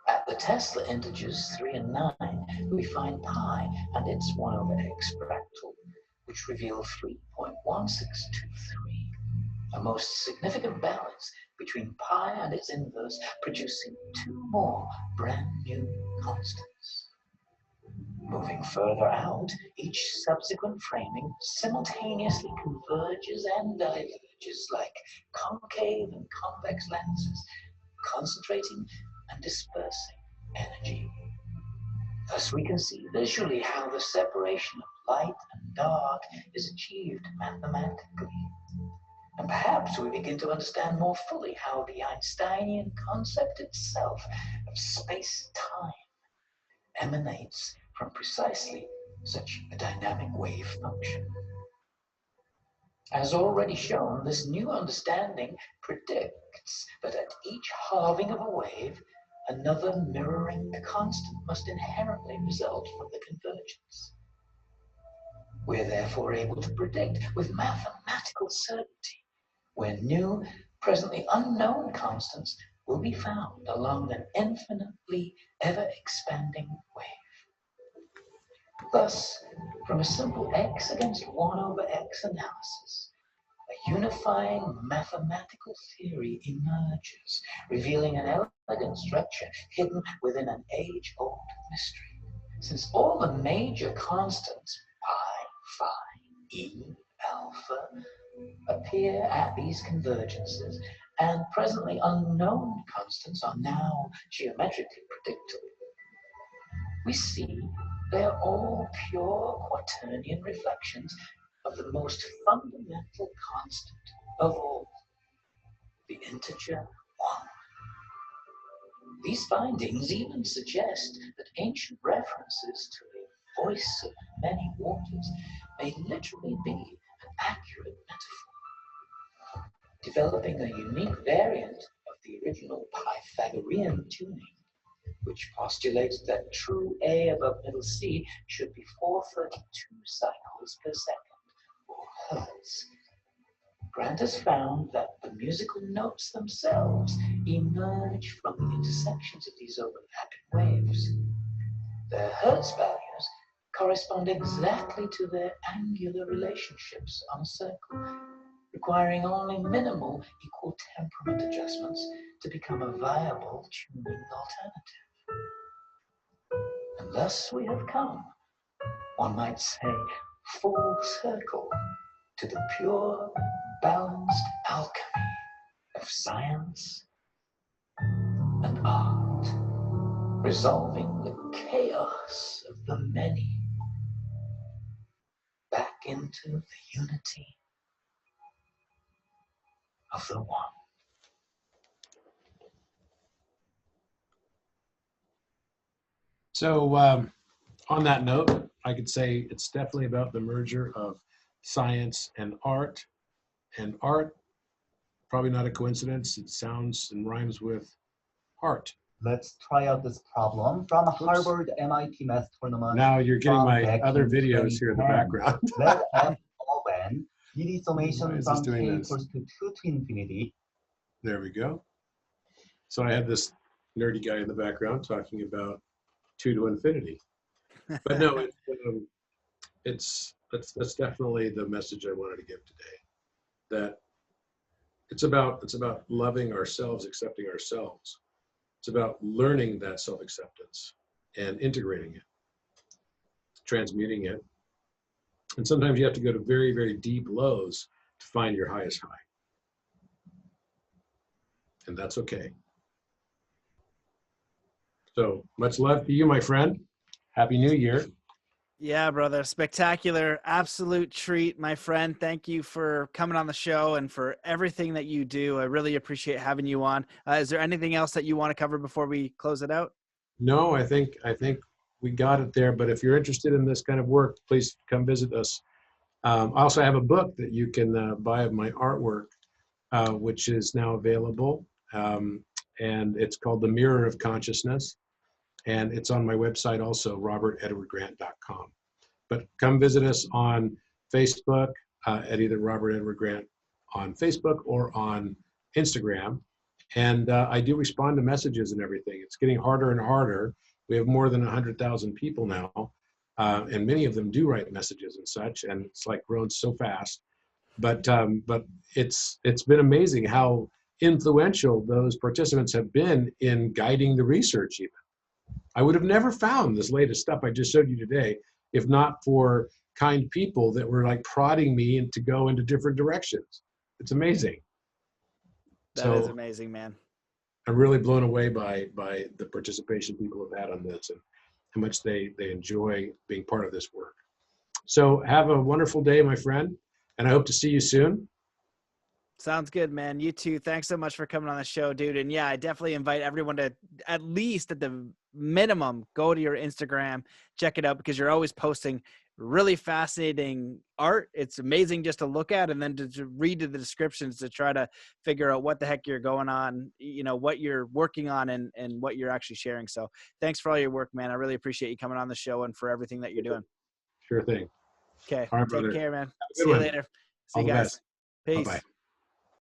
At the Tesla integers 3 and 9, we find pi and its 1 over x fractal, which reveal 3.1623, a most significant balance between pi and its inverse, producing 2 more brand new constants. Moving further out, each subsequent framing simultaneously converges and diverges like concave and convex lenses, concentrating and dispersing energy. Thus we can see visually how the separation of light and dark is achieved mathematically. And perhaps we begin to understand more fully how the Einsteinian concept itself of space-time emanates from precisely such a dynamic wave function. As already shown, this new understanding predicts that at each halving of a wave, another mirroring constant must inherently result from the convergence. We're therefore able to predict with mathematical certainty when new, presently unknown constants will be found along an infinitely ever-expanding wave. Thus, from a simple x against 1 over x analysis, a unifying mathematical theory emerges, revealing an elegant structure hidden within an age-old mystery. Since all the major constants, pi, phi, e, alpha, appear at these convergences, and presently unknown constants are now geometrically predictable, we see they are all pure quaternion reflections of the most fundamental constant of all, integer 1. These findings even suggest that ancient references to a voice of many waters may literally be an accurate metaphor, developing a unique variant of the original Pythagorean tuning, which postulates that true A above middle C should be 432 cycles per second, or hertz. Grant has found that the musical notes themselves emerge from the intersections of these overlapping waves. Their hertz values correspond exactly to their angular relationships on a circle, requiring only minimal equal temperament adjustments to become a viable tuning alternative. And thus we have come, one might say, full circle to the pure, balanced alchemy of science and art, resolving the chaos of the many back into the unity of the one. So on that note, I could say it's definitely about the merger of science and art. And art, probably not a coincidence, it sounds and rhymes with heart. Let's try out this problem from Harvard MIT Math Tournament. Now you're getting from my back other in videos here in the 2010. background. Let f of n be the Why summation is from this doing k this? equals to 2 to infinity. There we go. So I have this nerdy guy in the background talking about 2 to infinity. But no, that's definitely the message I wanted to give today. That it's about loving ourselves, accepting ourselves. It's about learning that self-acceptance and integrating it, transmuting it. And sometimes you have to go to very, very deep lows to find your highest high. And that's okay. So much love to you, my friend. Happy New Year. Yeah, brother. Spectacular. Absolute treat, my friend. Thank you for coming on the show and for everything that you do. I really appreciate having you on. Is there anything else that you want to cover before we close it out? No, I think we got it there. But if you're interested in this kind of work, please come visit us. I also have a book that you can buy of my artwork, which is now available. And it's called The Mirror of Consciousness. And it's on my website also, robertedwardgrant.com. But come visit us on Facebook at either Robert Edward Grant on Facebook or on Instagram. And I do respond to messages and everything. It's getting harder and harder. We have more than 100,000 people now, and many of them do write messages and such, and it's like grown so fast. But it's been amazing how influential those participants have been in guiding the research even. I would have never found this latest stuff I just showed you today if not for kind people that were like prodding me and to go into different directions. It's amazing. That is amazing, man. I'm really blown away by the participation people have had on this and how much they enjoy being part of this work. So have a wonderful day, my friend, and I hope to see you soon. Sounds good, man. You too. Thanks so much for coming on the show, dude. And yeah, I definitely invite everyone to at least at the minimum go to your Instagram, check it out because you're always posting really fascinating art. It's amazing just to look at and then to read the descriptions to try to figure out what the heck you're going on, you know, what you're working on and what you're actually sharing. So thanks for all your work, man. I really appreciate you coming on the show and for everything that you're doing. Sure thing. Okay. All right, Take brother. care, man. Good See you one. later. See All you the guys. best. Peace. Bye-bye.